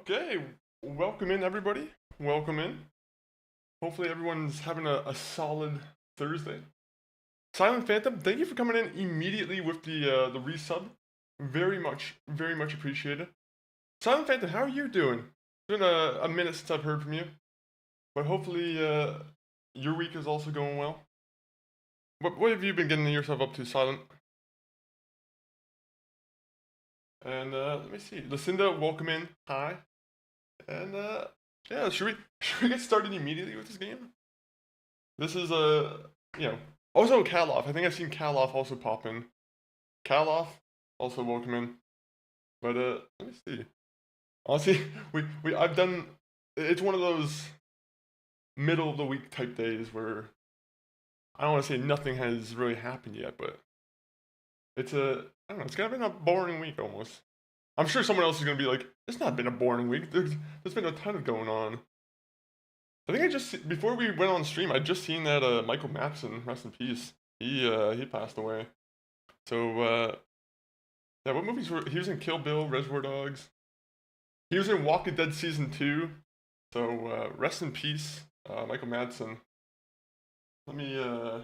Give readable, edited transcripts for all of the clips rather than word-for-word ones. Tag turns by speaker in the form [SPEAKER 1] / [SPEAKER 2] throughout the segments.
[SPEAKER 1] Okay, welcome in everybody. Welcome in. Hopefully everyone's having a solid Thursday. Silent Phantom, thank you for coming in immediately with the resub. Very much appreciated. Silent Phantom, how are you doing? It's been a minute since I've heard from you, but hopefully your week is also going well. What have you been getting yourself up to, Silent? And let me see. Lucinda, welcome in. Hi. And yeah, should we get started immediately with this game? This is you know, also Kaloff. I think I've seen Kaloff also pop in. Kaloff also welcome in. But let me see. Honestly, we I've done. It's one of those middle of the week type days where I don't want to say nothing has really happened yet, but it's I don't know. It's kind of been a boring week almost. I'm sure someone else is gonna be like, "It's not been a boring week. There's been a ton of going on." I think before we went on stream, I just seen that Michael Madsen, rest in peace. He passed away. So yeah, what movies were he was in? Kill Bill, Reservoir Dogs. He was in Walking Dead season 2. So rest in peace, Michael Madsen. Let me uh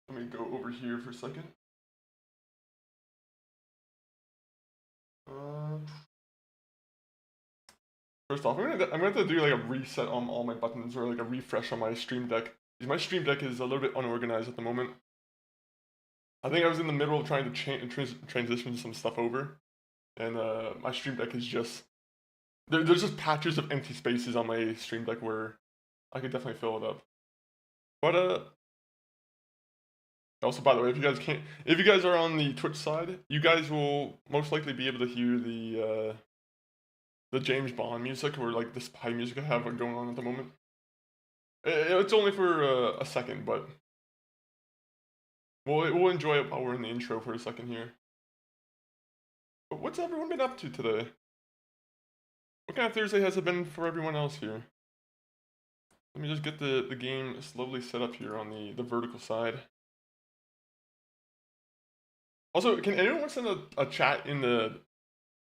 [SPEAKER 1] let me go over here for a second. Uh, First off, I'm gonna do like a reset on all my buttons or like a refresh on my Stream Deck. Because my Stream Deck is a little bit unorganized at the moment. I think I was in the middle of trying to transition some stuff over, and my Stream Deck is just there's just patches of empty spaces on my Stream Deck where I could definitely fill it up. But also by the way, if you guys are on the Twitch side, you guys will most likely be able to hear the James Bond music or like the spy music I have going on at the moment. It's only for a second, but we'll enjoy it while we're in the intro for a second here. But what's everyone been up to today? What kind of Thursday has it been for everyone else here? Let me just get the game slowly set up here on the vertical side. Also, can anyone send a chat in the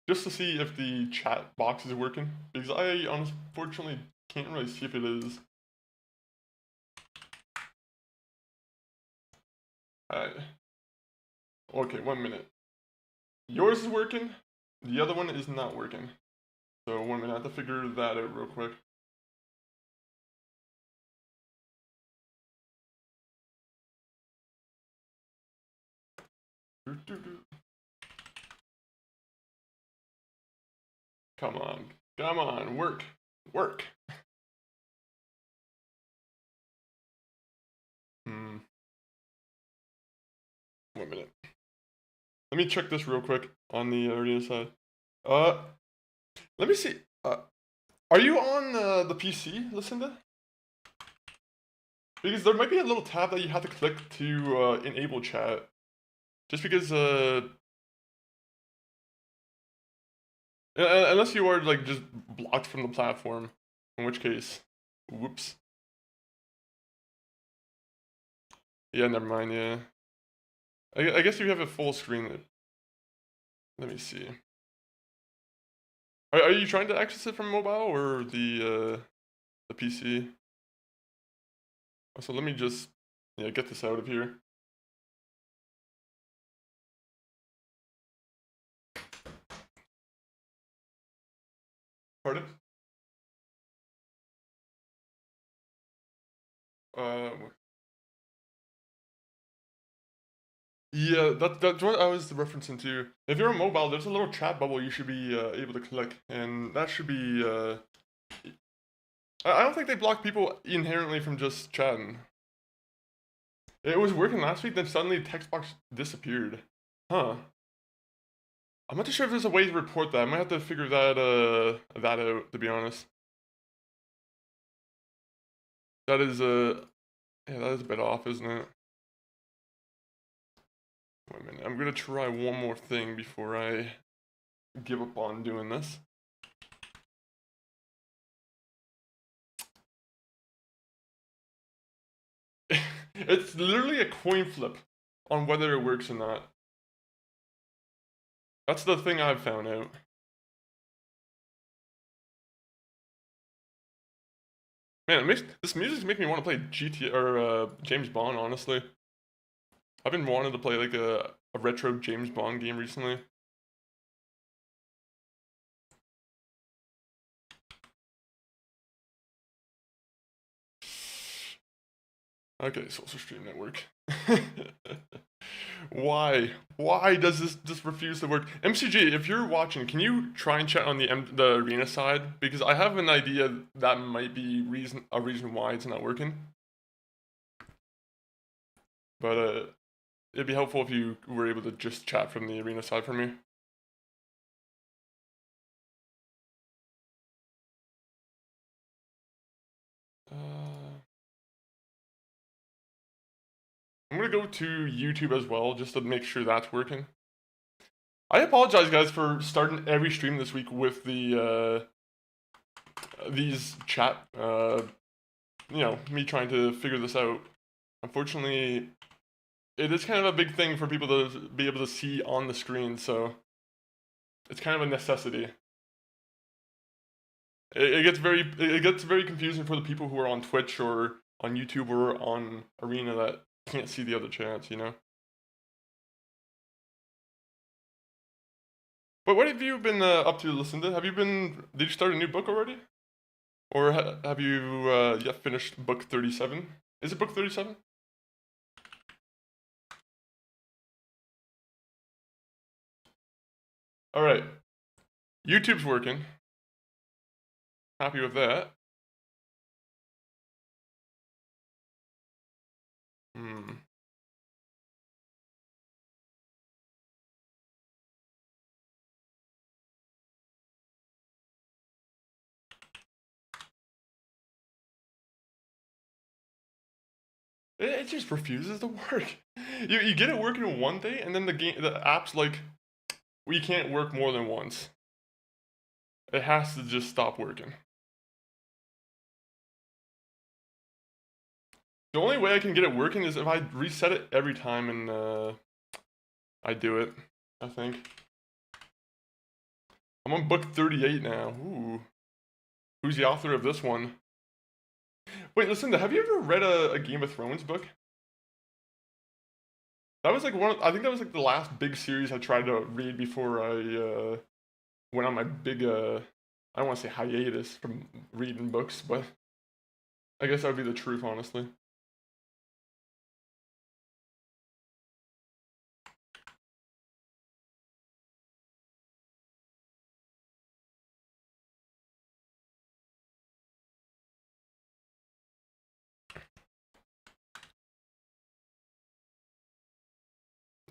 [SPEAKER 1] just to see if the chat box is working? Because I unfortunately can't really see if it is. Alright. Okay, 1 minute. Yours is working. The other one is not working. So 1 minute. I have to figure that out real quick. Come on, work. 1 minute. Let me check this real quick on the arena side. Uh, Let me see. Are you on the PC, Lucinda? Because there might be a little tab that you have to click to enable chat. Just because unless you are like just blocked from the platform, in which case, whoops. Yeah, never mind. Yeah, I guess you have a full screen. Let me see. Are you trying to access it from mobile or the PC? So let me just get this out of here. Pardon? Yeah, that's what I was referencing to. If you're on mobile, there's a little chat bubble you should be able to click, and that should be. I don't think they block people inherently from just chatting. It was working last week, then suddenly the text box disappeared. Huh. I'm not too sure if there's a way to report that. I might have to figure that out, to be honest. That is yeah, that is a bit off, isn't it? Wait a minute. I'm gonna try one more thing before I give up on doing this. It's literally a coin flip on whether it works or not. That's the thing I've found out. Man, this music's making me want to play GTA or James Bond. Honestly, I've been wanting to play like a retro James Bond game recently. Okay, Social Stream Network. Why? Why does this just refuse to work? MCG, if you're watching, can you try and chat on the arena side? Because I have an idea that might be a reason why it's not working. But it'd be helpful if you were able to just chat from the arena side for me. I'm gonna go to YouTube as well just to make sure that's working. I apologize, guys, for starting every stream this week with the these chat. Me trying to figure this out. Unfortunately, it is kind of a big thing for people to be able to see on the screen, so it's kind of a necessity. It gets very confusing for the people who are on Twitch or on YouTube or on Arena that can't see the other chats, you know. But what have you been up to, Lucinda? Did you start a new book already? Or have you yet finished book 37? Is it book 37? Alright. YouTube's working. Happy with that. Hmm. It just refuses to work. You get it working in one day, and then the app's like, we can't work more than once. It has to just stop working. The only way I can get it working is if I reset it every time and I do it, I think. I'm on book 38 now. Ooh. Who's the author of this one? Wait, listen, have you ever read a Game of Thrones book? That was like I think that was like the last big series I tried to read before I went on my big I don't want to say hiatus from reading books, but I guess that would be the truth, honestly.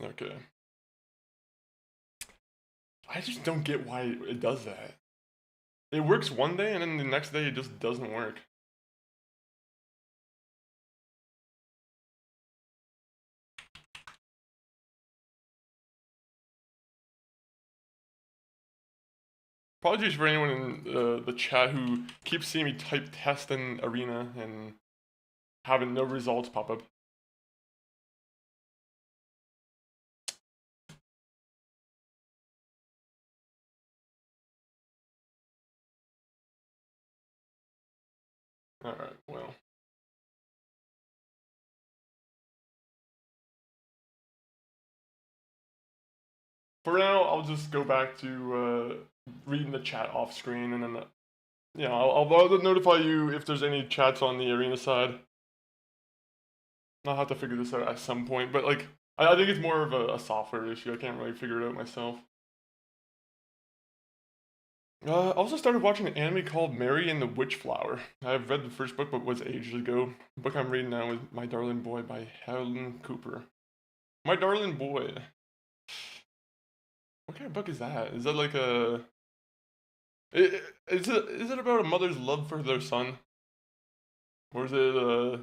[SPEAKER 1] Okay. I just don't get why it does that. It works one day and then the next day it just doesn't work. Apologies for anyone in the chat who keeps seeing me type test in Arena and having no results pop up. Alright, well. For now, I'll just go back to reading the chat off screen and then, I'll notify you if there's any chats on the Arena side. I'll have to figure this out at some point, but like, I think it's more of a software issue. I can't really figure it out myself. I also started watching an anime called Mary and the Witchflower. I've read the first book, but was ages ago. The book I'm reading now is My Darling Boy by Helen Cooper. My Darling Boy. What kind of book is that? Is that like a... Is it about a mother's love for their son? Or is it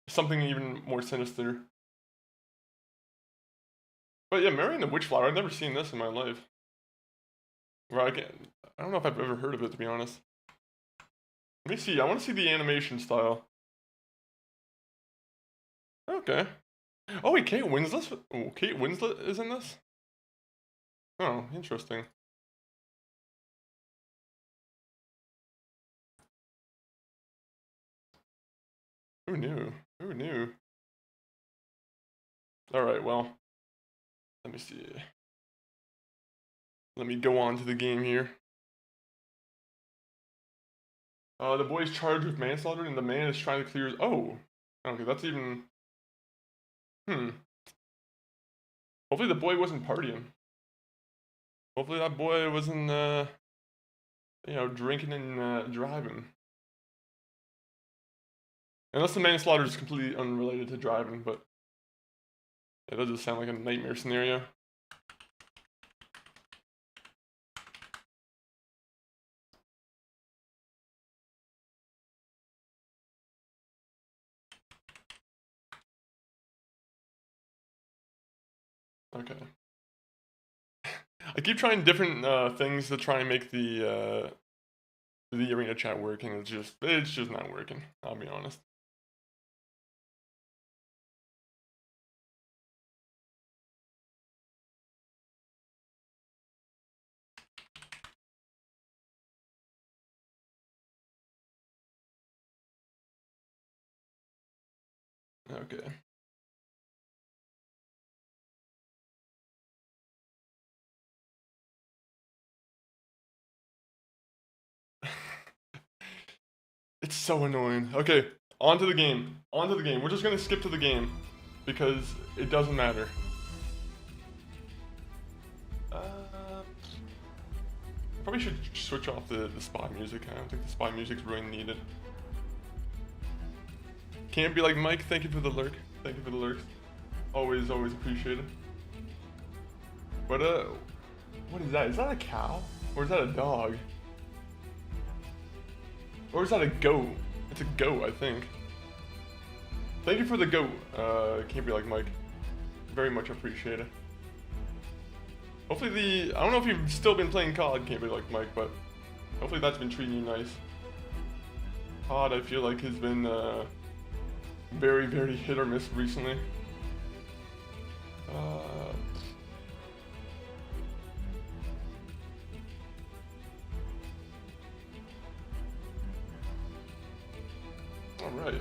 [SPEAKER 1] something even more sinister? But yeah, Mary and the Witchflower, I've never seen this in my life. Well, I don't know if I've ever heard of it, to be honest. Let me see, I want to see the animation style. Okay. Oh wait, Kate Winslet is in this? Oh, interesting. Who knew? Who knew? Alright, well. Let me see. Let me go on to the game here. The boy is charged with manslaughter and the man is trying to clear his... Oh! Okay, that's even... Hopefully the boy wasn't partying. Hopefully that boy wasn't, you know, drinking and driving. Unless the manslaughter is completely unrelated to driving, but... Yeah, that does sound like a nightmare scenario. Okay. I keep trying different things to try and make the arena chat work, and it's just not working. I'll be honest. Okay. It's so annoying. Okay, on to the game. On to the game. We're just gonna skip to the game because it doesn't matter. Probably should switch off the spy music. I don't think the spy music's really needed. Can't be like Mike. Thank you for the lurk. Thank you for the lurks. Always appreciated. But what is that? Is that a cow or is that a dog? Or is that a goat? It's a goat, I think. Thank you for the goat. Can't be like Mike. Very much appreciated. Hopefully I don't know if you've still been playing COD, can't be like Mike, but hopefully that's been treating you nice. COD, I feel like, has been very hit or miss recently. Alright.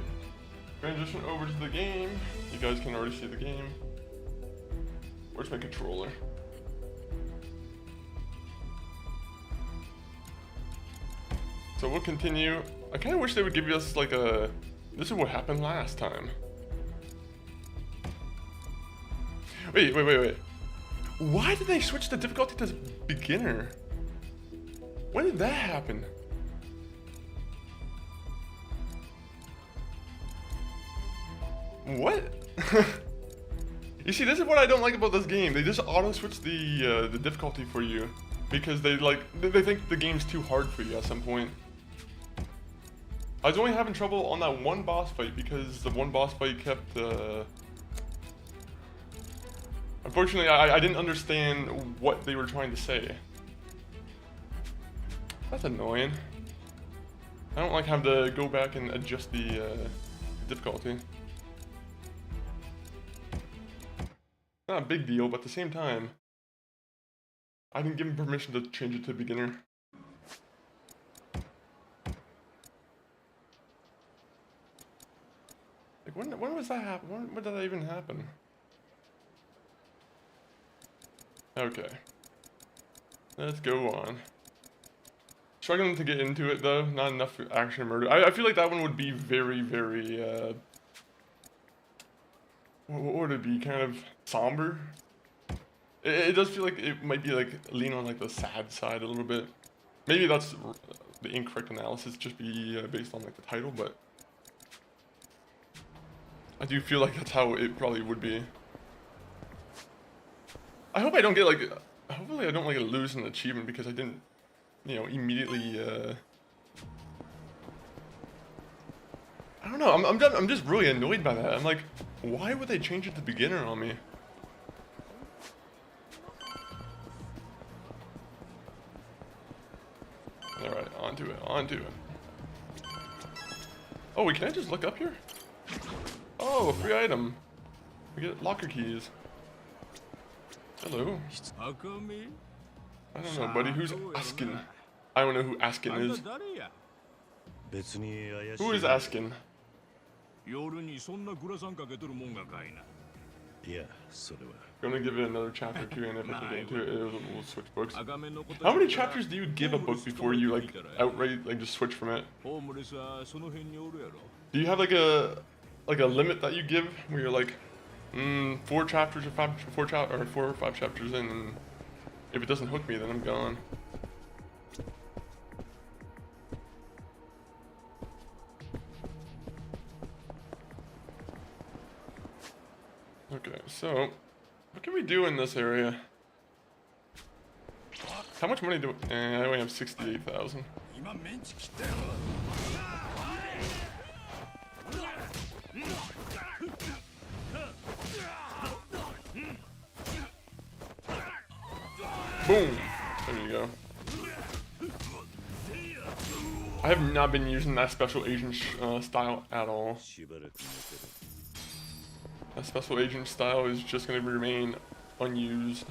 [SPEAKER 1] Transition over to the game. You guys can already see the game. Where's my controller? So we'll continue. I kind of wish they would give us like a... This is what happened last time. Wait. Why did they switch the difficulty to beginner? When did that happen? What? You see, this is what I don't like about this game. They just auto-switch the difficulty for you because they think the game's too hard for you at some point. I was only having trouble on that one boss fight because the one boss fight kept. Unfortunately, I didn't understand what they were trying to say. That's annoying. I don't like having to go back and adjust the difficulty. Not a big deal, but at the same time, I didn't give him permission to change it to beginner. Like, when was that happen? When did that even happen? Okay. Let's go on. Struggling to get into it, though. Not enough action murder. I feel like that one would be very, what would it be? Kind of somber? It does feel like it might be, like, lean on, like, the sad side a little bit. Maybe that's the incorrect analysis, just be based on, like, the title, but... I do feel like that's how it probably would be. I hope I don't get, like... Hopefully I don't, like, lose an achievement because I didn't, you know, immediately, I don't know, I'm just really annoyed by that. I'm like, why would they change it to beginner on me? Alright, onto it. Oh, wait, can I just look up here? Oh, free item. We get locker keys. Hello. I don't know, buddy. Who's asking? I don't know who asking is. Who is asking?
[SPEAKER 2] 夜にそんなグラサンかけとるもんがかいな。
[SPEAKER 3] いや、それは。
[SPEAKER 1] Gonna give it another chapter or two, and if I can get into it, we'll switch books.
[SPEAKER 2] 赤目のこと。
[SPEAKER 1] How many chapters do you give a book before you like outright like just switch from it?
[SPEAKER 2] ホームレスはその辺におるやろ。
[SPEAKER 1] Do you have like a limit that you give where you're like, 4 chapters or 4 or 5 chapters in, and if it doesn't hook me, then I'm gone. Okay, so what can we do in this area? How much money do I only have 68,000. Boom! There you go. I have not been using that special agent style at all. That special agent style is just going to remain unused.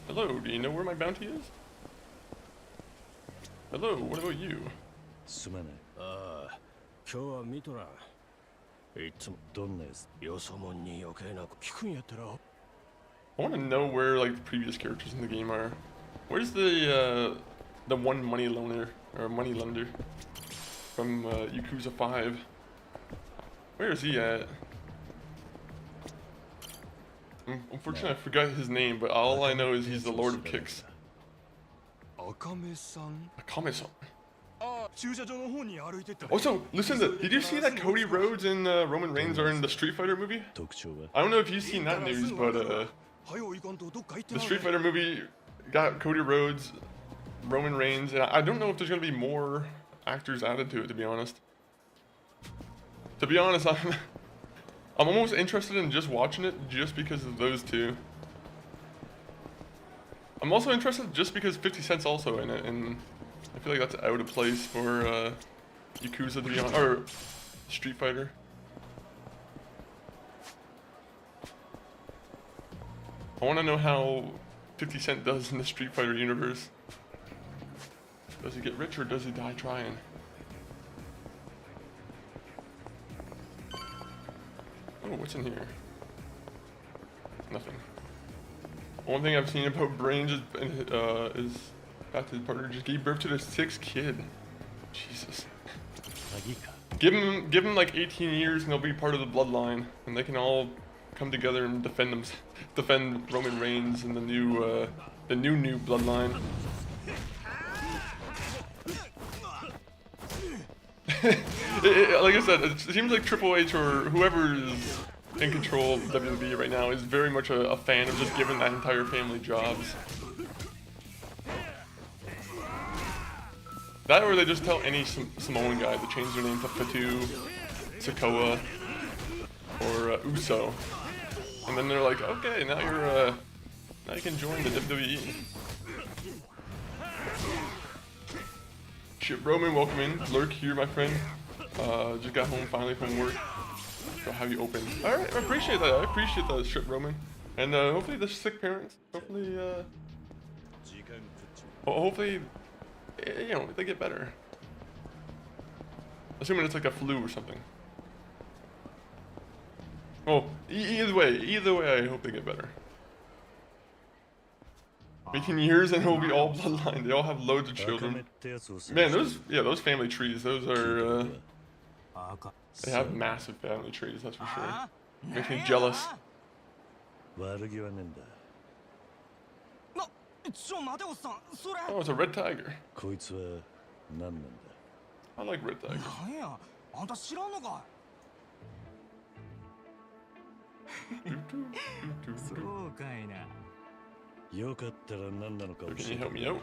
[SPEAKER 1] Hello, do you know where my bounty is? Hello, what about you?
[SPEAKER 3] すまない。
[SPEAKER 2] ああ、今日は見とらん。いつも
[SPEAKER 3] どんなやつ？
[SPEAKER 2] よそもんに余計なこと聞くんやったら。
[SPEAKER 1] I want to know where like the previous characters in the game are. Where's the one money loaner or money lender from Yakuza 5? Where is he at? Unfortunately, I forgot his name, but all I know is he's the Lord of Kicks.
[SPEAKER 2] 赤目さん。
[SPEAKER 1] Akame-san.
[SPEAKER 2] ああ、駐車場の方に歩いてった。
[SPEAKER 1] Also, listen to, did you see that Cody Rhodes and Roman Reigns are in the Street Fighter movie?
[SPEAKER 3] 特徴は？
[SPEAKER 1] I don't know if you've seen that news, but the Street Fighter movie got Cody Rhodes, Roman Reigns, and I don't know if there's gonna be more actors added to it, to be honest. To be honest, I'm almost interested in just watching it just because of those two. I'm also interested just because 50 Cent's also in it, and I feel like that's out of place for Yakuza, to be honest, or Street Fighter. I want to know how 50 Cent does in the Street Fighter universe. Does he get rich or does he die trying? Oh, what's in here? Nothing. One thing I've seen about Brains is that his partner just gave birth to their 6th kid. Jesus. Give him like 18 years and they'll be part of the bloodline, and they can all come together and defend Roman Reigns and the new bloodline. Like I said, it seems like Triple H or whoever is in control of WWE right now is very much a fan of just giving that entire family jobs. That or they just tell any Samoan guy to change their name to Fatu, Sikoa, or Uso. And then they're like, okay, now you can join the WWE. Shit, Roman, welcome in. Lurk here, my friend. Just got home finally from work. So have you open? Alright, I appreciate that. I appreciate that, Ship Roman. And hopefully the sick parents, hopefully, hopefully, you know, they get better. Assuming it's like a flu or something. Well, either way, I hope they get better. 18 years and it'll be all bloodline. They all have loads of children. Man, those family trees, those are, they have massive family trees, that's for sure. Makes me jealous. Oh, it's a red tiger. I like red tigers. Can you help me out?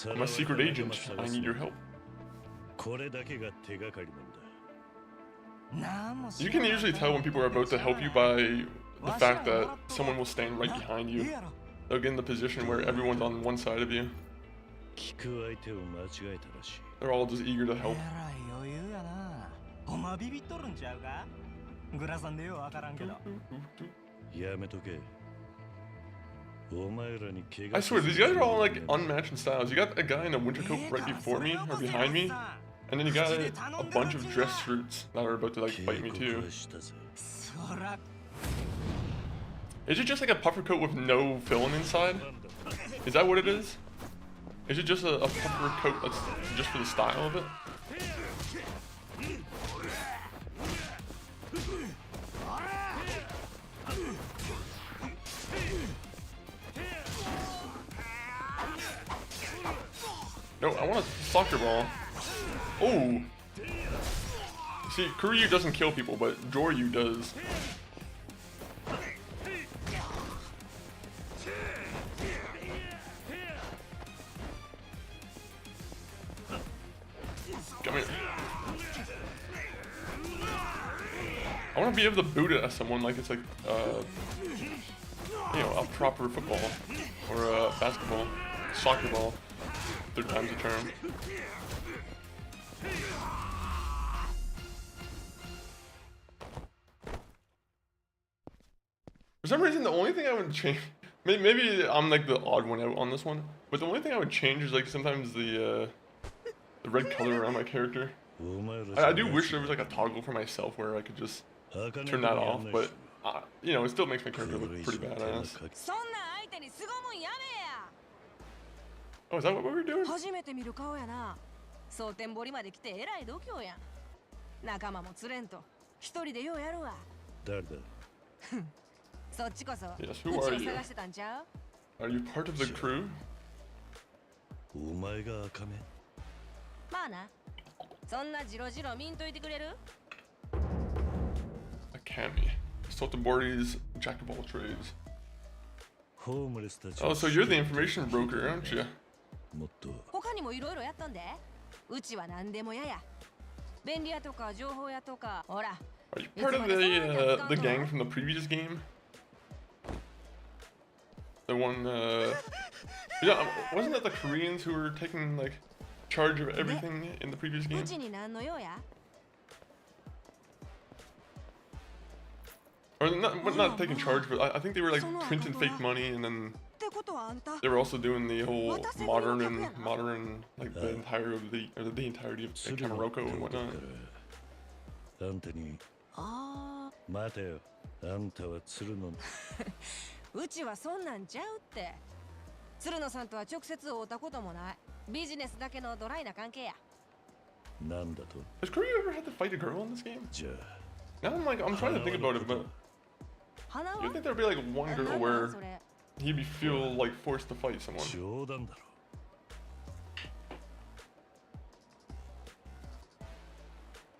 [SPEAKER 1] I'm a secret agent. I need your help. You can usually tell when people are about to help you by the fact that someone will stand right behind you. They'll get in the position where everyone's on one side of you. They're all just eager to help. I swear, these guys are all like unmatched in styles. You got a guy in a winter coat right before me or behind me, And then you got a bunch of dress shirts that are about to like fight me too. Is it just like a puffer coat with no filling inside? Is that what it is? Is it just a puffer coat that's just for the style of it? No, I want a soccer ball. Oh! See, Kiryu doesn't kill people, but Joryu does. Come here. I want to be able to boot it at someone like it's like, you know, a proper football or a basketball, soccer ball. 3 times a term. For some reason, the only thing I would change, maybe I'm like the odd one out on this one, but the only thing I would change is like sometimes the red color around my character. I do wish there was like a toggle for myself where I could just turn that off, but you know, it still makes my character look pretty badass. Oh, is that what we were doing?
[SPEAKER 4] 初めて見る顔やな。蒼天堀まで来てえらい度胸やん。仲間も連れんと一人でようやるわ。
[SPEAKER 3] 誰だ？
[SPEAKER 4] そっちこそ。
[SPEAKER 1] Yes, who are you?
[SPEAKER 4] 探してたんちゃう？
[SPEAKER 1] Are you part of the crew?
[SPEAKER 3] お前が赤目？
[SPEAKER 4] まあな。そんなジロジロ見んといてくれる？
[SPEAKER 1] Akami. Sotabori's jack of all trades.
[SPEAKER 3] ホームレスたち。
[SPEAKER 1] Oh, so you're the information broker, aren't you?
[SPEAKER 3] もっと。
[SPEAKER 4] 他にもいろいろやったんで。うちは何でもやや。便利屋とか情報屋とか、ほら。
[SPEAKER 1] Are you part of the gang from the previous game? The one, yeah, wasn't that the Koreans who were taking like charge of everything in the previous game?
[SPEAKER 4] うちに何の用や？
[SPEAKER 1] Or not taking charge, but I think they were like printing fake money, and then they were also doing the whole modern like the entire of the entirety of Kamaroko and whatnot.
[SPEAKER 3] あんたに。待てよ。あんたは鶴の。
[SPEAKER 4] うちはそんなんちゃうって。鶴野さんとは直接会うたこともない。ビジネスだけのドライな関係や。
[SPEAKER 3] なんだと？
[SPEAKER 1] Has Kiryu ever had to fight a girl in this game?
[SPEAKER 3] じゃあ。
[SPEAKER 1] Now I'm trying to think about it, but you think there'd be like one girl where he'd feel like forced to fight someone?
[SPEAKER 3] 冗談だろ。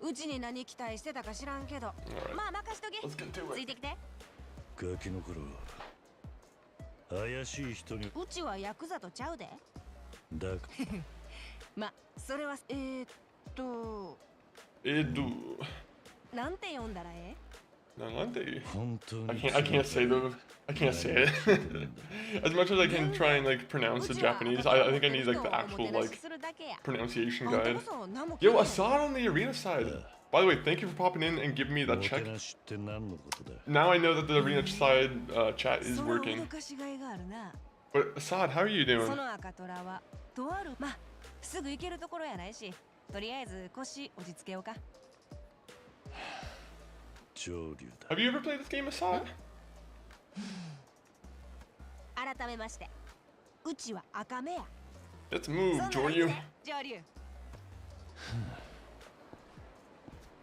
[SPEAKER 4] うちに何期待してたか知らんけど、まあ任しとけ。ついてきて。
[SPEAKER 3] ガキの頃、怪しい人に。
[SPEAKER 4] うちはヤクザとちゃうで。
[SPEAKER 3] だが。
[SPEAKER 4] まあそれはなんて読んだらええ
[SPEAKER 1] ？I can't say those. I can't say it. As much as I can try and like pronounce the Japanese, I think I need like the actual like pronunciation guide. Yo, Assad on the arena side. By the way, thank you for popping in and giving me that check. Now I know that the arena side chat is working. But Assad, how are you doing?
[SPEAKER 4] すぐ行けるところやないし、とりあえず腰落ち着けようか。
[SPEAKER 1] Have you ever played this game, Assad?
[SPEAKER 4] 改めまして、うちは赤目や。
[SPEAKER 1] Let's move, Joryu.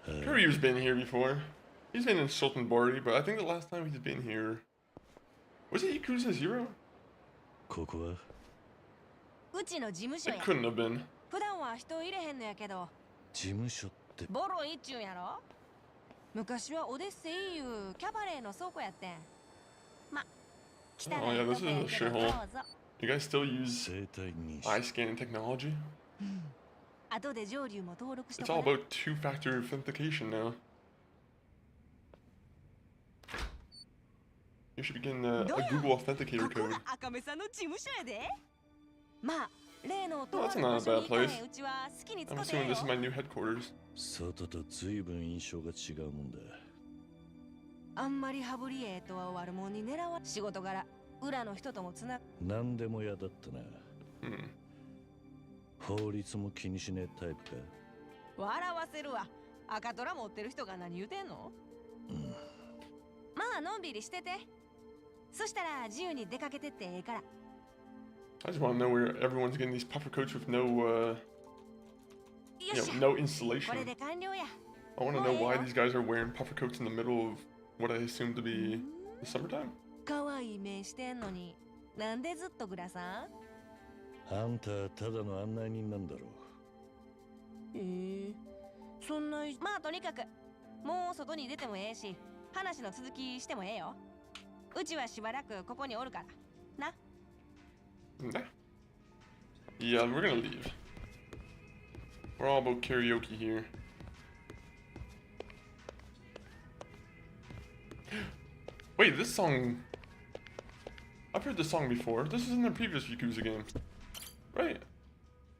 [SPEAKER 1] Kiryu's been here before. He's been in Sultanbori, but I think the last time he's been here was it Yakuza 0?
[SPEAKER 3] ここは
[SPEAKER 4] うちの事務所や。
[SPEAKER 1] It couldn't have been.
[SPEAKER 4] 普段は人入れへんのやけど。
[SPEAKER 3] 事務所って。
[SPEAKER 4] ボロいっちゅうんやろ。昔はオデッセイいうキャバレーの倉庫やってん。ま、汚い。
[SPEAKER 1] Oh yeah, this is a shithole. You guys still use eye scanning technology?
[SPEAKER 4] 後で上流も登録しと
[SPEAKER 1] It's all about two-factor authentication now. You should begin a Google Authenticator code.
[SPEAKER 4] 赤目さんの事務所やで。まあ、例の
[SPEAKER 1] Oh, that's not a bad place. I'm assuming this is my new headquarters.
[SPEAKER 3] 外と随分印象が違うもんだ。
[SPEAKER 4] あんまり羽振りええとは悪者に狙わ仕事柄裏の人ともつな
[SPEAKER 3] 何でも嫌だったな。法律も気にしねえタイプか。
[SPEAKER 4] 笑わせるわ。赤虎持ってる人が何言うてんの？まあのんびりしてて。そしたら自由に出かけてってええから。
[SPEAKER 1] I just want to know where everyone's getting these puffer coats with no, no installation.
[SPEAKER 4] これで完了や。
[SPEAKER 1] I want to know why these guys are wearing puffer coats in the middle of what I assume to be the summertime.
[SPEAKER 4] 可愛い目してんのに、なんでずっとグラさん？
[SPEAKER 3] あんたはただの案内人なんだろ
[SPEAKER 4] そんな。まあとにかく、もう外に出てもええし、話の続きしてもええよ。うちはしばらくここにおるから。な。
[SPEAKER 1] Nah. Yeah, we're gonna leave. We're all about karaoke here. Wait, this song... I've heard this song before. This is in the previous Yakuza game. Right?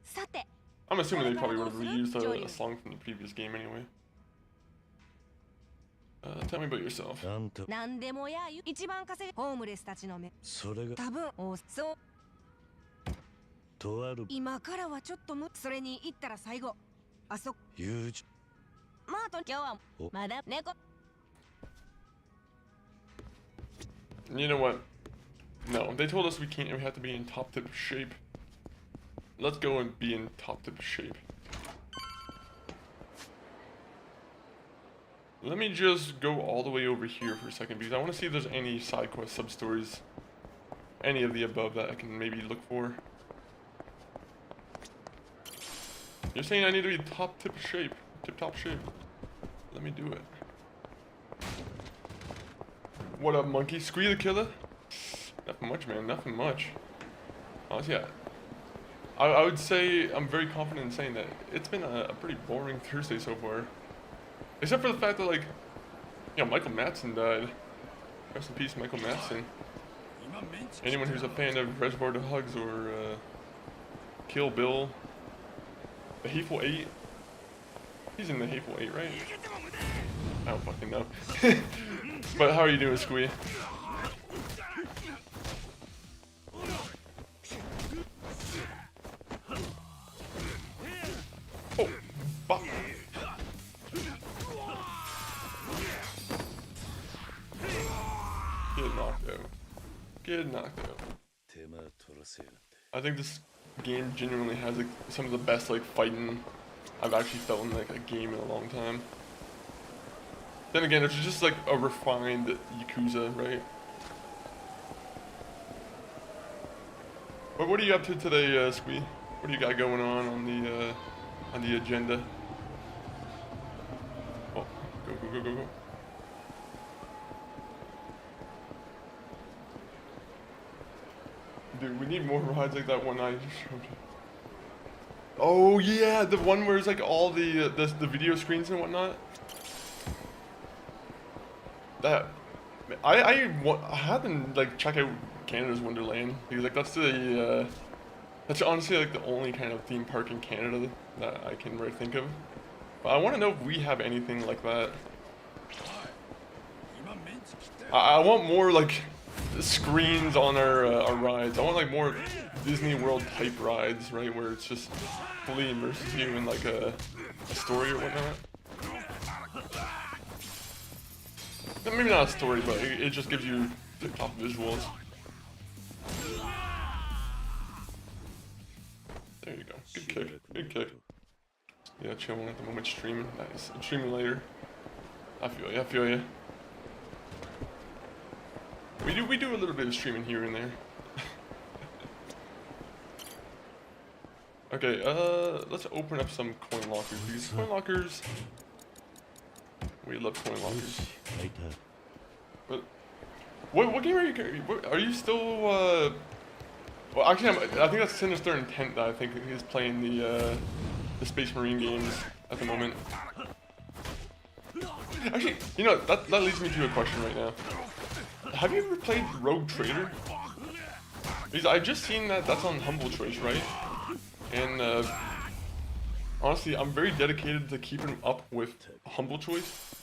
[SPEAKER 4] さて、
[SPEAKER 1] I'm assuming they probably would have reused a song from the previous game anyway. Tell me about yourself.
[SPEAKER 3] う。あんた、
[SPEAKER 4] なんでもやゆ。一番稼ぐホームレスたちの目。
[SPEAKER 3] それが
[SPEAKER 4] 多分、そう。
[SPEAKER 3] とある
[SPEAKER 4] 今からはちょっとそれに行ったら最後。あそ
[SPEAKER 3] 友情。
[SPEAKER 4] まあと今日はまだ猫。
[SPEAKER 1] You know what? No, they told us we can't. We have to be in top tip shape. Let's go and be in top tip shape. Let me just go all the way over here for a second because I want to see if there's any side quest sub stories, any of the above that I can maybe look for. You're saying I need to be top tip shape, tip top shape. Let me do it. What up, monkey? Squee the killer? Nothing much, man. Nothing much. Honestly, yeah. I would say I'm very confident in saying that it's been a pretty boring Thursday so far. Except for the fact that, like, you know, Michael Madsen died. Rest in peace, Michael Madsen. Anyone who's a fan of Reservoir Dogs or Kill Bill, The Hateful Eight. He's in The Hateful Eight, right? I don't fucking know. But how are you doing, Squee? Oh, fuck. Get knocked out. Get knocked out.
[SPEAKER 3] 手間取らせやがって。
[SPEAKER 1] I think this game genuinely has like some of the best like fighting I've actually felt in like a game in a long time. Then again, it's just like a refined Yakuza, right? What are you up to today, Squee? What do you got going on the agenda? Oh, go. Dude, we need more rides like that one I just showed you. Oh yeah, the one where it's like all the video screens and whatnot. That I had them like check out Canada's Wonderland because like that's honestly like the only kind of theme park in Canada that I can really think of. But I want to know if we have anything like that. I want more like screens on our rides. I want like more Disney World type rides, right, where it's just fully immerses you in like a story or whatnot. Maybe not a story, but it just gives you the top visuals. There you go. Good kick. Good kick. Yeah, chilling at the moment, streaming. Nice. I'm streaming later. I feel you. We do a little bit of streaming here and there. Okay, let's open up some coin lockers. These coin lockers, we love coin lockers. But what game are you still? Well, actually, I think that's Sinister Intent that I think he's playing the Space Marine games at the moment. Actually, you know that leads me to a question right now. Have you ever played Rogue Trader? Because I've just seen that's on Humble Choice, right? And honestly, I'm very dedicated to keeping up with Humble Choice.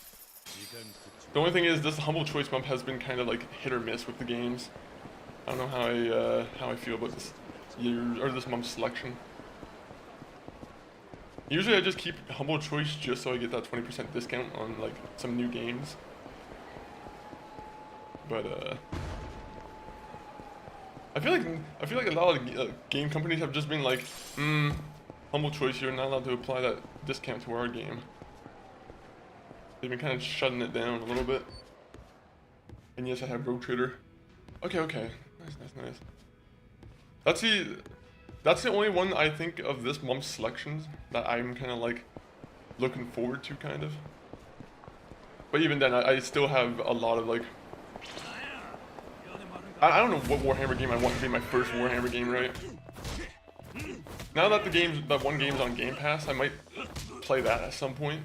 [SPEAKER 1] The only thing is, this Humble Choice bump has been kind of like hit or miss with the games. I don't know how I feel about this year or this month's selection. Usually I just keep Humble Choice just so I get that 20% discount on like some new games. But I feel like a lot of game companies have just been like, Humble Choice, you're not allowed to apply that discount to our game. They've been kind of shutting it down a little bit. And yes, I have Rogue Trader. Okay, okay. Nice. That's the only one I think of this month's selections that I'm kind of like looking forward to, kind of. But even then, I still have a lot of like... I don't know what Warhammer game I want to be my first Warhammer game, right? Now that that one game's on Game Pass, I might play that at some point.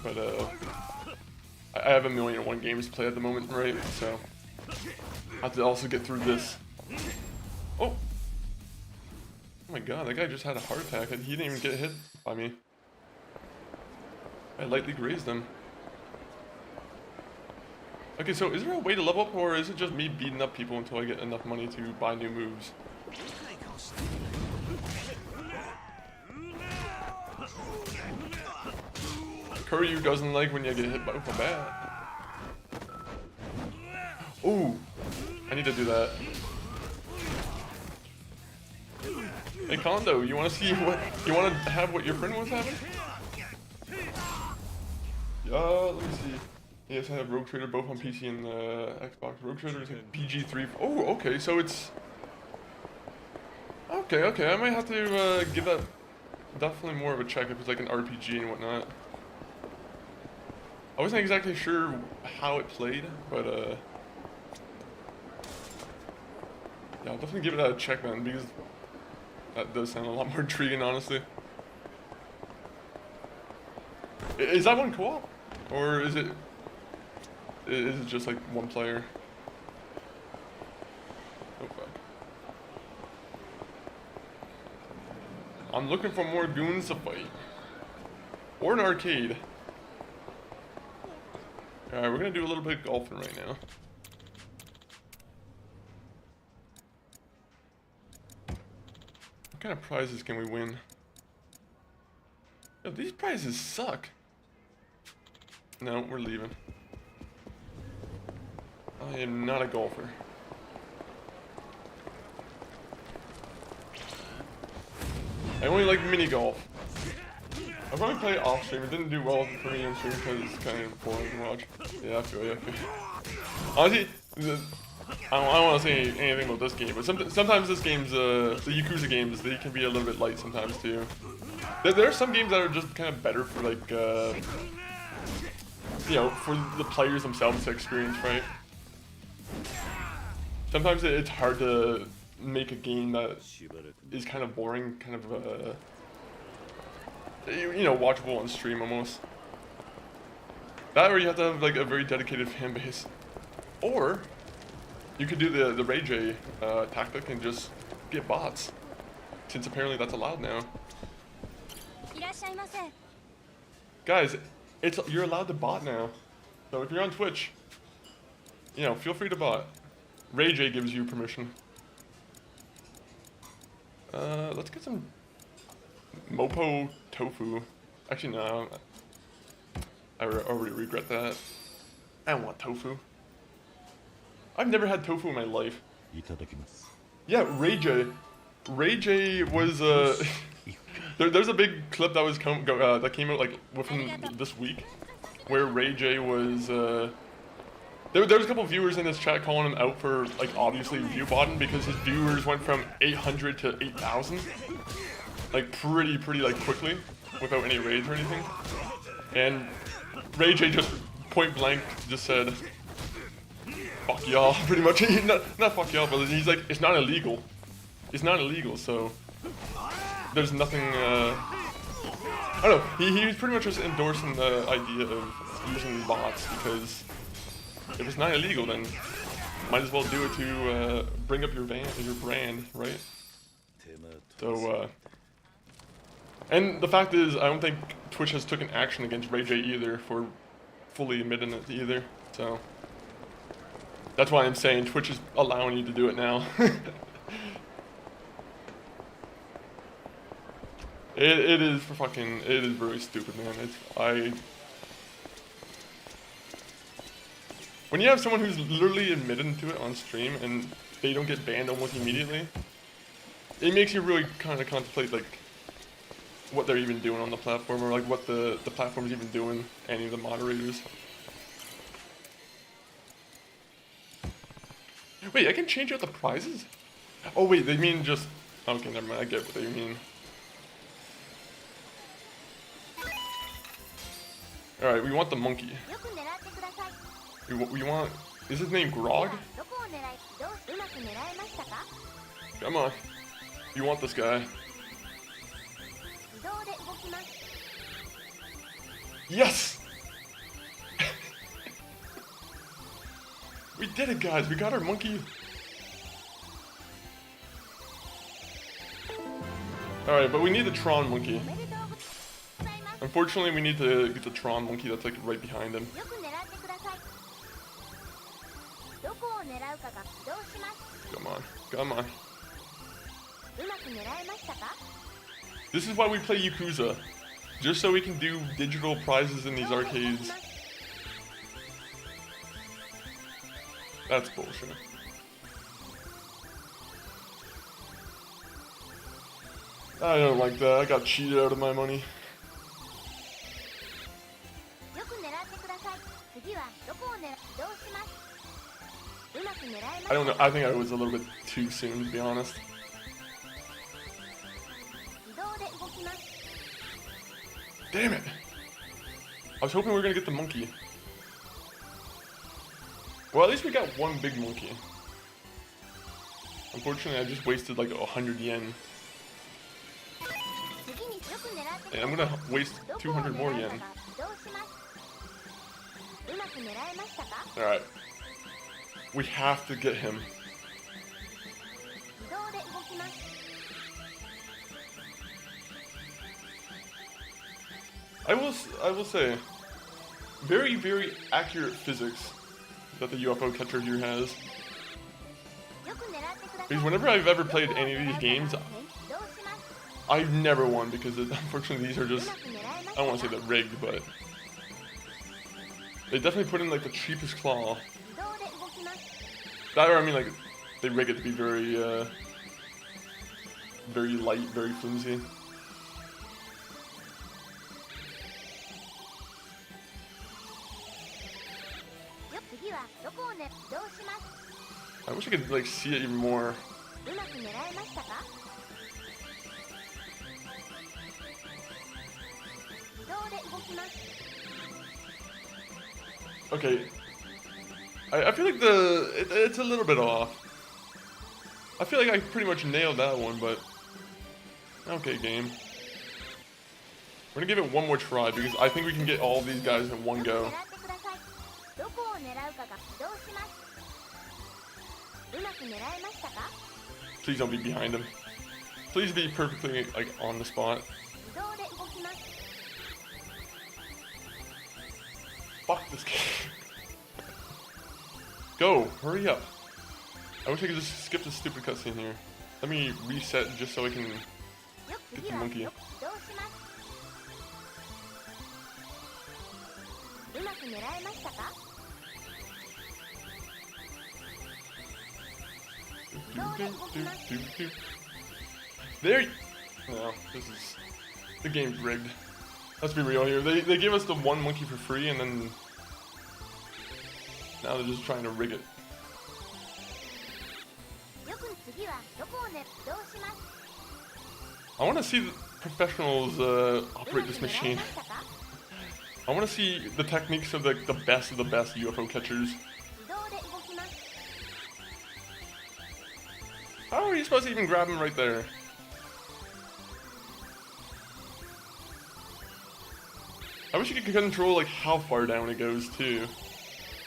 [SPEAKER 1] But I have 1,000,001 games to play at the moment, right? So I have to also get through this. Oh my god, that guy just had a heart attack and he didn't even get hit by me. I lightly grazed him. Okay, so is there a way to level up, or is it just me beating up people until I get enough money to buy new moves? Kiryu doesn't like when you get hit by a bat. Ooh, I need to do that. Hey Kondo, you want to see what you want to have? What your friend was having? Let me see. Yes, I have Rogue Trader both on PC and Xbox. Rogue Trader is like PG-3. Oh, okay, so it's... Okay, I might have to give that definitely more of a check if it's like an RPG and whatnot. I wasn't exactly sure how it played, but yeah, I'll definitely give it a check then, because that does sound a lot more intriguing, honestly. Is that one co-op? Or is it just like one player? Oh fuck. I'm looking for more goons to fight. Or an arcade. Alright, we're gonna do a little bit of golfing right now. What kind of prizes can we win? Yo, these prizes suck. No, we're leaving. I am not a golfer. I only like mini golf. I probably play off stream. It didn't do well for me on stream because it's kind of boring to watch. Yeah, I feel you. Honestly, I don't want to say anything about this game, but sometimes this game's, the Yakuza games, they can be a little bit light sometimes too. There are some games that are just kind of better for like, you know, for the players themselves to experience, right? Sometimes it's hard to make a game that is kind of boring, kind of, you know, watchable on stream almost. That, or you have to have like a very dedicated fan base. Or you could do the Ray J tactic and just get bots, since apparently that's allowed now. Guys, you're allowed to bot now. So if you're on Twitch, you know, feel free to bot. Ray J gives you permission. Let's get some Mopo tofu. Actually, no. I already regret that. I don't want tofu. I've never had tofu in my life. Yeah, Ray J. Ray J was there's a big clip that was that came out like within this week, where Ray J was there was a couple of viewers in this chat calling him out for like obviously view botting because his viewers went from 800 to 8,000, like pretty like quickly without any raids or anything, and Ray J just point blank just said, "Fuck y'all," pretty much. Not fuck y'all, but he's like, it's not illegal. It's not illegal, so there's nothing. I don't know. He was pretty much just endorsing the idea of using bots because if it's not illegal, then might as well do it to bring up your brand, right? So, and the fact is, I don't think Twitch has taken action against Ray J either for fully admitting it either. So that's why I'm saying Twitch is allowing you to do it now. It is for fucking, it is very stupid, man. When you have someone who's literally admitted to it on stream and they don't get banned almost immediately, it makes you really kind of contemplate like what they're even doing on the platform, or like what the platform's even doing, any of the moderators. Wait, I can change out the prizes? Oh wait, they mean just, okay, never mind, I get what they mean. Alright, we want the monkey. We want, is his name Grog? Come on. You want this guy. Yes! We did it, guys. We got our monkey. Alright, but we need the Tron monkey. Unfortunately, we need to get the Tron monkey that's like right behind him. Come on, come on. This is why we play Yakuza. Just so we can do digital prizes in these arcades. That's bullshit. I don't like that. I got cheated out of my money. I don't know. I think I was a little bit too soon, to be honest. Damn it! I was hoping we were gonna get the monkey. Well, at least we got one big monkey. Unfortunately, I just wasted like 100 yen. And I'm gonna waste 200 more yen. Alright. We have to get him. I will say, very, very accurate physics that the UFO catcher here has. Because whenever I've ever played any of these games, I've never won because unfortunately these are just, I don't want to say they're rigged, but they definitely put in like the cheapest claw. That, or I mean like, they rig it to be very, very light, very flimsy. I wish I could like see it even more. Okay. I feel like it's a little bit off. I feel like I pretty much nailed that one, but okay, game. We're gonna give it one more try because I think we can get all these guys in one go. Please don't be behind him. Please be perfectly like on the spot. Fuck this game. Go, hurry up. I wish I could just skip this stupid cutscene here. Let me reset just so I can get the monkey. There. No, this is, the game's rigged. Let's be real here. They gave us the one monkey for free, and then now they're just trying to rig it. I want to see the professionals operate this machine. I want to see the techniques of the best UFO catchers. How are you supposed to even grab him right there? I wish you could control like how far down it goes too.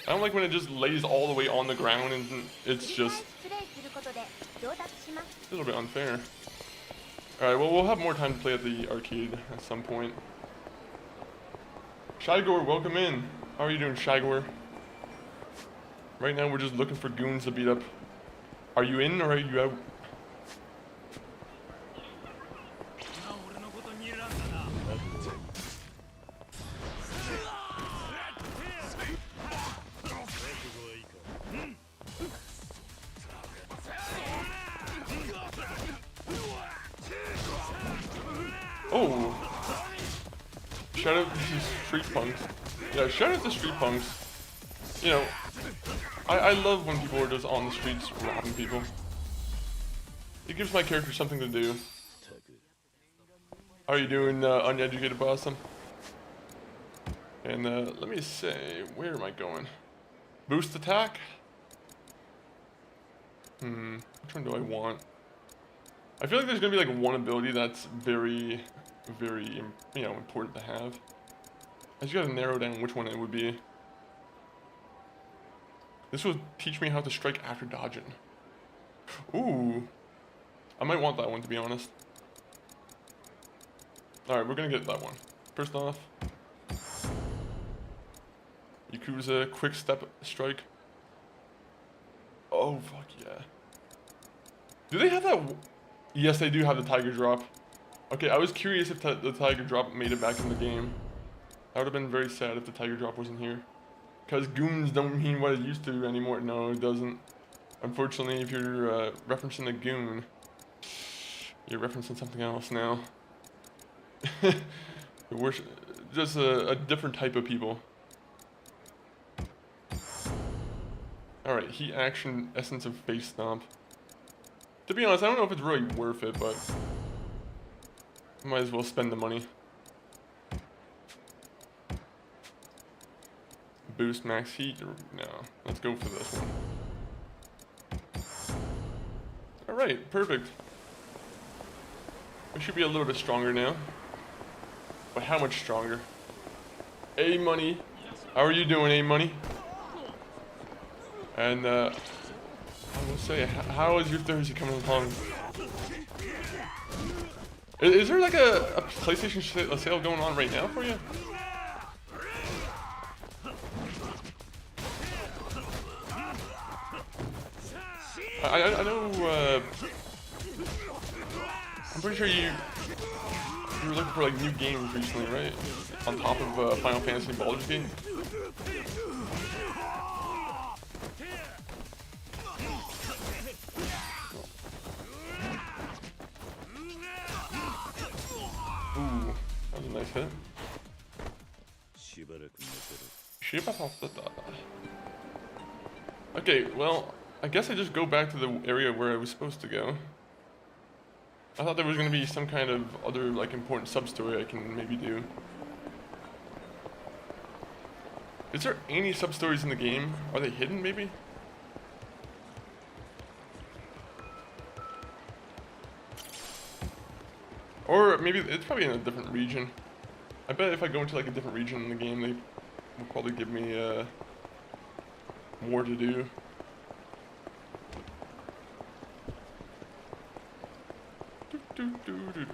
[SPEAKER 1] I don't like when it just lays all the way on the ground and it's just a little bit unfair. Alright, well we'll have more time to play at the arcade at some point. Shigor, welcome in. How are you doing, Shigor? Right now we're just looking for goons to beat up. Are you in or are you out? Oh. Shout out to Street Punks. Yeah, shout out to Street Punks. You know, I love when people are just on the streets robbing people. It gives my character something to do. How are you doing, uneducated Boston? And let me say, where am I going? Boost attack? Which one do I want? I feel like there's gonna be like one ability that's very, very, you know, important to have. I just gotta narrow down which one it would be. This will teach me how to strike after dodging. Ooh. I might want that one, to be honest. Alright, we're gonna get that one. First off, Yakuza quick step strike. Oh, fuck yeah. Do they have that? Yes, they do have the tiger drop. Okay, I was curious if the tiger drop made it back in the game. That would have been very sad if the tiger drop wasn't here. Because goons don't mean what it used to anymore. No, it doesn't. Unfortunately, if you're referencing a goon, you're referencing something else now. Just a different type of people. Alright, heat action, essence of face stomp. To be honest, I don't know if it's really worth it, but I might as well spend the money. Boost max heat? No, let's go for this one. Alright, perfect. We should be a little bit stronger now. But how much stronger? A-Money. How are you doing, A-Money? And, I will say, how is your Thursday coming along? Is there like a PlayStation sale going on right now for you? I know, I'm pretty sure you were looking for like new games recently, right? On top of Final Fantasy and Baldur's Gate. Ooh, that was a nice hit. Okay, well, I guess I just go back to the area where I was supposed to go. I thought there was going to be some kind of other, like, important sub-story I can maybe do. Is there any sub-stories in the game? Are they hidden, maybe? Or maybe it's probably in a different region. I bet if I go into, like, a different region in the game, they will probably give me, more to do.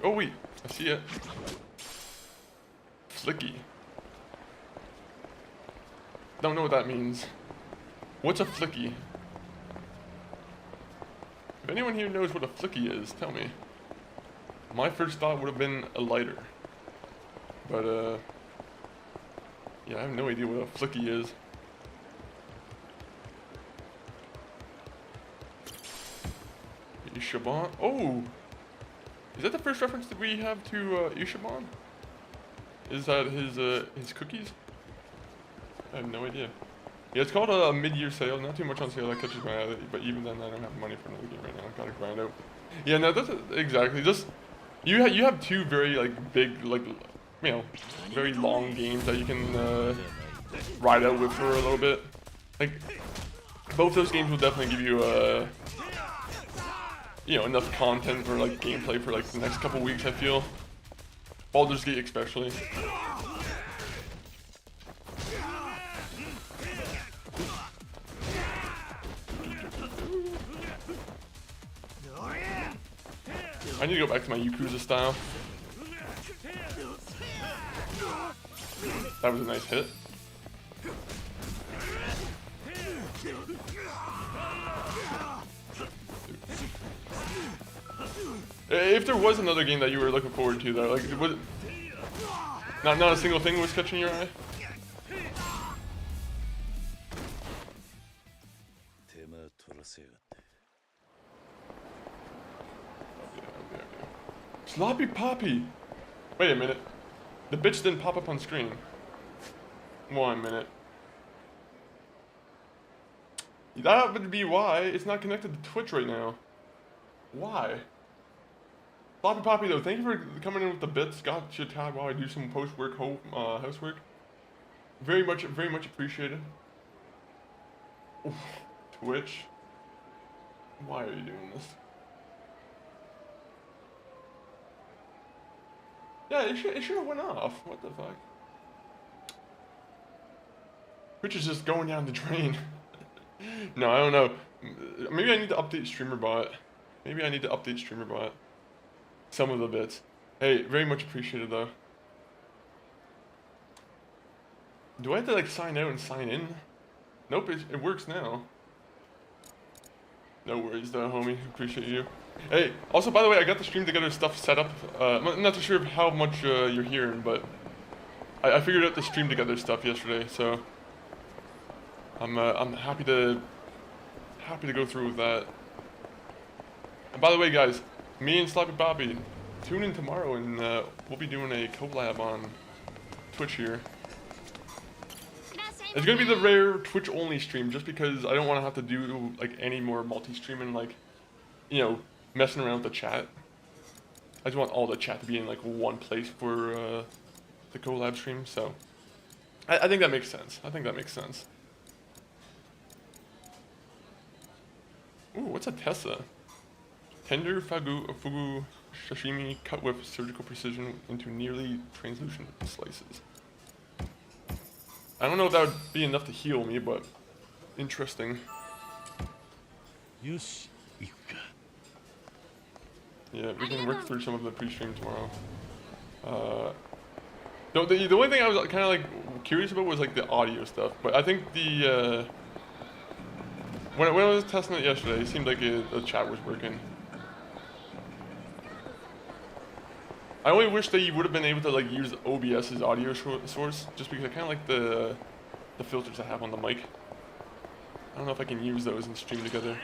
[SPEAKER 1] Oh wait, I see it. Flicky. Don't know what that means. What's a flicky? If anyone here knows what a flicky is, tell me. My first thought would have been a lighter. But, yeah, I have no idea what a flicky is. Ishiban? Oh! Is that the first reference that we have to Ishiban? Is that his cookies? I have no idea. Yeah, it's called a mid-year sale. Not too much on sale that catches my eye, but even then I don't have money for another game right now. I gotta grind out. Yeah, no, that's exactly. Just you have two very like big like you know very long games that you can ride out with for a little bit. Like both those games will definitely give you you know, enough content for like gameplay for like the next couple weeks, I feel. Baldur's Gate especially. I need to go back to my Yakuza style. That was a nice hit. If there was another game that you were looking forward to, though, like, was not a single thing was catching your eye? Sloppy Poppy! Wait a minute. The bitch didn't pop up on screen. 1 minute. That would be why it's not connected to Twitch right now. Why? Floppy Poppy though, thank you for coming in with the bits. Got your tab while I do some post-work housework. Very much appreciated. Oof, Twitch. Why are you doing this? Yeah, it should have went off. What the fuck? Twitch is just going down the drain. No, I don't know. Maybe I need to update StreamerBot. Maybe I need to update StreamerBot. Some of the bits. Hey, very much appreciated though. Do I have to like sign out and sign in? Nope, it works now. No worries though, homie. Appreciate you. Hey, also by the way, I got the stream together stuff set up. I'm not too sure how much you're hearing, but I figured out the stream together stuff yesterday, so I'm happy to go through with that. And by the way, guys, me and Sloppy Bobby tune in tomorrow, and we'll be doing a collab on Twitch here. It's gonna be the rare Twitch only stream, just because I don't want to have to do like any more multi-streaming, like, you know, messing around with the chat. I just want all the chat to be in like one place for the collab stream. So I think that makes sense. I think that makes sense. Ooh, what's a Tessa? Tender fugu sashimi cut with surgical precision into nearly translucent slices. I don't know if that would be enough to heal me, but interesting.
[SPEAKER 3] Yoshi, iku ka.
[SPEAKER 1] Yeah, we can work through some of the pre-stream tomorrow. The only thing I was kind of like curious about was like the audio stuff, but I think the when I was testing it yesterday, it seemed like the chat was working. I only wish that you would have been able to like use OBS's audio source, just because I kind of like the filters I have on the mic. I don't know if I can use those and stream together.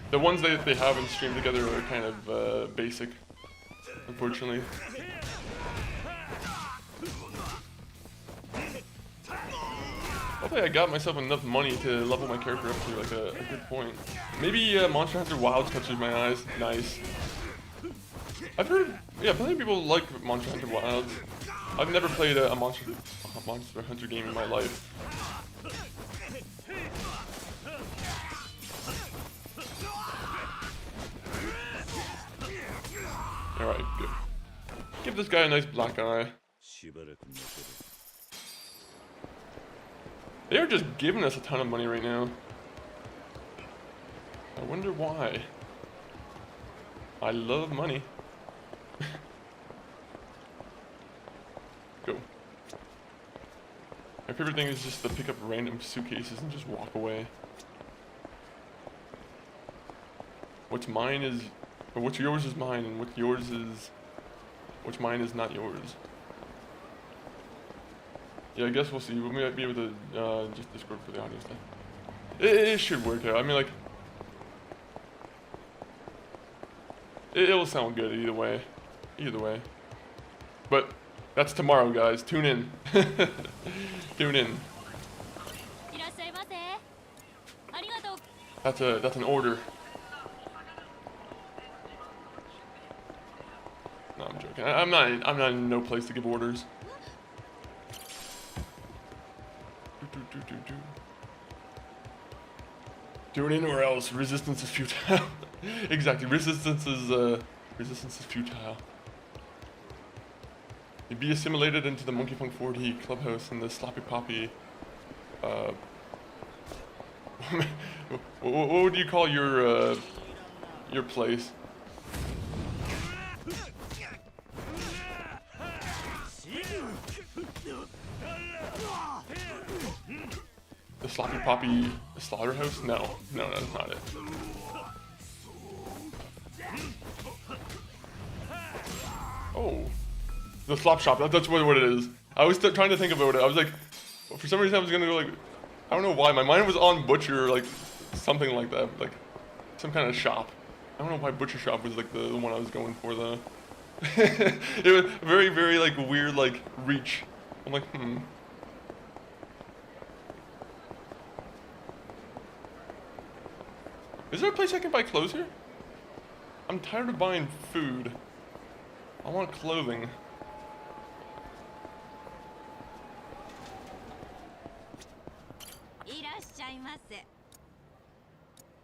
[SPEAKER 1] The ones that they have in stream together are kind of basic, unfortunately. Hopefully I got myself enough money to level my character up to like a good point. Maybe Monster Hunter Wilds catches my eyes. Nice. I've heard, yeah, plenty of people like Monster Hunter Wilds. I've never played a Monster Hunter game in my life. Alright, good. Give this guy a nice black eye. They're just giving us a ton of money right now. I wonder why. I love money. Go. My favorite thing is just to pick up random suitcases and just walk away. What's mine is, or what's yours is mine, and what's yours is, what's mine is not yours. Yeah, I guess we'll see. We might be able to just Discord for the audio stuff. It should work out. I mean, like, it'll sound good either way. Either way. But that's tomorrow, guys. Tune in. Tune in. That's an order. No, I'm joking. I'm not in no place to give orders. Do it anywhere else. Resistance is futile. Exactly. Resistance is futile. You'd be assimilated into the Monkey Funk 4D clubhouse and the Sloppy Poppy. What would you call your place? The Sloppy Poppy slaughterhouse? No, that's not it. Oh, the slop shop. That's what it is. I was trying to think about it. I was like, for some reason I was gonna go like, I don't know why. My mind was on butcher, like something like that, like some kind of shop. I don't know why butcher shop was like the one I was going for though. It was very, very like weird like reach. I'm like, Is there a place I can buy clothes here? I'm tired of buying food. I want clothing.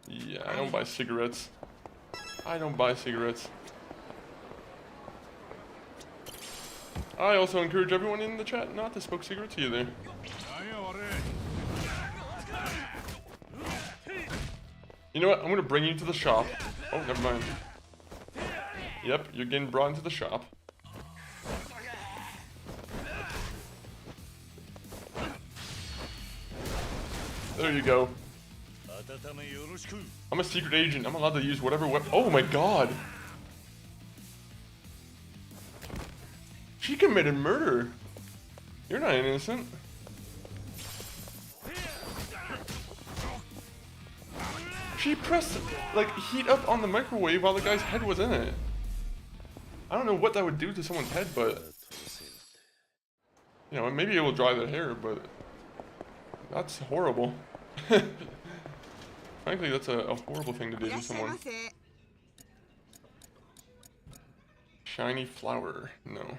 [SPEAKER 1] Yeah, I don't buy cigarettes. I don't buy cigarettes. I also encourage everyone in the chat not to smoke cigarettes either. You know what? I'm gonna bring you to the shop. Oh, never mind. Yep, you're getting brought into the shop. There you go. I'm a secret agent. I'm allowed to use whatever weapon. Oh my god! She committed murder. You're not innocent. She pressed, like, heat up on the microwave while the guy's head was in it. I don't know what that would do to someone's head, but... You know, maybe it will dry their hair, but... That's horrible. Frankly, that's a horrible thing to do to someone. Shiny flower. No.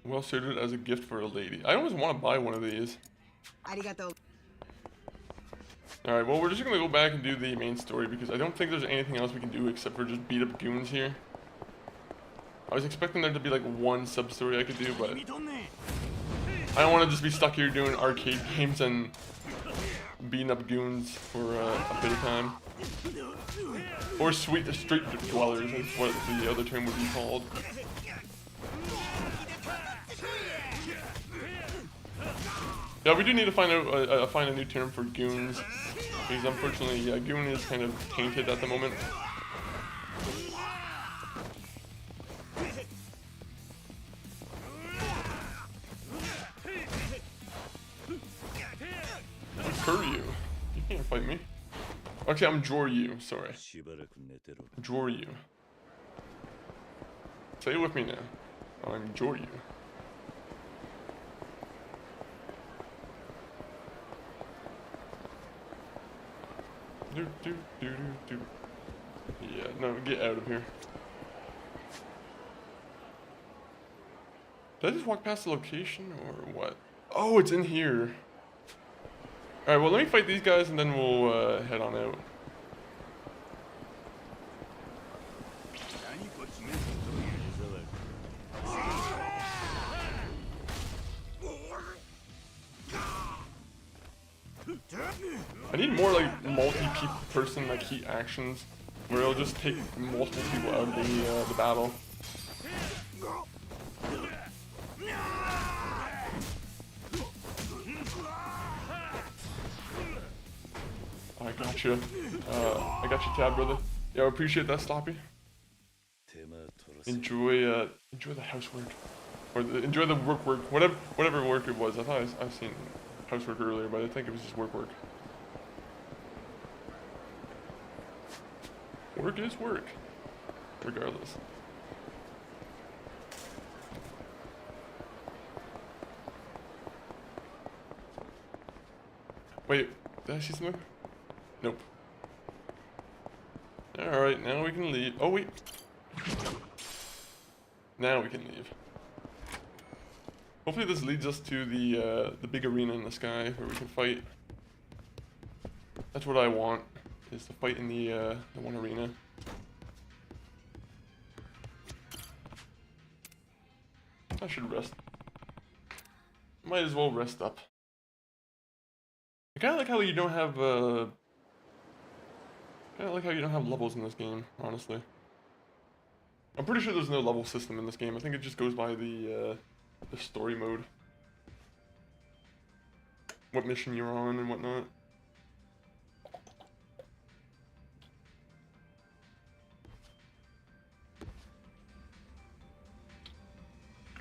[SPEAKER 1] Well suited as a gift for a lady. I always want to buy one of these. Alright, well, we're just gonna go back and do the main story because I don't think there's anything else we can do except for just beat up goons here. I was expecting there to be like one sub-story I could do, but I don't want to just be stuck here doing arcade games and beating up goons for a bit of time. Or street dwellers, is what the other term would be called. Yeah, we do need to find a new term for goons, because unfortunately, yeah, goon is kind of tainted at the moment. Kiryu, you can't fight me. Actually, I'm Joryu. Sorry, Joryu. Say it with me now. I'm Joryu. Do. Yeah, no, get out of here. Did I just walk past the location or what? Oh, it's in here. Alright, well, let me fight these guys and then we'll head on out. I need more like multi-person like heat actions where it'll just take multiple people out of the battle. I got you. I got you, Tad, brother. Yeah, I appreciate that, Sloppy. Enjoy the housework, or enjoy the work, whatever work it was. I thought I seen housework earlier, but I think it was just work. Work is work, regardless. Wait, did I see something? Nope. Alright, now we can leave. Oh, wait. Now we can leave. Hopefully this leads us to the big arena in the sky where we can fight. That's what I want, is to fight in the one arena. I should rest. Might as well rest up. I kinda like how you don't have levels in this game, honestly. I'm pretty sure there's no level system in this game. I think it just goes by the story mode. What mission you're on and whatnot.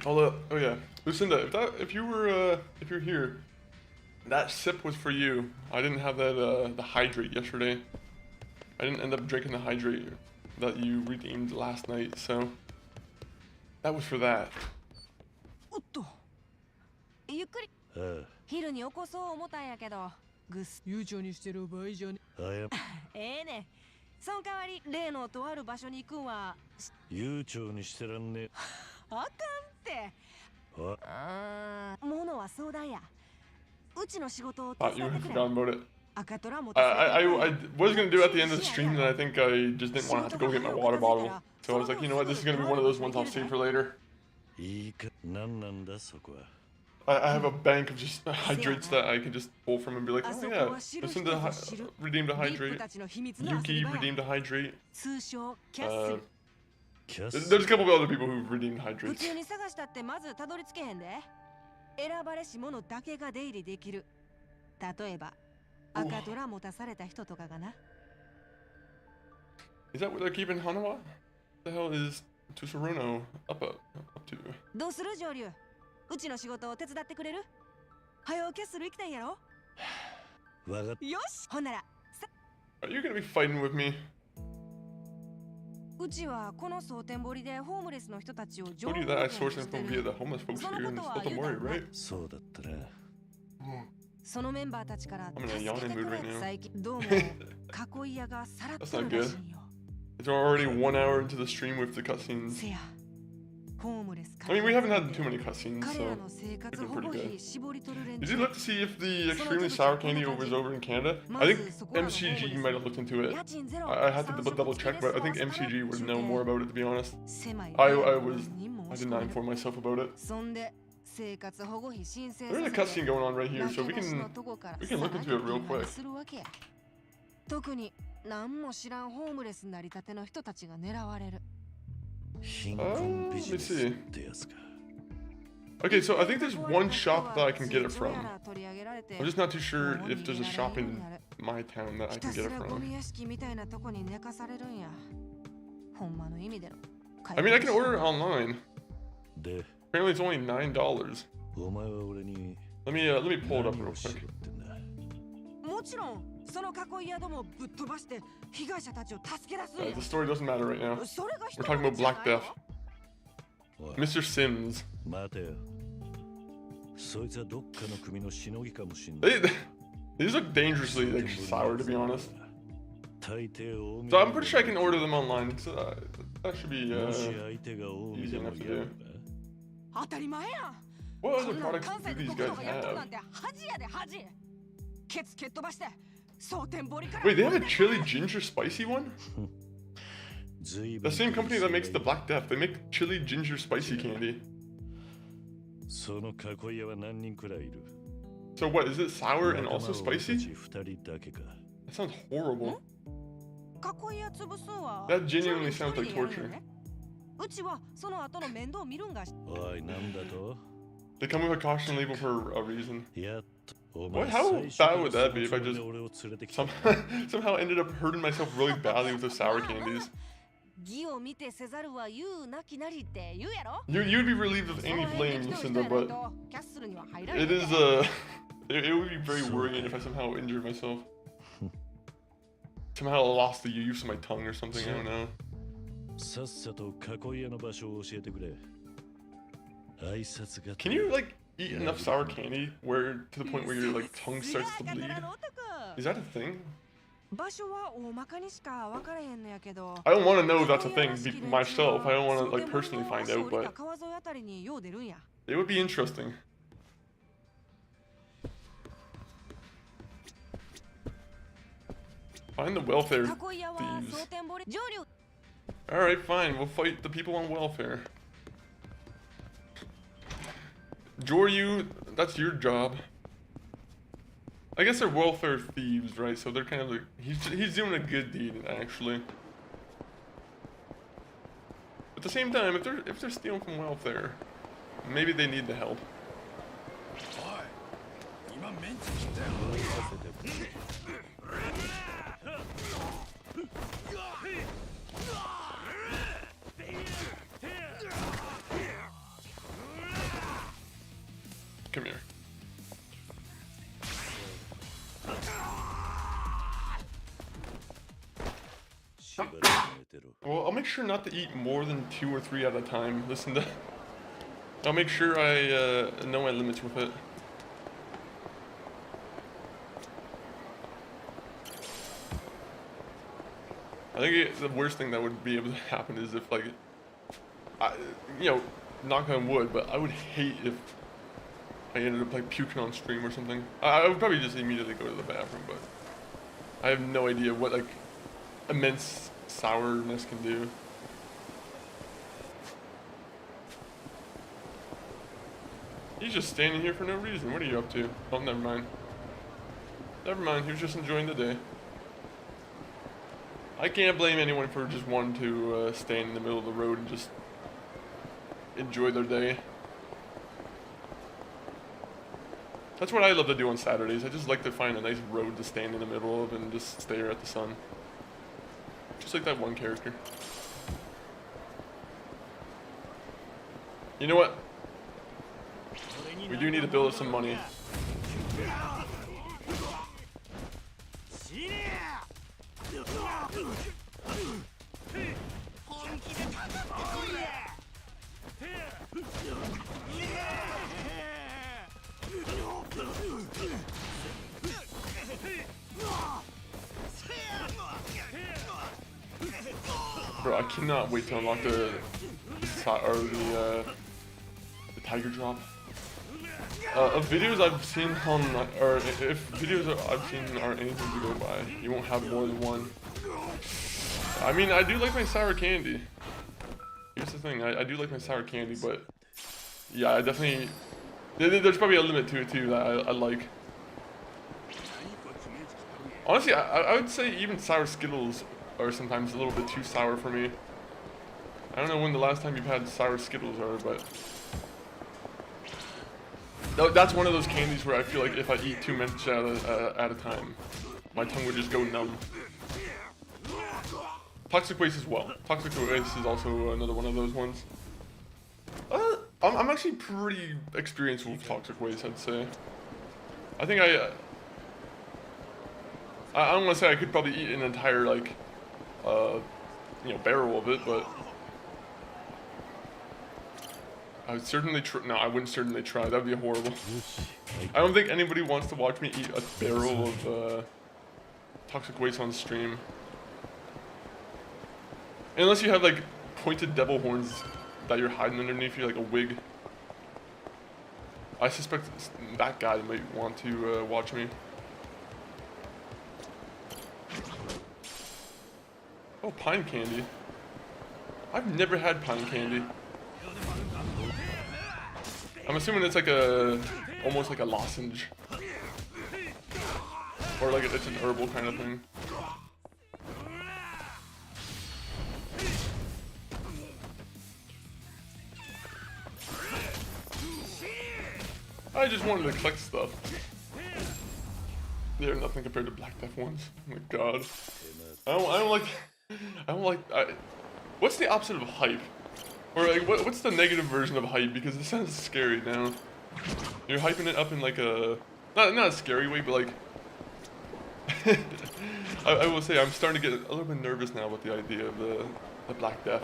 [SPEAKER 1] Oh yeah, Lucinda, if you're here, That sip was for you. I didn't have that the hydrate yesterday. I didn't end up drinking the hydrate that you redeemed last night, so that was for that.
[SPEAKER 4] おっとゆっくり
[SPEAKER 3] あ
[SPEAKER 4] 昼に起こそう思ったんやけどぐっす悠長にしてる場合じゃね
[SPEAKER 3] あや
[SPEAKER 4] ええねその代わり例のとある場所に行くんは
[SPEAKER 3] 悠長にしてらんね
[SPEAKER 4] あかんって
[SPEAKER 3] あ
[SPEAKER 4] 物は相談やうちの仕事を手
[SPEAKER 1] Ah, you
[SPEAKER 4] 伝ってくれ
[SPEAKER 1] forgot about it.
[SPEAKER 4] 赤虎も
[SPEAKER 1] I was gonna do it at the end of the stream, and I think I just didn't want to have to go get my water bottle. So I was like, you know what, this is gonna be one of those ones I'll save for later.
[SPEAKER 3] いいかなんなんだそこは
[SPEAKER 1] I have a bank of just hydrates that I can just pull from and be like, oh yeah, listen to redeemed a hydrate. Yuki redeemed a hydrate.
[SPEAKER 4] 通称キャッスル
[SPEAKER 3] キャス
[SPEAKER 1] There's a couple of other people who've redeemed
[SPEAKER 4] 普
[SPEAKER 1] hydrates.
[SPEAKER 4] 通に探したってまずたどり着けへんで選ばれし者だけが出入りできる例えば赤虎持たされた人とかがな
[SPEAKER 1] Is that what they're keeping Hanawa? What the hell is Tusaruno up to?
[SPEAKER 4] どうする上流うちの仕事を手伝ってくれるはよキャッスル行きたいんやろ
[SPEAKER 3] わかっ
[SPEAKER 4] よしほんなら
[SPEAKER 1] Are you gonna be fighting with me?
[SPEAKER 4] うちはこの蒼天堀でホームレスの人たちを
[SPEAKER 1] Told you that I sourced them from via the homeless folks here in Sotomori, right?
[SPEAKER 3] そうだったな
[SPEAKER 4] そのメンバーたちから
[SPEAKER 1] I'm in a yawning mood right now.
[SPEAKER 4] 最近どうも囲い屋がさらってるらしいんよ
[SPEAKER 1] It's already 1 hour into the stream with the cutscenes.
[SPEAKER 4] せやホームレス
[SPEAKER 1] I mean, we haven't had too many cutscenes,
[SPEAKER 4] 彼ら
[SPEAKER 1] so
[SPEAKER 4] の生活
[SPEAKER 1] we've
[SPEAKER 4] 保
[SPEAKER 1] been
[SPEAKER 4] 護
[SPEAKER 1] pretty
[SPEAKER 4] 費
[SPEAKER 1] good.
[SPEAKER 4] 絞り取る連
[SPEAKER 1] Did
[SPEAKER 4] 中
[SPEAKER 1] you look to see if the extremely sour candy was over in Canada? I think MCG might have looked into it.
[SPEAKER 4] 家賃ゼロ
[SPEAKER 1] I had to double check, but I think MCG would know more about it, to be honest.
[SPEAKER 4] 狭い
[SPEAKER 1] I
[SPEAKER 4] 部屋
[SPEAKER 1] was
[SPEAKER 4] にも
[SPEAKER 1] I
[SPEAKER 4] 押し
[SPEAKER 1] did
[SPEAKER 4] 込
[SPEAKER 1] not
[SPEAKER 4] める
[SPEAKER 1] inform myself about it.
[SPEAKER 4] そんで生活保護費申請
[SPEAKER 1] There's a
[SPEAKER 4] させ
[SPEAKER 1] cutscene
[SPEAKER 4] て
[SPEAKER 1] going on right here,
[SPEAKER 4] な
[SPEAKER 1] so
[SPEAKER 4] け
[SPEAKER 1] we
[SPEAKER 4] なしの
[SPEAKER 1] can
[SPEAKER 4] とこから
[SPEAKER 1] we can look into it real
[SPEAKER 4] さら
[SPEAKER 1] quick.
[SPEAKER 4] にするわけや特に何も知らんホームレスになりたての人たちが狙われる
[SPEAKER 3] 貧困ビジネスってやつか
[SPEAKER 1] Okay, so I think there's one shop that I can get it from. I'm just not too sure if there's a shop in my town that I
[SPEAKER 4] ひ
[SPEAKER 1] can
[SPEAKER 4] たす
[SPEAKER 1] get
[SPEAKER 4] ら
[SPEAKER 1] it
[SPEAKER 4] ゴ
[SPEAKER 1] from.
[SPEAKER 4] ミ屋敷みたいなとこに寝かされるんやほんまの意味での
[SPEAKER 1] I mean, I can order it online.
[SPEAKER 3] で
[SPEAKER 1] Apparently, it's only $9.
[SPEAKER 3] お前は俺に
[SPEAKER 1] Let me pull it up
[SPEAKER 3] 何
[SPEAKER 1] real
[SPEAKER 3] をしろ
[SPEAKER 1] quick.
[SPEAKER 3] ってんだ
[SPEAKER 4] もちろんその囲い宿もぶっ飛ばして被害者たちを助け出すんや
[SPEAKER 1] The story doesn't matter right now.
[SPEAKER 4] それが人
[SPEAKER 1] We're talking about Black Death.
[SPEAKER 3] おい
[SPEAKER 1] Mr. Sims.
[SPEAKER 3] 待てよそいつはどっかの組のしのぎかもしんない
[SPEAKER 1] These look dangerously like sour, to be honest.
[SPEAKER 3] 大抵大
[SPEAKER 1] So I'm pretty sure I can order them online. So that should be
[SPEAKER 3] もし相手が大見でもやるか
[SPEAKER 4] 当たり前やん
[SPEAKER 1] what
[SPEAKER 4] こ
[SPEAKER 1] other
[SPEAKER 4] んなん
[SPEAKER 1] products
[SPEAKER 4] 関
[SPEAKER 1] do
[SPEAKER 4] 西
[SPEAKER 1] these
[SPEAKER 4] のど
[SPEAKER 1] guys
[SPEAKER 4] こがやっとるなん
[SPEAKER 1] have?
[SPEAKER 4] て恥やで恥ケツ蹴っ飛ばして蒼天堀から
[SPEAKER 1] Wait, they have a chili ginger spicy one?
[SPEAKER 3] 随
[SPEAKER 1] The
[SPEAKER 3] 分
[SPEAKER 1] same company that makes the Black Death. They make chili ginger spicy candy.
[SPEAKER 3] その囲い屋は何人くらいいる
[SPEAKER 1] So what, is it sour and
[SPEAKER 3] 仲間
[SPEAKER 1] also
[SPEAKER 3] は俺たち
[SPEAKER 1] spicy?
[SPEAKER 3] 二人だけか
[SPEAKER 1] That sounds horrible.
[SPEAKER 4] 囲いや潰すんは
[SPEAKER 1] That genuinely
[SPEAKER 4] 一人
[SPEAKER 1] sounds like
[SPEAKER 4] でやるんよ
[SPEAKER 1] torture.
[SPEAKER 4] ねうちはその後の面倒見るんが
[SPEAKER 3] おいなんだと
[SPEAKER 1] They come with a caution label for a reason.
[SPEAKER 3] やっとお
[SPEAKER 1] What?
[SPEAKER 3] 前
[SPEAKER 1] How
[SPEAKER 3] 最
[SPEAKER 1] bad
[SPEAKER 3] 初
[SPEAKER 1] would
[SPEAKER 3] から
[SPEAKER 1] that be if
[SPEAKER 3] そ
[SPEAKER 1] I
[SPEAKER 3] のつもり
[SPEAKER 1] just
[SPEAKER 3] で俺を連れてきた
[SPEAKER 1] somehow ended up hurting myself really badly with the sour candies?
[SPEAKER 4] 義を見てせざるは言うなきなりって言うやろ
[SPEAKER 1] You'd be relieved of any blame, Lucinda, but
[SPEAKER 4] キャッスルには入られへん
[SPEAKER 1] it
[SPEAKER 4] で
[SPEAKER 1] is it would be very worrying if I somehow injured myself. Somehow lost the use of my tongue or something. I don't know.
[SPEAKER 3] さっさと囲い屋の場所を教えてくれ挨拶が
[SPEAKER 1] Can you like eat enough sour candy where to the point where your like tongue starts to bleed? Is that a thing?
[SPEAKER 4] 場所は大まかにしか分からへんのやけど
[SPEAKER 1] I don't want to know if that's a thing myself. I don't want to like personally find out, but
[SPEAKER 4] 川沿いあたりによう出るんや
[SPEAKER 1] it would be interesting. Find the welfare
[SPEAKER 4] 囲い屋は
[SPEAKER 1] thieves.
[SPEAKER 4] 蒼天堀上流
[SPEAKER 1] Alright, fine. We'll fight the people on welfare. Joryu, that's your job. I guess they're welfare thieves, right? So they're kind of like he's doing a good deed, actually. At the same time, if they're stealing from welfare, maybe they need the help.
[SPEAKER 2] 今メンチ切ったよ
[SPEAKER 1] Come here. Well, I'll make sure not to eat more than 2 or 3 at a time. Listen to. I'll make sure I know my limits with it. I think the worst thing that would be able to happen is if, like, you know, knock on wood, but I would hate if I ended up, like, puking on stream or something. I would probably just immediately go to the bathroom, but I have no idea what, like, immense sourness can do. He's just standing here for no reason. What are you up to? Oh, never mind. Never mind, he was just enjoying the day. I can't blame anyone for just wanting to stand in the middle of the road and just enjoy their day. That's what I love to do on Saturdays. I just like to find a nice road to stand in the middle of and just stare at the sun. Just like that one character. You know what? We do need to build up some money. Bro, I cannot wait to unlock the tiger drop. Of videos I've seen on, or if videos I've seen aren't anything to go by, you won't have more than one. I mean, I do like my sour candy. Here's the thing, I do like my sour candy, but yeah, I definitely, there's probably a limit to it too that I like. Honestly, I would say even sour Skittles are sometimes a little bit too sour for me. I don't know when the last time you've had sour Skittles are, but that's one of those candies where I feel like if I eat too much at a time, my tongue would just go numb. Toxic Waste as well. Toxic Waste is also another one of those ones. I'm actually pretty experienced with Toxic Waste, I'd say. I think I don't want to say I could probably eat an entire, like, you know, barrel of it, but I would certainly try. No, I wouldn't certainly try. That would be horrible. I don't think anybody wants to watch me eat a barrel of Toxic Waste on stream. Unless you have, like, pointed devil horns that you're hiding underneath you, like a wig. I suspect that guy might want to watch me. Oh, pine candy. I've never had pine candy. I'm assuming it's like almost like a lozenge. Or like it's an herbal kind of thing. I just wanted to collect stuff. They're nothing compared to Black Death ones. Oh my god. I don't like, what's the opposite of hype? Or like, what's the negative version of hype? Because it sounds scary now. You're hyping it up in like a, not a scary way, but like, I will say I'm starting to get a little bit nervous now with the idea of the Black Death.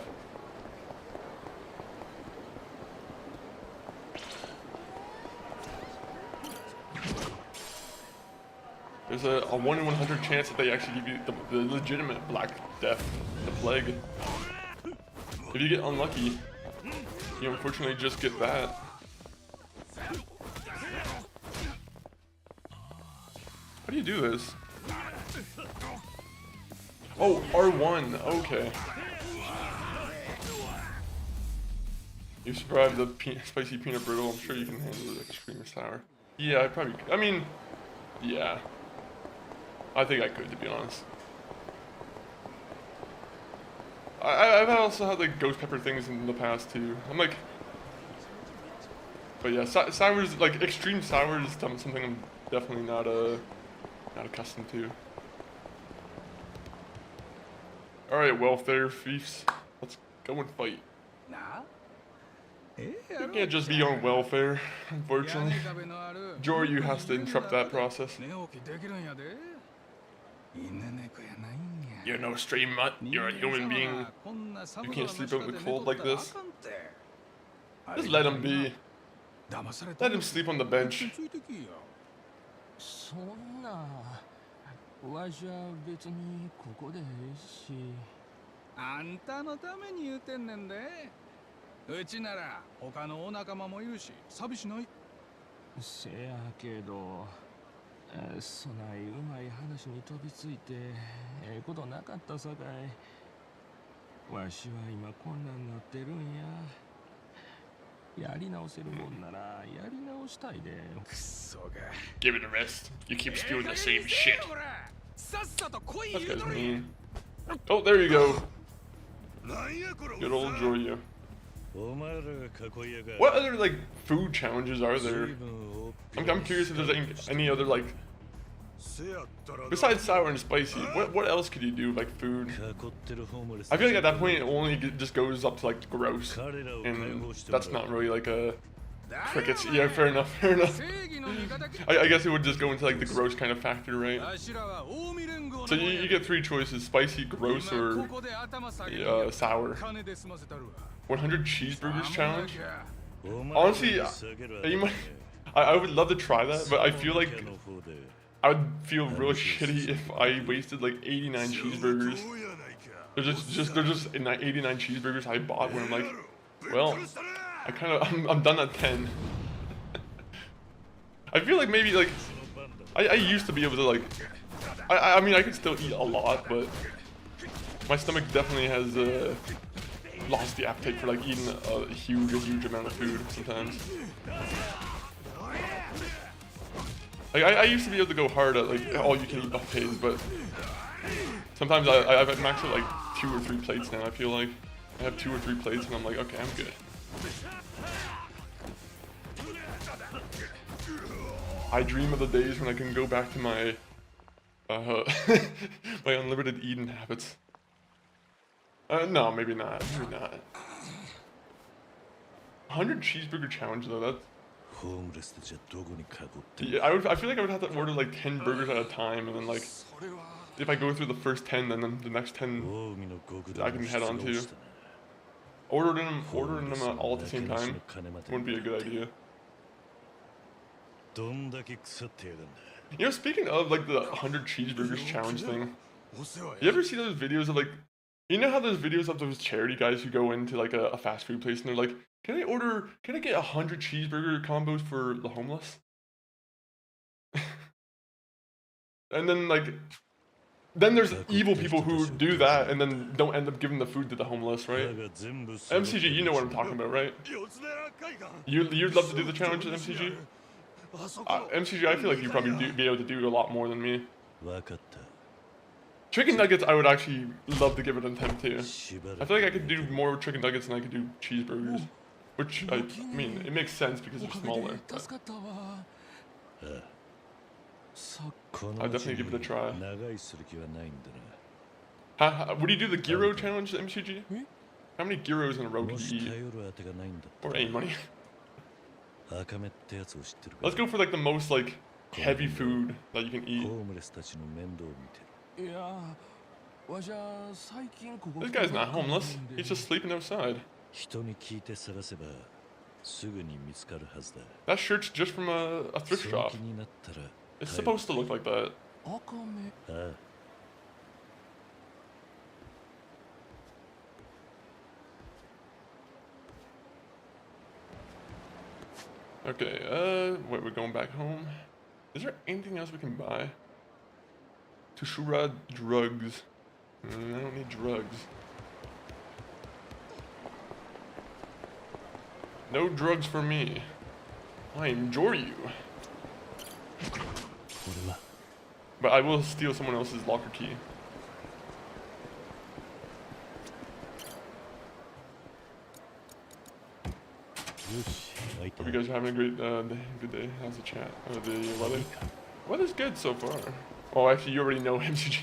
[SPEAKER 1] There's a 1 in 100 chance that they actually give you the legitimate Black Death, the plague. If you get unlucky, you unfortunately just get that. How do you do this? Oh, R1, okay. You survived the spicy peanut brittle, I'm sure you can handle it like extreme sour. Yeah, I mean, yeah. I think I could, to be honest. I've also had like ghost pepper things in the past too. I'm like, but yeah, sours, like extreme sour is something I'm definitely not accustomed to. All right, welfare thieves, let's go and fight. You can't just be on welfare, unfortunately. Joryu has to interrupt that process. You're no stray mutt. You're a human being. You can't sleep over cold like this. Just let him be. Let him sleep on the bench.
[SPEAKER 2] そんなわしは別にここでええしあんたのために言うてんねんでうちなら他のお仲間もいるし寂しないせやけどそないうまい話に飛びついてええことなかったさかいわしは今こんなんなってるんややり直せるもんならやり直したいでくそが
[SPEAKER 1] Give it a rest. You keep spewing the same shit. That guy's mean. Oh, there you go. Good old Joryu. What other like food challenges are there? I'm curious if there's any other like besides sour and spicy. What else could you do like food? I feel like at that point it only just goes up to like gross, and that's not really like a crickets. Yeah, fair enough. Fair enough. I guess it would just go into like the gross kind of factor, right? So you get three choices: spicy, gross, or sour. 100 cheeseburgers challenge. Honestly, I would love to try that, but I feel like I would feel real shitty if I wasted like 89 cheeseburgers. They're just 89 cheeseburgers I bought when I'm like, well, I'm done at 10. I feel like maybe like I used to be able to like I mean I could still eat a lot, but my stomach definitely has lost the appetite for like eating a huge amount of food sometimes. Like I used to be able to go hard at like all you can eat buffets, but sometimes I've maxed out like 2 or 3 plates now. I feel like I have 2 or 3 plates and I'm like, okay, I'm good. I dream of the days when I can go back to my my unlimited eating habits. No, maybe not. Maybe not. 100 cheeseburger challenge though. That's yeah. I feel like I would have to order like 10 burgers at a time, and then like if I go through the first 10, then the next 10 I can head on to. Ordering them all at the same time wouldn't be a good idea. You know, speaking of like the 100 cheeseburgers challenge thing, you ever see those videos of like, you know how there's videos of those charity guys who go into like a fast food place and they're like, can I get 100 cheeseburger combos for the homeless? And then like, then there's evil people who do that and then don't end up giving the food to the homeless, right? MCG, you know what I'm talking about, right? You'd love to do the challenge at MCG? MCG, I feel like you'd probably be able to do a lot more than me. Chicken nuggets, I would actually love to give it an attempt to. I feel like I could do more chicken nuggets than I could do cheeseburgers. Which, I mean, it makes sense because they're smaller. I'd definitely give it a try. Would you do the gyro challenge at MCG? How many gyros in a row can you eat? Or any money? Let's go for like the most like heavy food that you can eat. This guy's not homeless. He's just sleeping outside. That shirt's just from a thrift shop. It's supposed to look like that. Okay, wait, we're going back home. Is there anything else we can buy? Tushura drugs. I don't need drugs. No drugs for me. I'm Joryu. But I will steal someone else's locker key. Hope you guys are having a great day. Good day. How's the chat? The weather? Weather's good so far. Oh, actually, you already know MCG.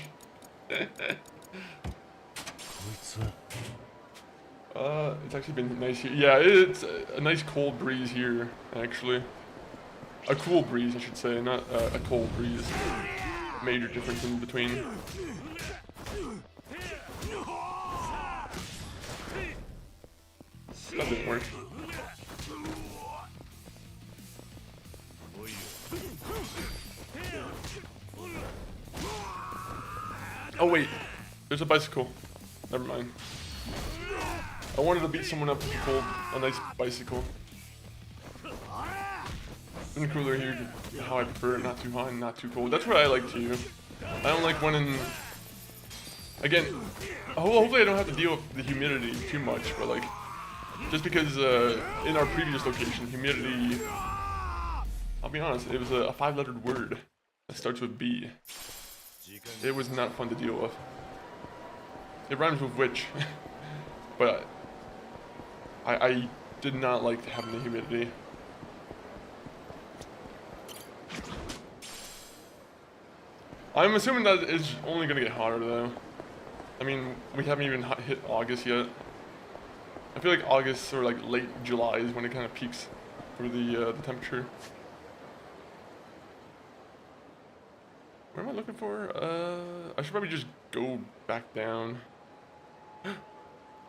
[SPEAKER 1] It's actually been nice here. Yeah, it's a nice cold breeze here, actually. A cool breeze, I should say, not a cold breeze. Major difference in between. That didn't work. Oh wait, there's a bicycle. Never mind. I wanted to beat someone up with a nice bicycle. And cooler here, how I prefer it, not too hot and not too cold. That's what I like too. I don't like when in... Again, hopefully I don't have to deal with the humidity too much, but like... Just because in our previous location, humidity... I'll be honest, it was a 5-lettered word that starts with B. It was not fun to deal with. It rhymes with witch. But I did not like having the humidity. I'm assuming that it's only gonna get hotter though. I mean, we haven't even hit August yet. I feel like August or like late July is when it kind of peaks for the temperature. What am I looking for? I should probably just go back down.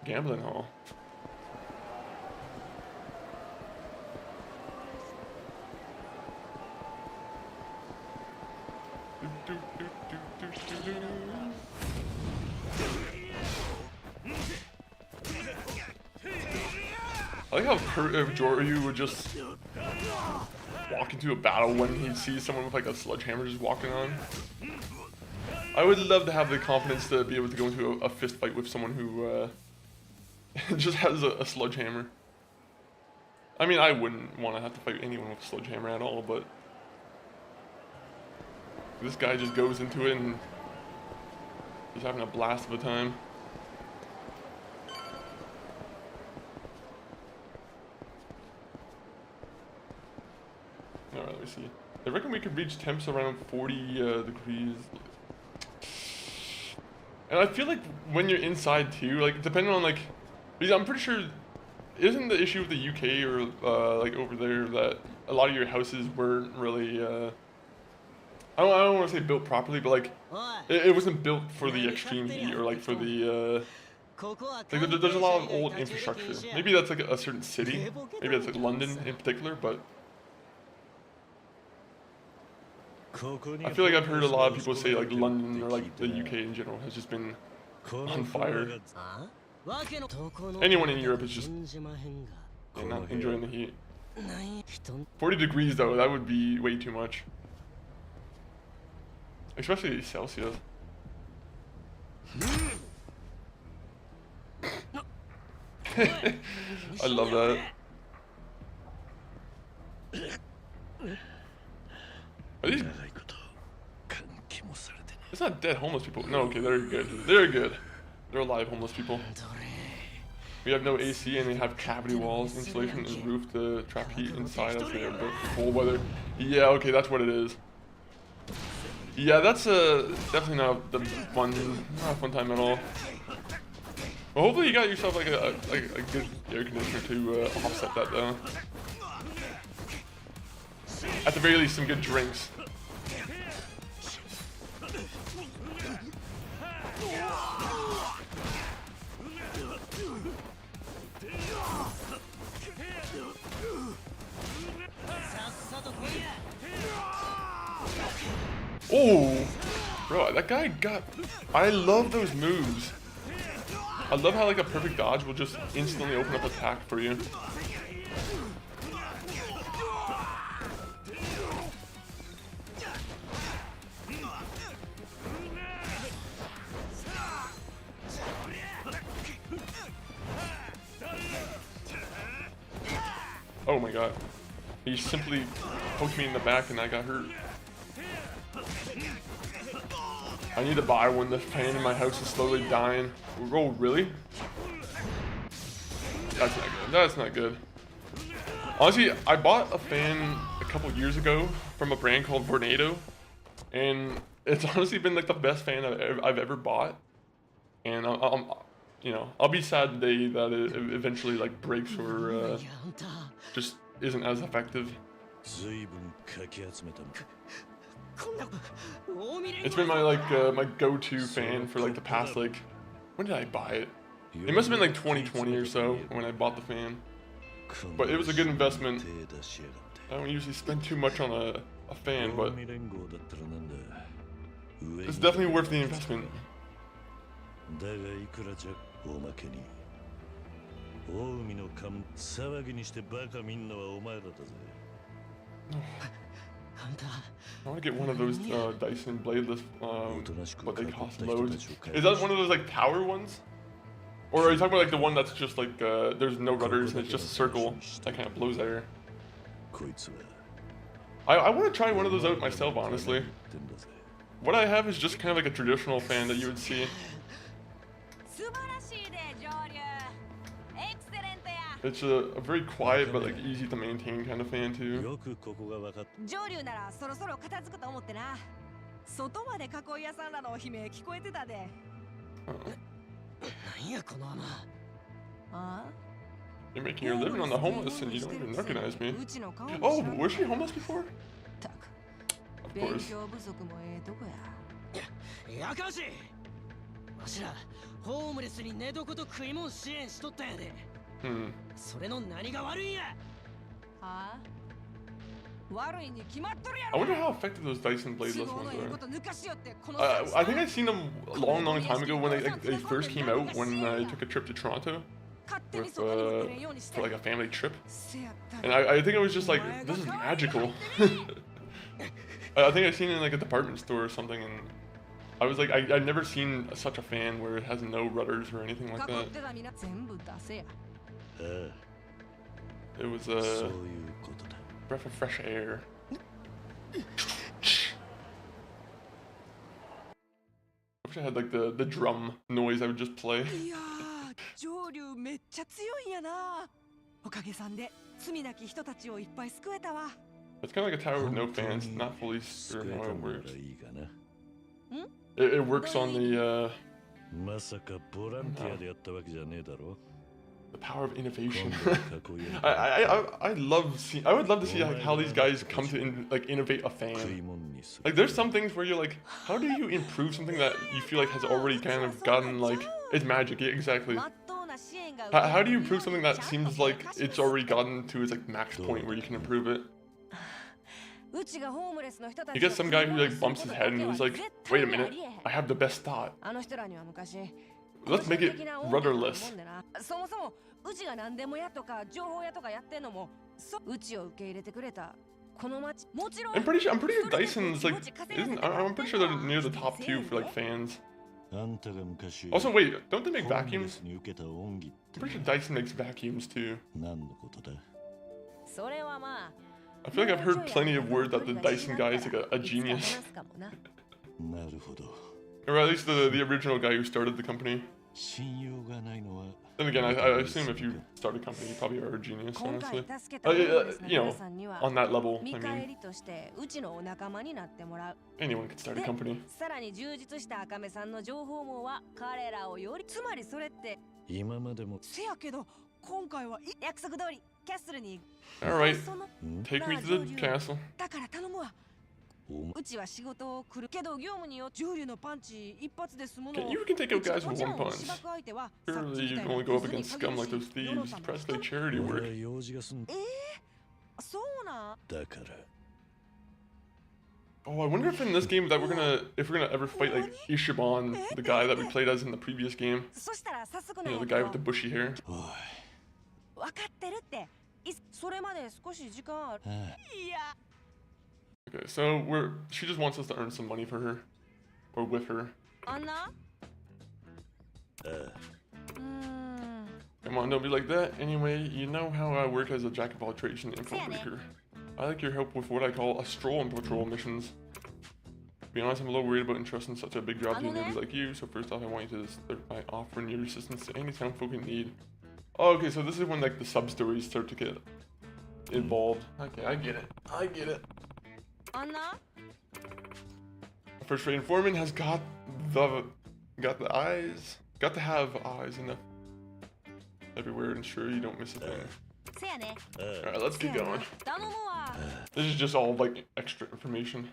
[SPEAKER 1] Gambling hall. I like how Joryu would just walk into a battle when he sees someone with like a sledgehammer just walking on. I would love to have the confidence to be able to go into a fist fight with someone who just has a sledgehammer. I mean, I wouldn't want to have to fight anyone with a sledgehammer at all, but this guy just goes into it and he's having a blast of a time. Alright, let me see. I reckon we could reach temps around 40 degrees. And I feel like when you're inside too, like depending on like, because I'm pretty sure, isn't the issue with the UK or like over there that a lot of your houses weren't really, I don't want to say built properly, but like, it wasn't built for the extreme heat or like for the, like there's a lot of old infrastructure. Maybe that's like a certain city, maybe that's like London in particular, but I feel like I've heard a lot of people say like London or like the UK in general has just been on fire. Anyone in Europe is just not enjoying the heat. 40 degrees though, that would be way too much. Especially Celsius. I love that. Are these... It's not dead homeless people. No, okay, they're good. They're good. They're alive homeless people. We have no AC and they have cavity walls, insulation, and roof to trap heat inside as they are built for cold weather. Yeah, okay, that's what it is. Yeah, that's definitely not the fun time at all. Well, hopefully you got yourself like a good air conditioner to offset that though. At the very least, some good drinks. Oh, bro, that guy got... I love those moves. I love how like a perfect dodge will just instantly open up attack for you. Oh my god. He simply poked me in the back and I got hurt. I need to buy one. The fan in my house is slowly dying. Oh, really? That's not good. That's not good. Honestly, I bought a fan a couple years ago from a brand called Vornado, and it's honestly been like the best fan I've ever bought. And I'll be sad the day that it eventually like breaks or just isn't as effective. It's been my my go-to fan for like the past when did I buy it? It must have been like 2020 or so when I bought the fan. But it was a good investment. I don't usually spend too much on a fan, but it's definitely worth the investment. I want to get one of those Dyson bladeless, but they cost loads. Is that one of those like power ones? Or are you talking about like the one that's just like there's no rudders and it's just a circle that kind of blows air? I want to try one of those out myself, honestly. What I have is just kind of like a traditional fan that you would see. It's a very quiet but like easy to maintain kind of fan too.
[SPEAKER 4] Joryu ならそろそろ片付くと思ってな。外まで囲い屋さんらの悲鳴聞こえてたで。なんやこの穴。あ？You're
[SPEAKER 1] making your living on the homeless and you don't even recognize me. Oh, was she homeless before? Of course.
[SPEAKER 5] やかし。わしらホームレスに寝床と食い物支援しとったんやで。それの何が悪いんや。
[SPEAKER 4] はあ？悪いに決まっとるやろ。
[SPEAKER 1] I wonder how effective those Dyson bladeless ones are. I think I seen them a long time ago when they first came out when I took a trip to Toronto with for like a family trip, and I think it was just like, this is magical. I think I seen it in like a department store or something, and I was like, I've never seen such a fan where it has no rudders or anything like that. It was a breath of fresh air. I wish I had like the drum noise I would just play.
[SPEAKER 4] Joryu めっちゃ強いんやな。おかげさんで罪なき人たちをいっぱい救えたわ。
[SPEAKER 1] It's kind of like a tower with no fans, not fully sure how it works. It works on the the power of innovation. I would love to see like how these guys come to like innovate a fan. Like there's some things where you're like, how do you improve something that you feel like has already kind of gotten like it's magic? Yeah, exactly. How do you improve something that seems like it's already gotten to its like max point where you can improve it? You get some guy who like bumps his head and is like, wait a minute, I have the best thought. Let's make it rudderless. I'm pretty sure Dyson's like I'm pretty sure they're near the top 2 for like fans. Also, wait, don't they make vacuums? I'm pretty sure Dyson makes vacuums too. I feel like I've heard plenty of word that the Dyson guy is like a genius. Or at least the original guy who started the company. Then again, I assume if you start a company, you probably are a genius, honestly. You know, on that level, I mean. Anyone can start a company. Alright, take me to the castle. You can take out guys with one punch. Surely you can only go up against scum like those thieves. Press their charity work. Oh, I wonder if in this game that we're gonna ever fight like Ishiban, the guy that we played as in the previous game. You know, the guy with the bushy hair. Okay, so she just wants us to earn some money for her. Or with her. Come on, don't be like that. Anyway, you know how I work as a jack of all trades and info breaker. I like your help with what I call a stroll and patrol missions. To be honest, I'm a little worried about entrusting such a big job to a newbie like you, so first off I want you to start by offering your assistance to any town folk in need. Oh, okay, so this is when like the sub-stories start to get involved. Okay, I get it. First rate informant has got to have eyes enough everywhere to ensure you don't miss a thing. Alright, let's get going. This is just all like extra information.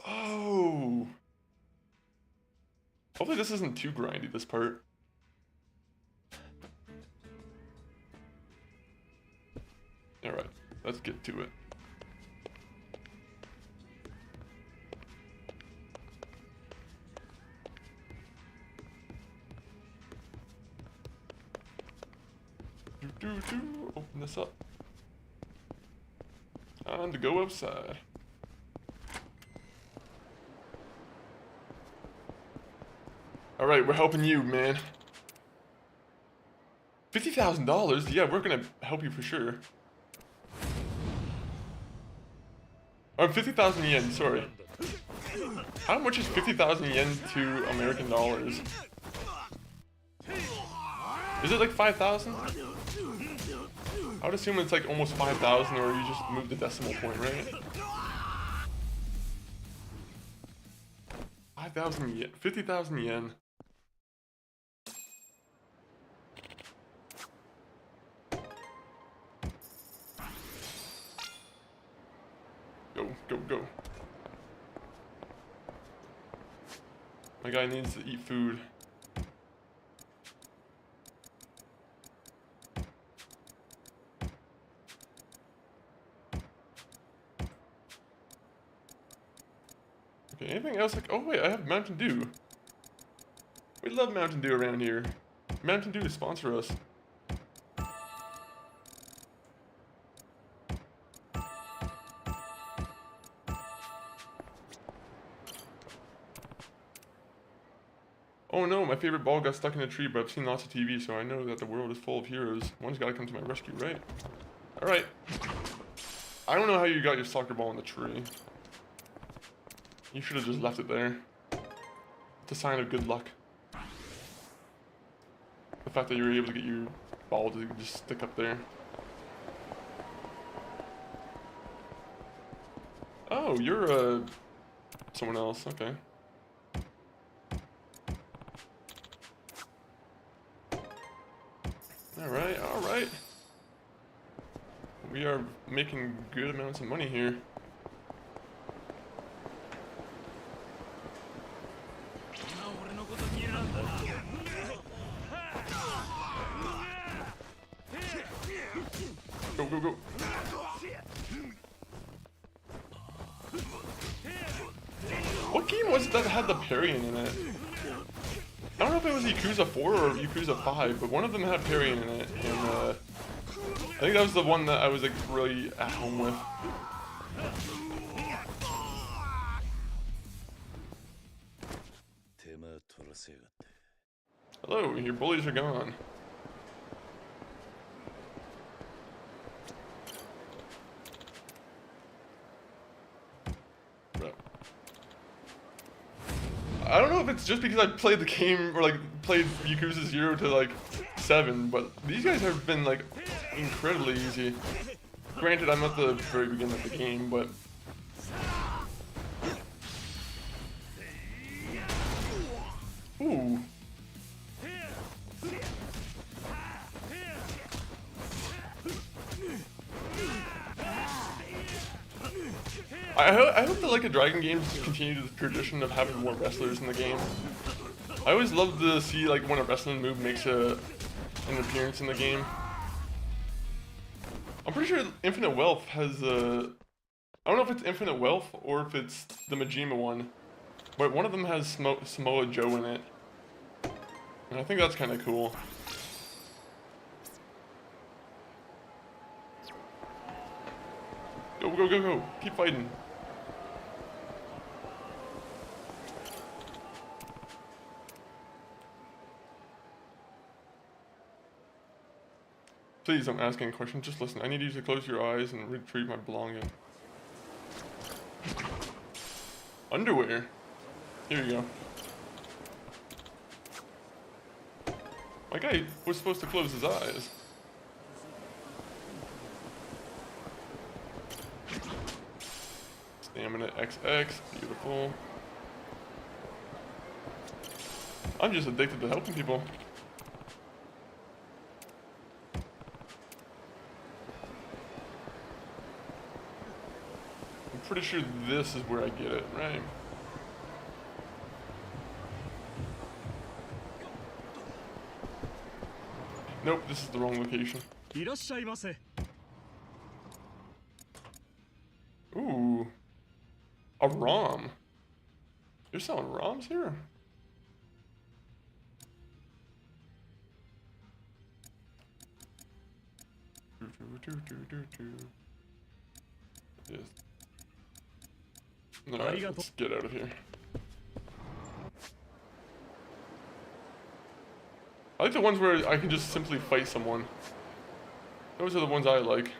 [SPEAKER 1] Oh. Hopefully this isn't too grindy, this part. Alright, let's get to it. Open this up. Time to go outside. Alright, we're helping you, man. $50,000? Yeah, we're gonna help you for sure. Or 50,000 yen, sorry. How much is 50,000 yen to American dollars? Is it like 5,000? I would assume it's like almost 5,000, or you just moved the decimal point, right? 5,000 yen, 50,000 yen. Go, go, go. My guy needs to eat food. Okay, anything else? Like, oh wait, I have Mountain Dew. We love Mountain Dew around here. Mountain Dew sponsor us. Oh no, my favorite ball got stuck in a tree, but I've seen lots of TV, so I know that the world is full of heroes. One's gotta come to my rescue, right? Alright. I don't know how you got your soccer ball in the tree. You should have just left it there. It's a sign of good luck. The fact that you were able to get your ball to just stick up there. Oh, you're someone else, okay. Alright, alright. We are making good amounts of money here. Go, go, go. What game was it that had the parrying in it? I don't know if it was Yakuza 4 or Yakuza 5, but one of them had parrying in it, and I think that was the one that I was like really at home with. Hello, your bullies are gone. I don't know if it's just because I played the game, or like played Yakuza 0 to like 7, but these guys have been like incredibly easy. Granted, I'm at the very beginning of the game, but... Ooh. I hope that like a Dragon games continue the tradition of having more wrestlers in the game. I always love to see like when a wrestling move makes an appearance in the game. I'm pretty sure Infinite Wealth has I don't know if it's Infinite Wealth or if it's the Majima one, but one of them has Samoa Joe in it, and I think that's kind of cool. Go, go, go, go! Keep fighting. Please don't ask any questions, just listen. I need you to close your eyes and retrieve my belongings. Underwear? Here you go. My guy was supposed to close his eyes. Stamina XX, beautiful. I'm just addicted to helping people. I'm pretty pretty sure this is where I get it, right? Nope, this is the wrong location.
[SPEAKER 3] いらっしゃいませ。
[SPEAKER 1] Ooh. A ROM. You're selling ROMs here? Yes. Alright, let's get out of here. I like the ones where I can just simply fight someone. Those are the ones I like.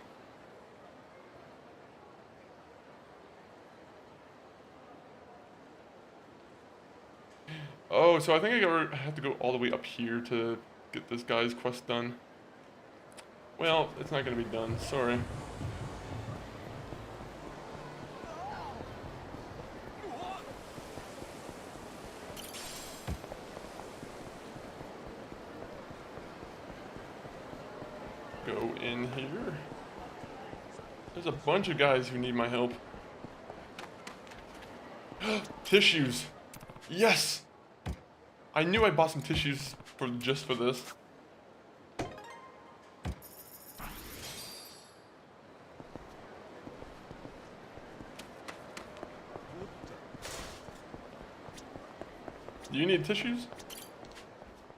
[SPEAKER 1] Oh, so I think I have to go all the way up here to get this guy's quest done. Well, it's not gonna be done, sorry. Go in here. There's a bunch of guys who need my help. Tissues! Yes! I knew I bought some tissues just for this. Do you need tissues?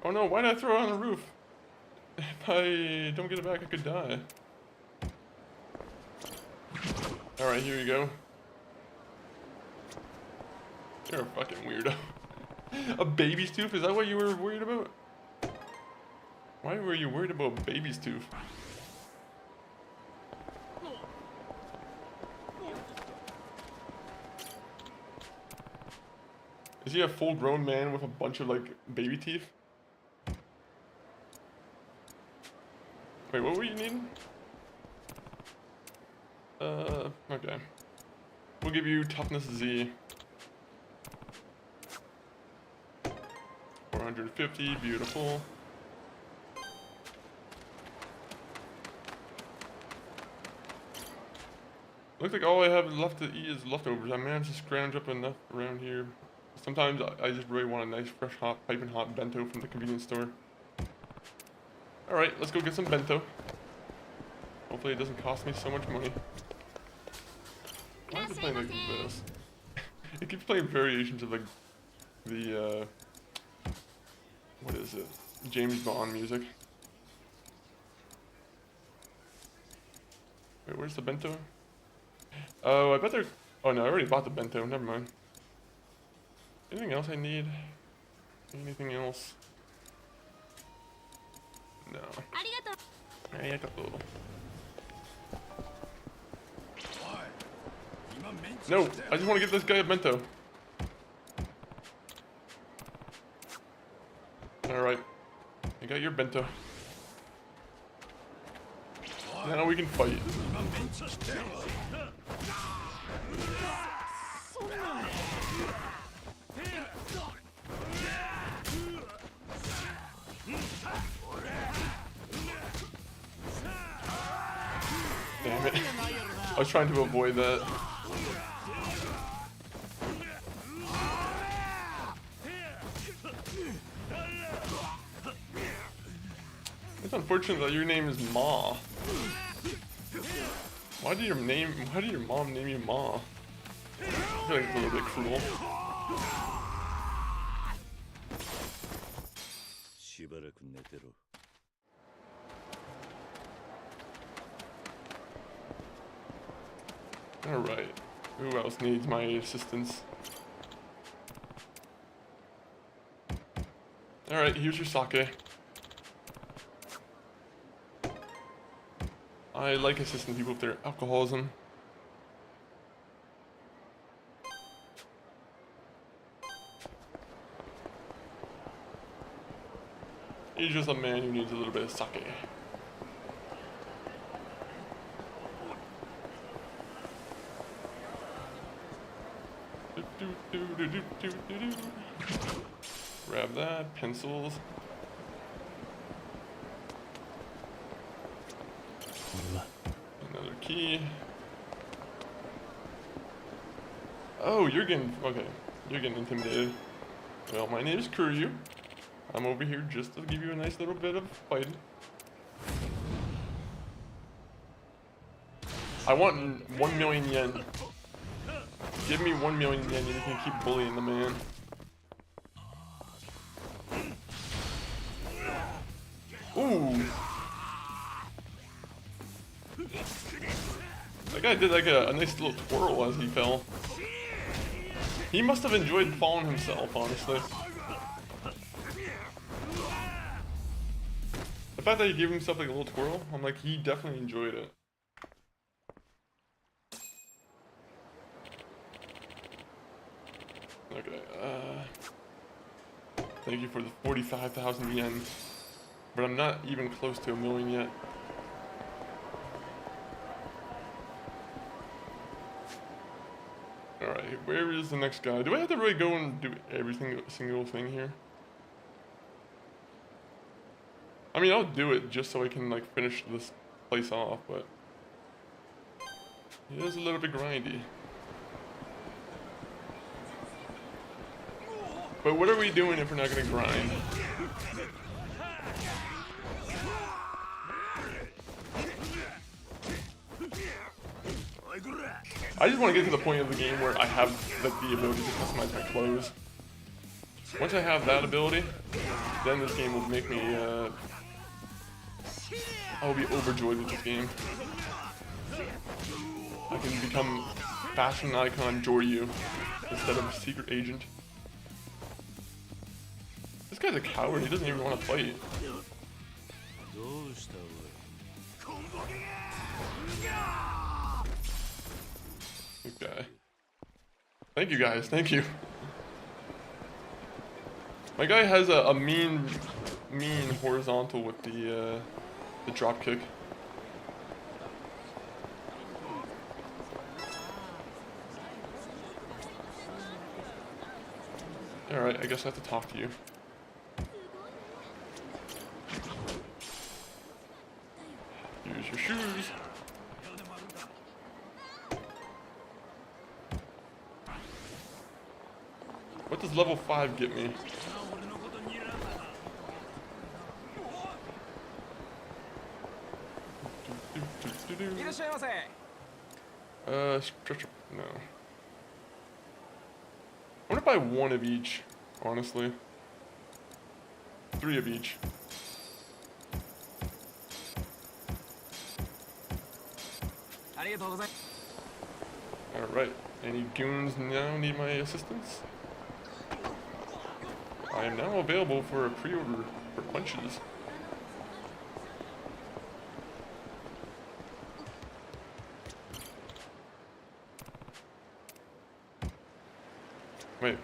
[SPEAKER 1] Oh no, why did I throw it on the roof? If I don't get it back, I could die. Alright, here you go. You're a fucking weirdo. A baby's tooth? Is that what you were worried about? Why were you worried about a baby's tooth? Is he a full-grown man with a bunch of, like, baby teeth? Wait, what were you needing? Okay. We'll give you toughness Z. 450, beautiful. Looks like all I have left to eat is leftovers. I managed to scrounge up enough around here. Sometimes I just really want a nice, fresh, hot, piping hot bento from the convenience store. Alright, let's go get some bento. Hopefully it doesn't cost me so much money. Why is it playing like this? It keeps playing variations of like the what is it? James Bond music. Wait, where's the bento? Oh, I bet they're... Oh no, I already bought the bento, never mind. Anything else I need? Anything else? No. Arigato. No, I just want to give this guy a bento. Alright. I got your bento. Now we can fight. Damn it. I was trying to avoid that. It's unfortunate that your name is Ma. Why did your mom name you Ma? I feel like it's a little bit cruel. Alright. Who else needs my assistance? Alright, here's your sake. I like assisting people with their alcoholism. He's just a man who needs a little bit of sake. Grab that, pencils. Another key. Oh, you're getting, okay. You're getting intimidated. Well, my name is Kiryu. I'm over here just to give you a nice little bit of fighting. I want 1 million yen. Give me 1 million yen and you can keep bullying the man. Ooh. That guy did like a nice little twirl as he fell. He must have enjoyed falling himself, honestly. The fact that he gave himself like a little twirl, I'm like, he definitely enjoyed it. Okay, thank you for the 45,000 yen. But I'm not even close to 1 million yet. Alright, where is the next guy? Do I have to really go and do every single thing here? I mean, I'll do it just so I can like finish this place off, but it is a little bit grindy. But what are we doing if we're not gonna grind? I just want to get to the point of the game where I have like, the ability to customize my clothes. Once I have that ability, then this game will make me, I will be overjoyed with this game. I can become fashion icon Joryu instead of secret agent. This guy's a coward, he doesn't even want to fight. Good guy. Thank you guys, thank you. My guy has a mean horizontal with the drop kick. Alright, I guess I have to talk to you. Use your shoes. What does level 5 get me? Stretch, no. I wonder if I buy 1 of each, honestly. 3 of each. Alright, any goons now need my assistance? I am now available for a pre-order for punches. Wait,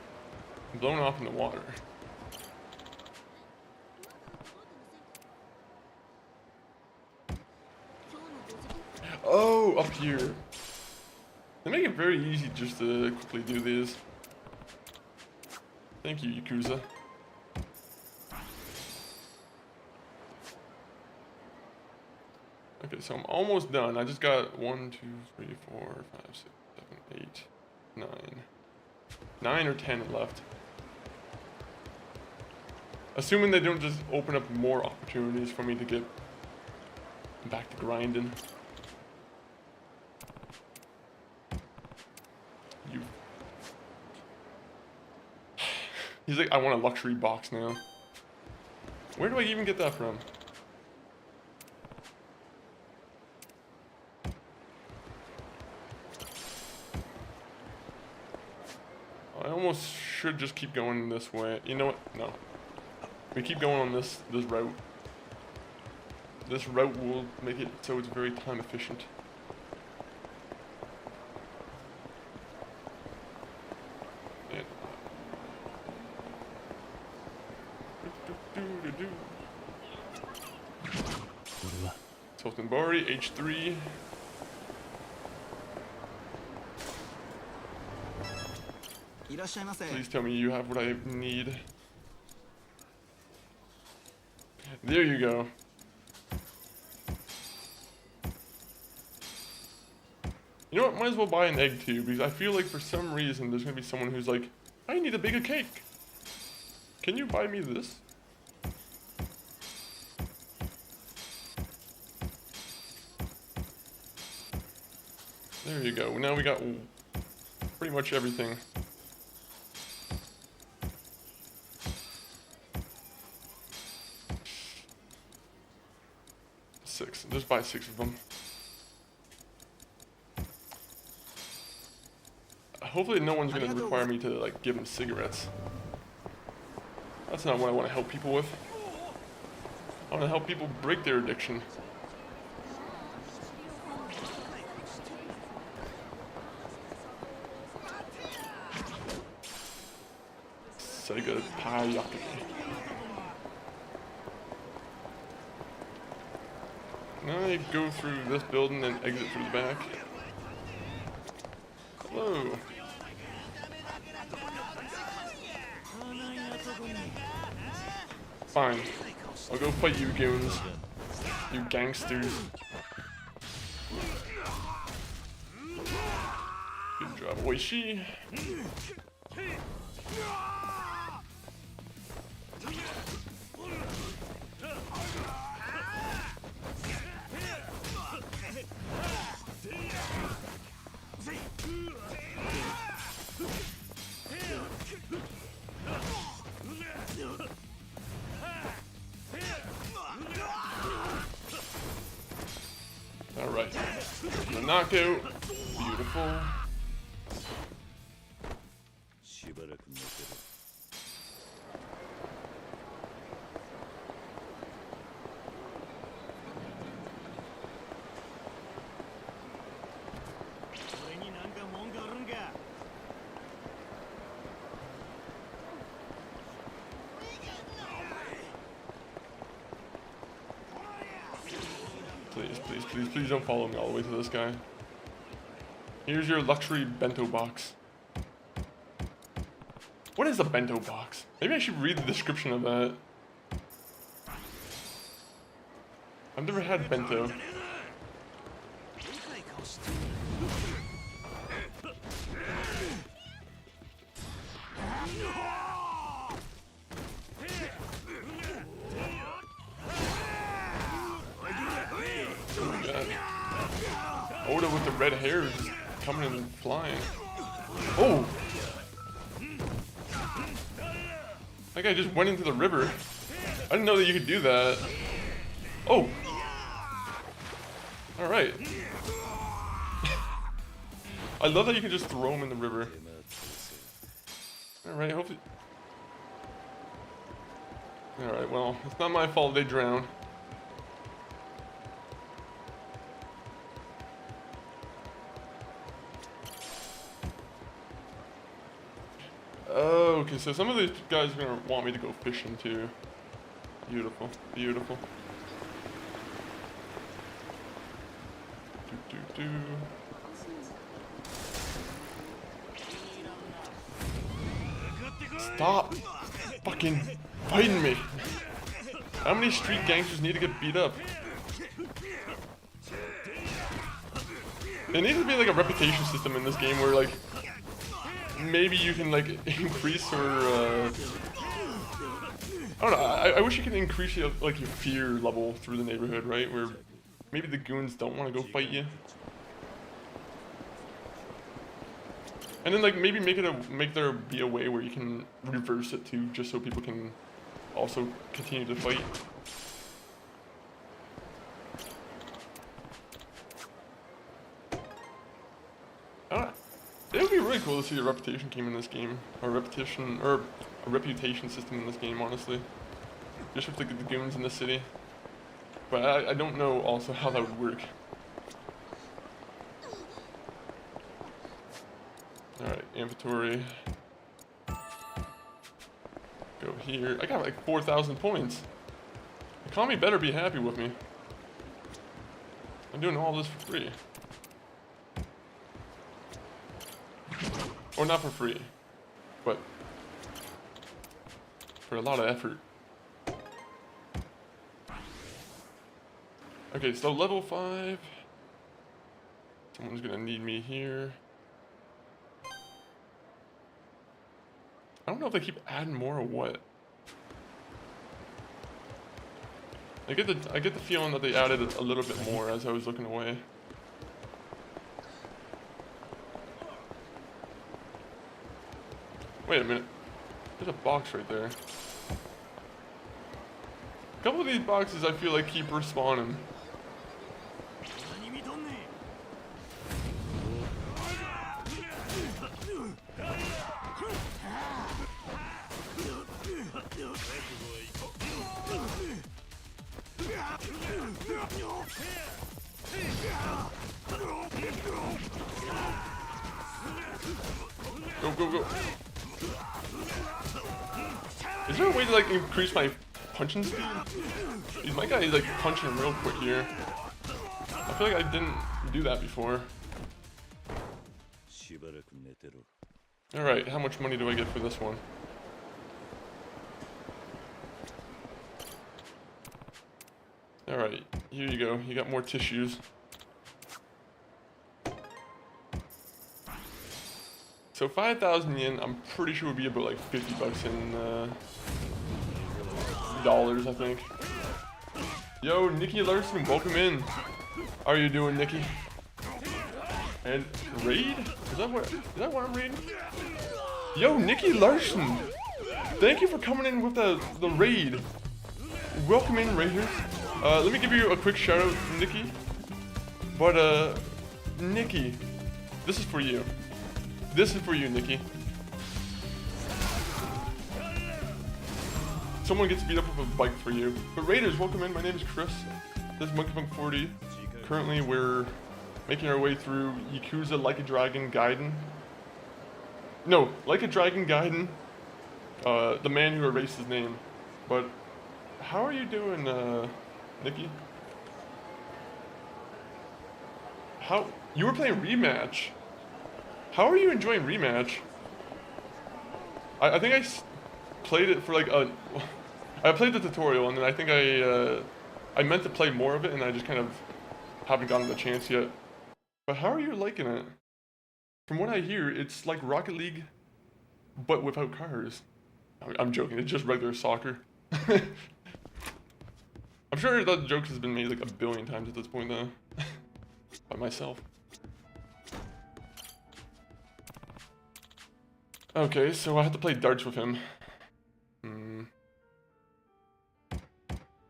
[SPEAKER 1] I'm blown off in the water. Oh, up here. They make it very easy just to quickly do these. Thank you, Yakuza. Okay, so I'm almost done. I just got 1, 2, 3, 4, 5, 6, 7, 8, 9. 9 or 10 left. Assuming they don't just open up more opportunities for me to get back to grinding. He's like, I want a luxury box now. Where do I even get that from? I almost should just keep going this way. You know what? No. We keep going on this route. This route will make it so it's very time efficient. Bari, H3. Please tell me you have what I need. There you go. You know what? Might as well buy an egg too, because I feel like for some reason there's gonna be someone who's like, I need a bigger cake. Can you buy me this? There you go. Now we got pretty much everything. Six. Just buy 6 of them. Hopefully no one's gonna require me to like give them cigarettes. That's not what I want to help people with. I want to help people break their addiction. Sega Taiyaki. Now I go through this building and exit through the back. Hello. Fine. I'll go fight you goons. You gangsters. Good job, Oishi. Alright. The knockout. Beautiful. Please don't follow me all the way to this guy. Here's your luxury bento box. What is a bento box? Maybe I should read the description of that. I've never had bento. Oda with the red hair is coming and flying. Oh! That guy just went into the river. I didn't know that you could do that. Oh! Alright. I love that you can just throw him in the river. Alright, hopefully... Alright, well, it's not my fault they drown. Okay, so some of these guys are gonna want me to go fishing too. Beautiful, beautiful. Do. Stop fucking fighting me. How many street gangsters need to get beat up? There needs to be like a reputation system in this game where like maybe you can like increase or I don't know. I wish you could increase your, like your fear level through the neighborhood, right? Where maybe the goons don't want to go fight you, and then like maybe make there be a way where you can reverse it too, just so people can also continue to fight. It would be really cool to see a reputation game in this game, or a reputation system in this game, honestly. Just with the goons in the city. But I don't know also how that would work. Alright, inventory. Go here. I got like 4,000 points. The economy better be happy with me. I'm doing all this for free. Or not for free, but for a lot of effort. Okay, so level 5. Someone's gonna need me here. I don't know if they keep adding more or what. I get the feeling that they added a little bit more as I was looking away. Wait a minute. There's a box right there. A couple of these boxes I feel like keep respawning. Go, go, go. Is there a way to like increase my punching speed? My guy is like punching real quick here. I feel like I didn't do that before. Alright, how much money do I get for this one? Alright, here you go. You got more tissues. So 5,000 yen, I'm pretty sure would be about like 50 bucks in dollars, I think. Yo, Nikki Larson, welcome in. How are you doing, Nikki? And raid? Is that what I'm raiding? Yo, Nikki Larson! Thank you for coming in with the raid. Welcome in, raiders. Let me give you a quick shout out, Nikki. But Nikki, this is for you. This is for you, Nikki. Someone gets beat up with a bike for you. But raiders, welcome in. My name is Chris. This is MonkeyPunk40. Currently, we're making our way through Yakuza Like a Dragon Gaiden. No, Like a Dragon Gaiden. The man who erased his name. But how are you doing, Nikki? How you were playing Rematch? How are you enjoying Rematch? I think I played it for like I played the tutorial and then I think I meant to play more of it and I just kind of haven't gotten the chance yet. But how are you liking it? From what I hear, it's like Rocket League, but without cars. I'm joking, it's just regular soccer. I'm sure that joke has been made like 1 billion times at this point though. By myself. Okay, so I have to play darts with him. I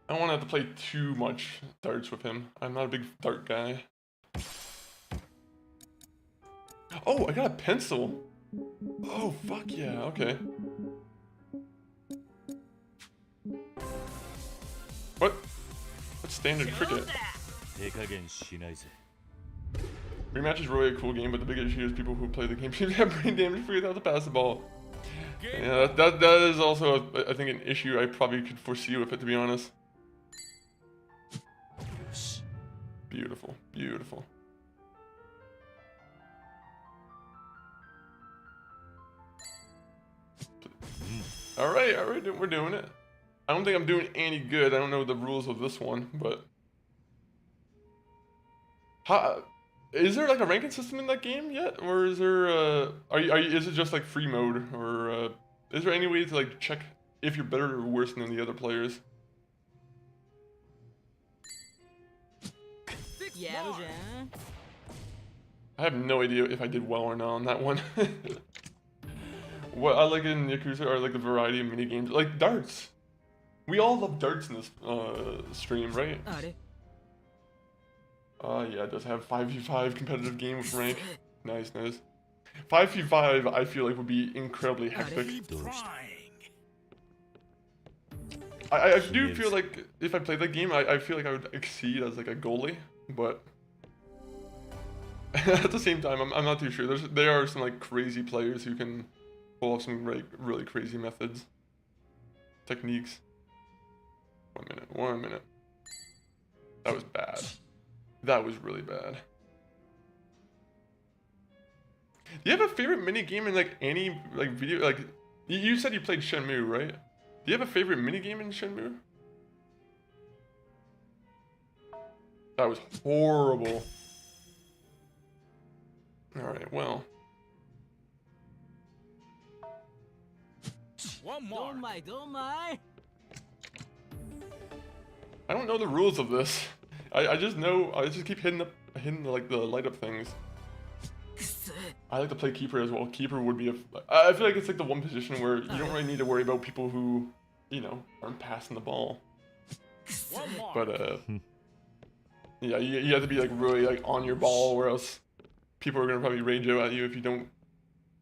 [SPEAKER 1] don't want to have to play too much darts with him. I'm not a big dart guy. Oh, I got a pencil. Oh, fuck yeah, okay. What? What's standard cricket? Rematch is really a cool game, but the big issue is people who play the game seem to have brain damage figured out to pass the ball. Yeah, that is also, I think, an issue I probably could foresee with it, to be honest. Beautiful, beautiful. Alright, we're doing it. I don't think I'm doing any good. I don't know the rules of this one, but... Is there like a ranking system in that game yet, or is there? Is it just like free mode, or is there any way to like check if you're better or worse than the other players? I have no idea if I did well or not on that one. What I like in Yakuza are like the variety of mini games, like darts. We all love darts in this stream, right? Yeah, it does have 5v5 competitive game with rank. Nice, nice. 5v5, I feel like would be incredibly hectic. I do feel like if I played that game, I feel like I would exceed as like a goalie, but at the same time, I'm not too sure. There are some like crazy players who can pull off some like really crazy methods, techniques. 1 minute. That was bad. That was really bad. Do you have a favorite mini game in like any like video? Like you said you played Shenmue, right? Do you have a favorite mini game in Shenmue? That was horrible. Alright, well.
[SPEAKER 2] One more.
[SPEAKER 5] Don't mind.
[SPEAKER 1] I don't know the rules of this. I just know, I just keep hitting like the light up things. I like to play keeper as well. Keeper would be I feel like it's like the one position where you don't really need to worry about people who, you know, aren't passing the ball.
[SPEAKER 2] One more.
[SPEAKER 1] But yeah, you have to be like really like on your ball, or else people are gonna probably rage out at you if you don't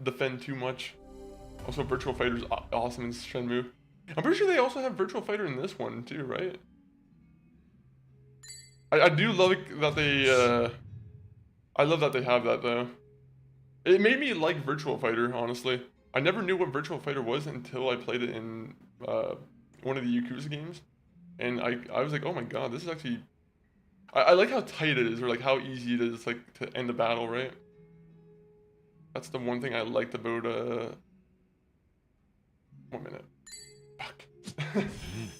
[SPEAKER 1] defend too much. Also, Virtual Fighter's awesome in Shenmue. I'm pretty sure they also have Virtual Fighter in this one too, right? I do love that they I love that they have that though. It made me like Virtual Fighter, honestly. I never knew what Virtual Fighter was until I played it in one of the Yakuza games. And I was like, oh my god, this is actually... I like how tight it is, or like how easy it is like to end a battle, right? That's the one thing I liked about 1 minute. Fuck.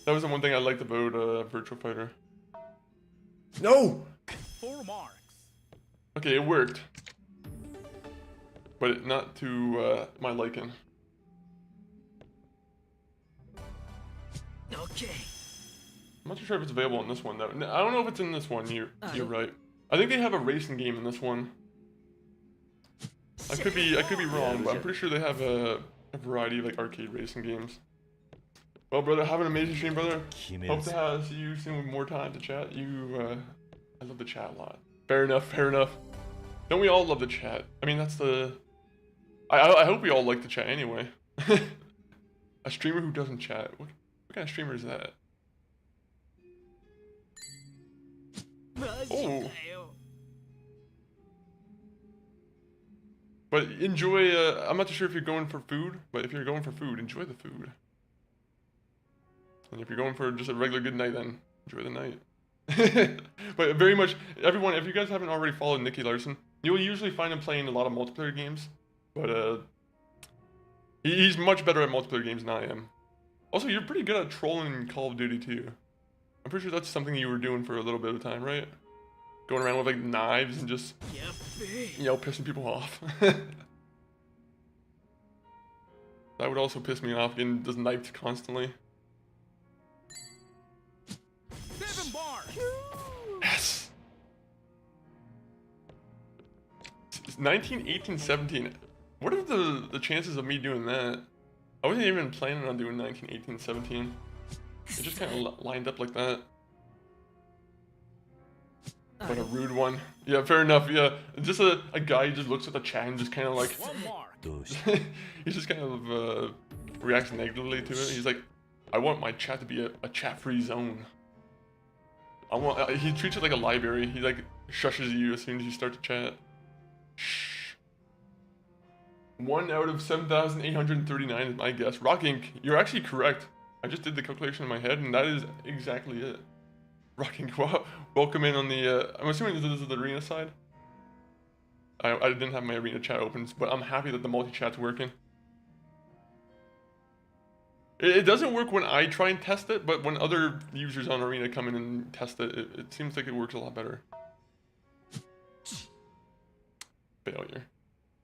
[SPEAKER 1] That was the one thing I liked about Virtual Fighter. No!
[SPEAKER 2] 4 marks.
[SPEAKER 1] Okay, it worked. But not to my liking.
[SPEAKER 5] Okay.
[SPEAKER 1] I'm not too sure if it's available in this one though. I don't know if it's in this one. You're right. I think they have a racing game in this one. I could be wrong, but I'm pretty sure they have a variety of like arcade racing games. Well, brother, have an amazing stream, brother. Hope to see you soon with more time to chat. I love the chat a lot. Fair enough, fair enough. Don't we all love the chat? I mean, that's the... I hope we all like the chat anyway. A streamer who doesn't chat. What kind of streamer is that? Oh. But enjoy, I'm not too sure if you're going for food, but if you're going for food, enjoy the food. And if you're going for just a regular good night, then enjoy the night. But very much, everyone, if you guys haven't already followed Nicky Larson, you'll usually find him playing a lot of multiplayer games. But he's much better at multiplayer games than I am. Also, you're pretty good at trolling in Call of Duty too. I'm pretty sure that's something you were doing for a little bit of time, right? Going around with like knives and just, you know, pissing people off. That would also piss me off, getting just knifed constantly.
[SPEAKER 2] 7 bars.
[SPEAKER 1] Yes! It's 19, 18, 17. What are the chances of me doing that? I wasn't even planning on doing 19, 18, 17. It just kind of lined up like that. But a rude one. Yeah, fair enough, yeah. Just a guy who just looks at the chat and just kind of like...
[SPEAKER 2] 1 mark.
[SPEAKER 1] He just kind of reacts negatively to it. He's like, I want my chat to be a chat-free zone. He treats it like a library. He like shushes you as soon as you start to chat. Shh. 1 out of 7,839 is my guess. Rock Inc., you're actually correct. I just did the calculation in my head, and that is exactly it. Rock Inc., welcome in on the, I'm assuming this is the arena side. I didn't have my arena chat open, but I'm happy that the multi-chat's working. It doesn't work when I try and test it, but when other users on Arena come in and test it, it seems like it works a lot better. Failure.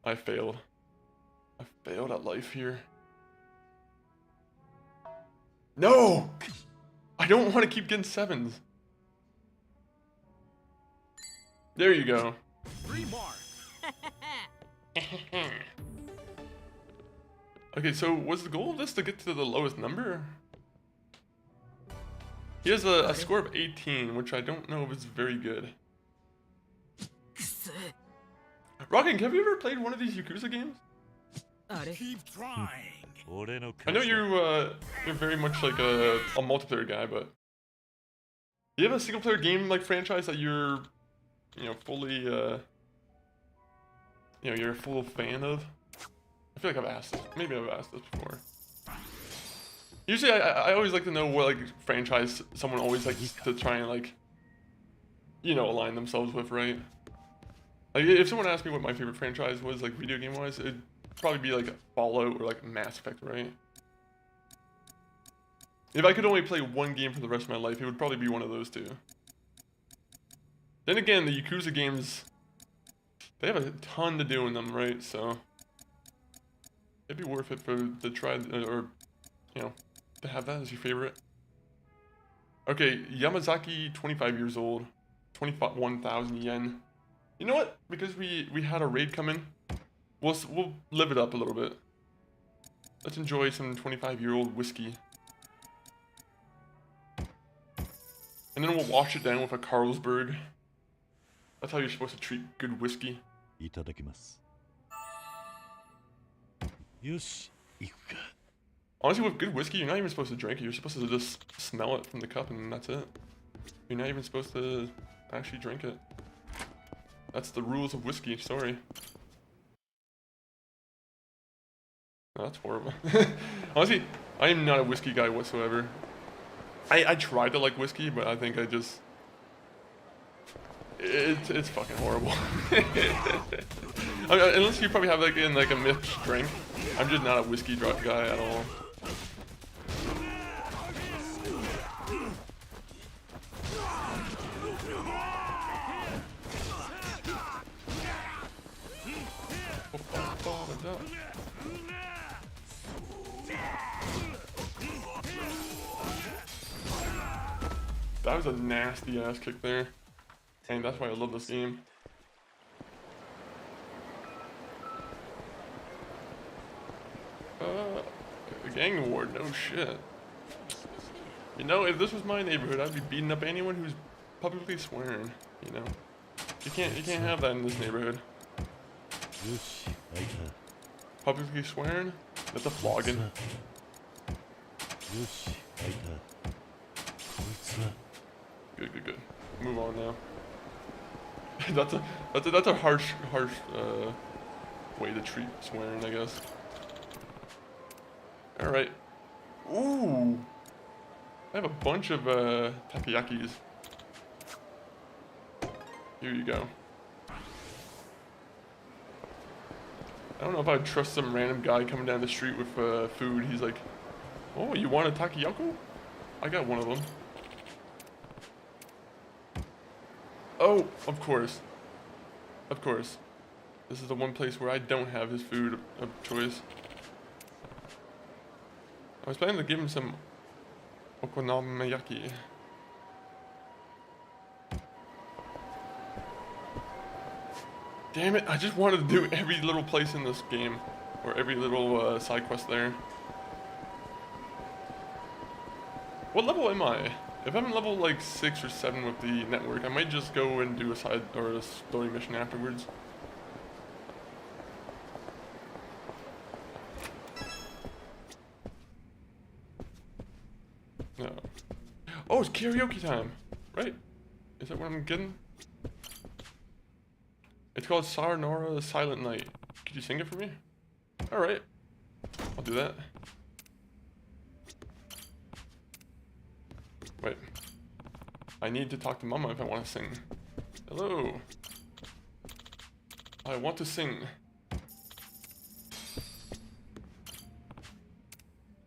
[SPEAKER 1] I failed. I failed at life here. No! I don't want to keep getting 7s. There you go.
[SPEAKER 2] 3 marks.
[SPEAKER 1] Okay, so was the goal of this to get to the lowest number? He has a score of 18, which I don't know if is very good. Rocking, have you ever played one of these Yakuza games?
[SPEAKER 2] Keep trying.
[SPEAKER 1] I know you're very much like a multiplayer guy, but do you have a single player game like franchise that you're, you know, fully, you know, you're a full fan of? I feel like I've asked this. Maybe I've asked this before. Usually, I always like to know what like franchise someone always likes to try and like, you know, align themselves with, right? Like if someone asked me what my favorite franchise was, like video game wise, it'd probably be like Fallout or like Mass Effect, right? If I could only play one game for the rest of my life, it would probably be one of those two. Then again, the Yakuza games, they have a ton to do in them, right? So it'd be worth it for to try, or you know, to have that as your favorite. Okay, Yamazaki, 25 years old, 21,000 yen. You know what? Because we had a raid come in, we'll live it up a little bit. Let's enjoy some 25-year-old whiskey. And then we'll wash it down with a Carlsberg. That's how you're supposed to treat good whiskey.
[SPEAKER 3] いただきます。よし、行くか。
[SPEAKER 1] Honestly, with good whiskey, you're not even supposed to drink it. You're supposed to just smell it from the cup and that's it. You're not even supposed to actually drink it. That's the rules of whiskey, sorry. No, that's horrible. Honestly, I am not a whiskey guy whatsoever. I tried to like whiskey, but I think I just... It's fucking horrible. I mean, unless you probably have like in like a mixed drink. I'm just not a whiskey drunk guy at all. That was a nasty ass kick there. And that's why I love this game. Gang war, no shit. You know, if this was my neighborhood, I'd be beating up anyone who's publicly swearing, you know. You can't have that in this neighborhood. Publicly swearing? That's a flogging. Good, good, good. Move on now. that's a harsh way to treat swearing, I guess. All right. Ooh. I have a bunch of takoyakis. Here you go. I don't know if I'd trust some random guy coming down the street with food. He's like, "Oh, you want a takoyaki? I got one of them." Oh, of course. Of course. This is the one place where I don't have his food of choice. I was planning to give him some okonomiyaki. Damn it, I just wanted to do every little place in this game. Or every little side quest there. What level am I? If I'm level like 6 or 7 with the network, I might just go and do a side or a story mission afterwards. No. Oh, it's karaoke time, right? Is that what I'm getting? It's called Sayonara the Silent Night. Could you sing it for me? Alright. I'll do that. Wait. I need to talk to Mama if I want to sing. Hello. I want to sing.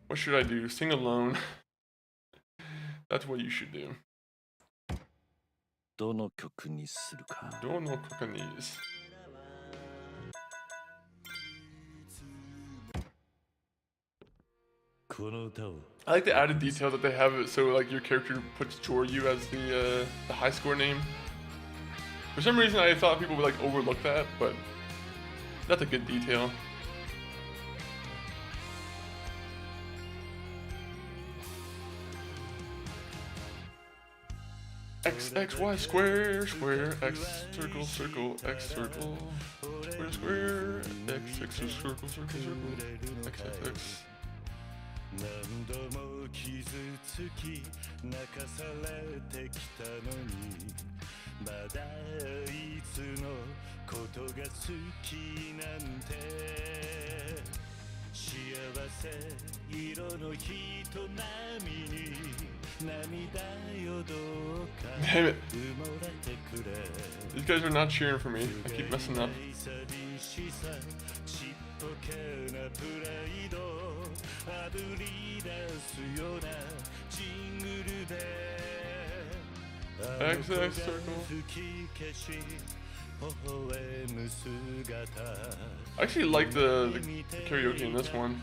[SPEAKER 1] What should I do? Sing alone. That's what you should do.
[SPEAKER 3] どの曲にするか。
[SPEAKER 1] どの曲にする。I like the added detail that they have it so like your character puts Joryu as the high score name. For some reason I thought people would like overlook that, but that's a good detail. X, X, Y, square, square, X, circle, circle, X, circle, square, square, X, X, circle, circle, circle, X, X, X.
[SPEAKER 3] 何度も傷つき泣かされてきたのにまだいつのことが好きなんて幸せ色の人波に涙よどうか
[SPEAKER 1] Damn it. These guys are not cheering for me. I keep messing up. X, X, circle. I actually like the karaoke in this one.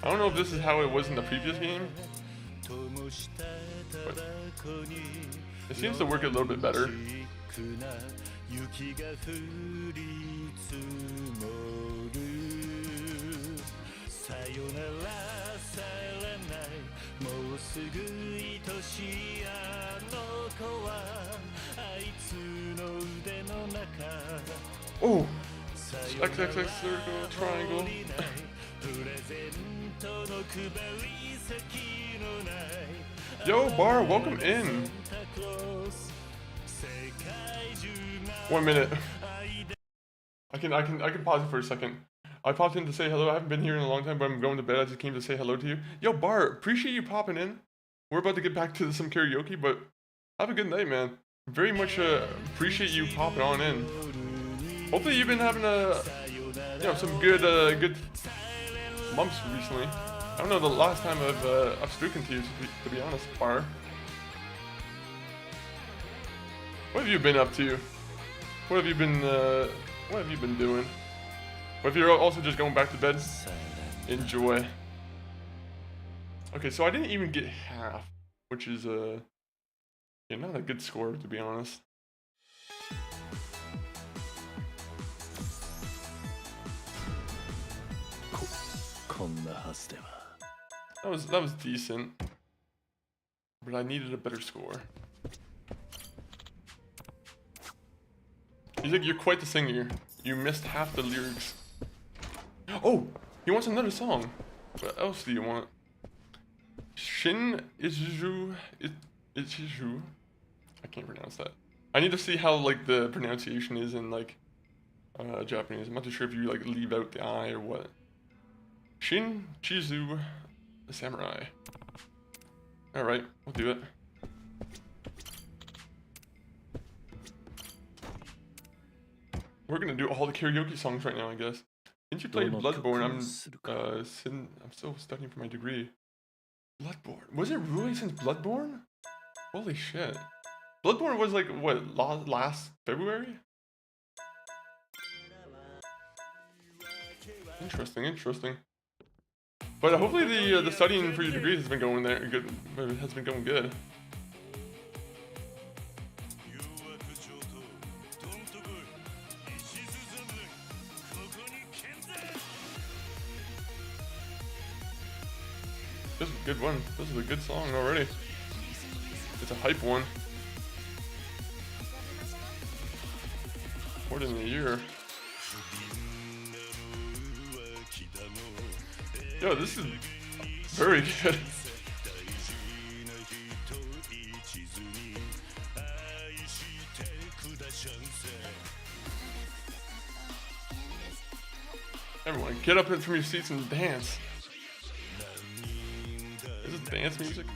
[SPEAKER 1] I don't know if this is how it was in the previous game, but it seems to work a little bit better. Oh! XXX circle, triangle. Yo, Bar, welcome in. 1 minute. I can pause it for a second. I popped in to say hello. I haven't been here in a long time, but I'm going to bed. I just came to say hello to you. Yo, Bar, appreciate you popping in. We're about to get back to some karaoke, but have a good night, man. Very much appreciate you popping on in. Hopefully you've been having some good months recently. I don't know the last time I've spoken to you, to be honest, Bar. What have you been up to? What have you been doing? Or if you're also just going back to bed, enjoy. Okay, so I didn't even get half, which is not a good score, to be honest. That was decent, but I needed a better score. He's like, you're quite the singer. You missed half the lyrics. Oh, he wants another song. What else do you want? Shin Ichiju. I can't pronounce that. I need to see how like the pronunciation is in like Japanese. I'm not too sure if you like leave out the I or what. Shin Chizu Samurai. Alright, we'll do it. We're gonna do all the karaoke songs right now, I guess. Didn't you play Bloodborne? I'm still studying for my degree. Bloodborne. Was it really since Bloodborne? Holy shit. Bloodborne was like, what, last February? Interesting. But hopefully the studying for your degree has been going good. Has been going good. This is a good one. This is a good song already. It's a hype one. More than a year. Yo, this is very good. Everyone, get up from your seats and dance. Is this dance music?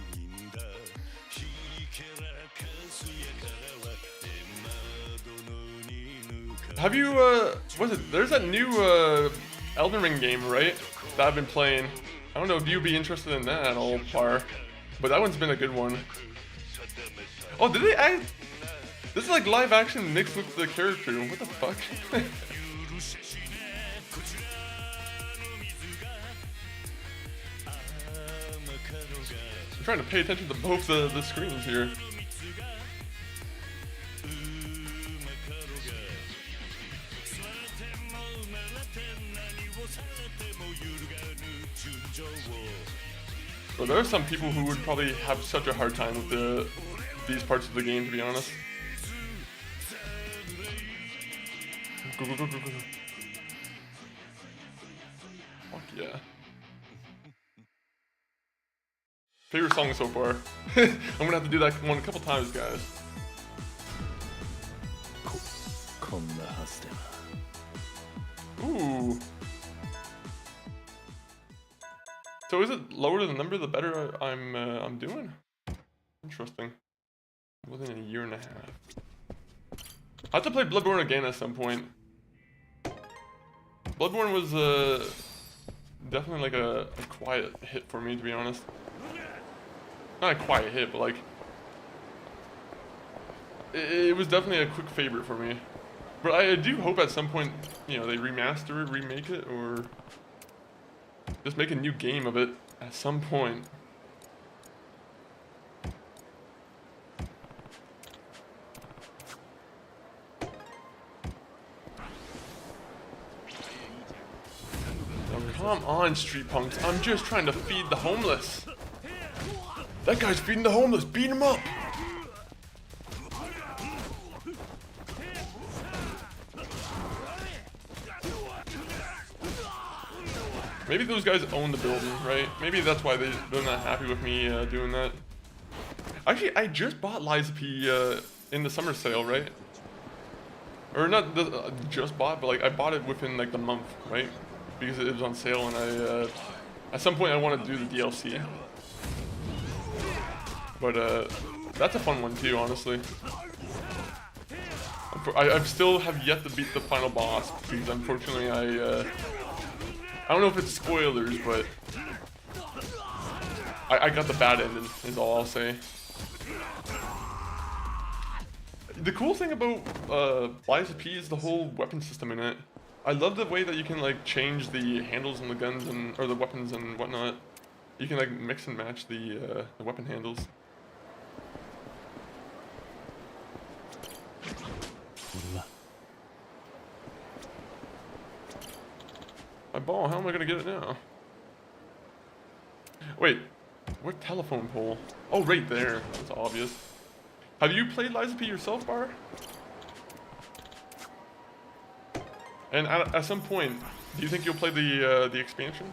[SPEAKER 1] Have you, there's that new, Elden Ring game, right? That I've been playing. I don't know if you'd be interested in that at all, Par. But that one's been a good one. Oh, did they add... This is like live action mixed with the character. What the fuck? I'm trying to pay attention to both the screens here. Well, there are some people who would probably have such a hard time with these parts of the game, to be honest. Go. Fuck yeah. Favorite song so far. I'm gonna have to do that one a couple times, guys. Ooh. So is it lower the number, the better I'm doing? Interesting. Within a year and a half. I have to play Bloodborne again at some point. Bloodborne was definitely like a quiet hit for me, to be honest. Not a quiet hit, but like it was definitely a quick favorite for me. But I do hope at some point, you know, they remaster it, remake it, or just make a new game of it at some point. Oh, come on, street punks. I'm just trying to feed the homeless. That guy's feeding the homeless. Beat him up. Maybe those guys own the building, right? Maybe that's why they're not happy with me doing that. Actually, I just bought Liza P in the summer sale, right? Or not just bought, but like I bought it within like the month, right? Because it was on sale, and I at some point I want to do the DLC. But that's a fun one too, honestly. I still have yet to beat the final boss because unfortunately I don't know if it's spoilers, but I got the bad ending, is all I'll say. The cool thing about Liza P is the whole weapon system in it. I love the way that you can like change the handles on the guns and or the weapons and whatnot. You can like mix and match the weapon handles. My ball, how am I gonna get it now? Wait, what telephone pole? Oh, right there. That's obvious. Have you played Liza P yourself, Bar? And at some point, do you think you'll play the expansion?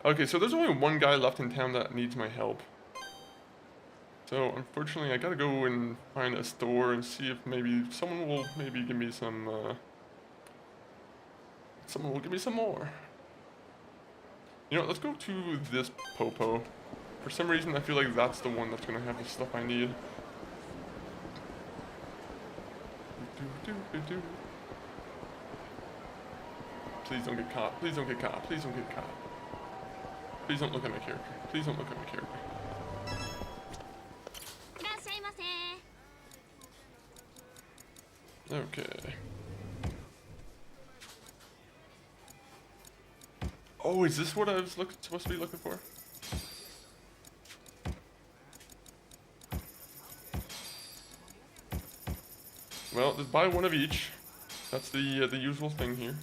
[SPEAKER 1] Okay, so there's only one guy left in town that needs my help. So unfortunately, I gotta go and find a store and see if maybe someone will maybe give me some. Someone will give me some more. You know, let's go to this Popo. For some reason, I feel like that's the one that's gonna have the stuff I need. Please don't get caught. Please don't get caught. Please don't get caught. Please don't look at my character. Please don't look at my character. Okay. Oh, is this what I was supposed to be looking for? Well, just buy one of each. That's the usual thing here.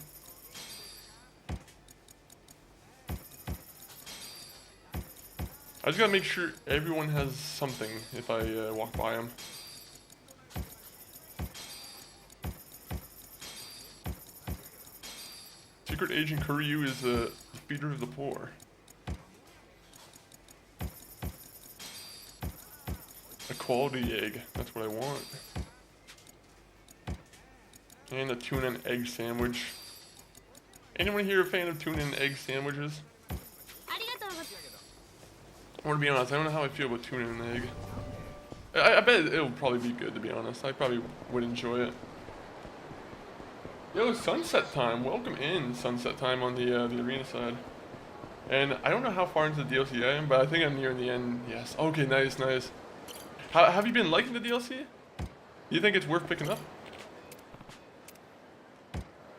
[SPEAKER 1] I just gotta make sure everyone has something if I walk by them. Secret Agent Kiryu is a feeder of the poor. A quality egg, that's what I want. And a tuna and egg sandwich. Anyone here a fan of tuna and egg sandwiches? I want to be honest, I don't know how I feel about tuna and egg. I bet it'll probably be good, to be honest. I probably would enjoy it. Yo, sunset time. Welcome in, sunset time on the arena side. And I don't know how far into the DLC I am, but I think I'm near the end. Yes. Okay, nice, nice. Have you been liking the DLC? Do you think it's worth picking up?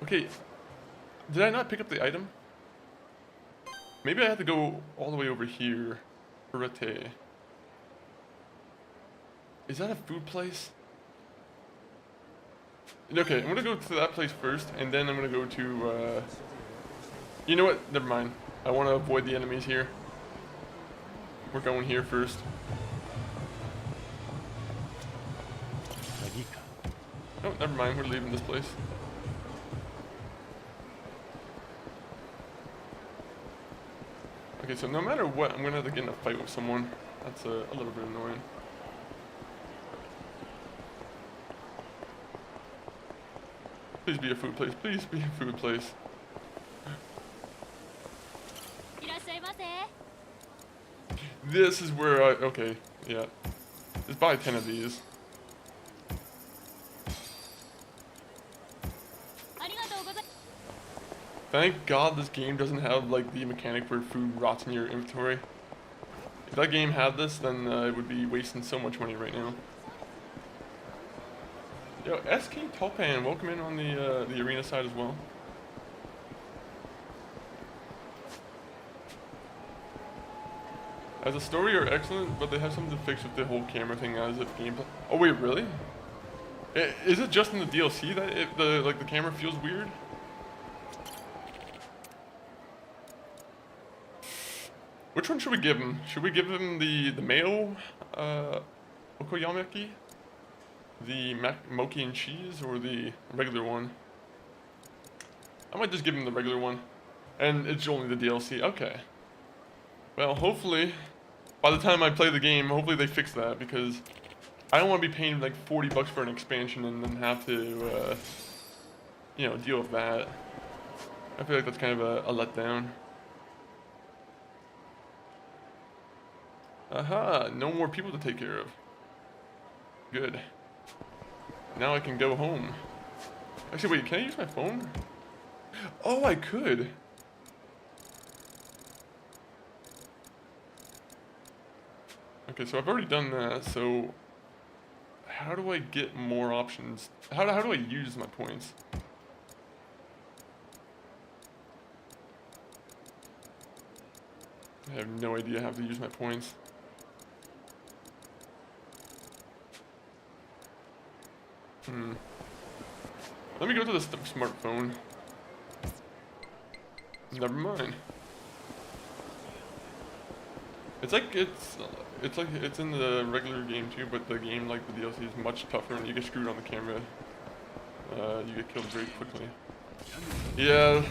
[SPEAKER 1] Okay. Did I not pick up the item? Maybe I have to go all the way over here. Arete. Is that a food place? Okay, I'm gonna go to that place first, and then I'm gonna go to, you know what? Never mind. I want to avoid the enemies here. We're going here first. Oh, never mind. We're leaving this place. Okay, so no matter what, I'm gonna have to get in a fight with someone. That's a little bit annoying. Please be a food place. Please be a food place. This is where I... Okay, yeah. Just buy 10 of these. Thank God this game doesn't have like the mechanic where food rots in your inventory. If that game had this, then it would be wasting so much money right now. Yo, SK Topan, welcome in on the arena side as well. As a story are excellent, but they have something to fix with the whole camera thing as if gameplay. Oh wait, really? Is it just in the DLC that the camera feels weird? Which one should we give him? Should we give him the mayo okoyamaki, the mochi and cheese, or the regular one? I might just give him the regular one, and it's only the DLC. Okay. Well, hopefully, by the time I play the game, hopefully they fix that, because I don't want to be paying like 40 bucks for an expansion and then have to, you know, deal with that. I feel like that's kind of a letdown. Aha, no more people to take care of. Good. Now I can go home. Actually, wait, can I use my phone? Oh, I could. Okay, so I've already done that, so how do I get more options? How do I use my points? I have no idea how to use my points. Let me go to the smartphone. Never mind. It's like it's in the regular game too, but the game, like the DLC, is much tougher and you get screwed on the camera. You get killed very quickly. Yeah.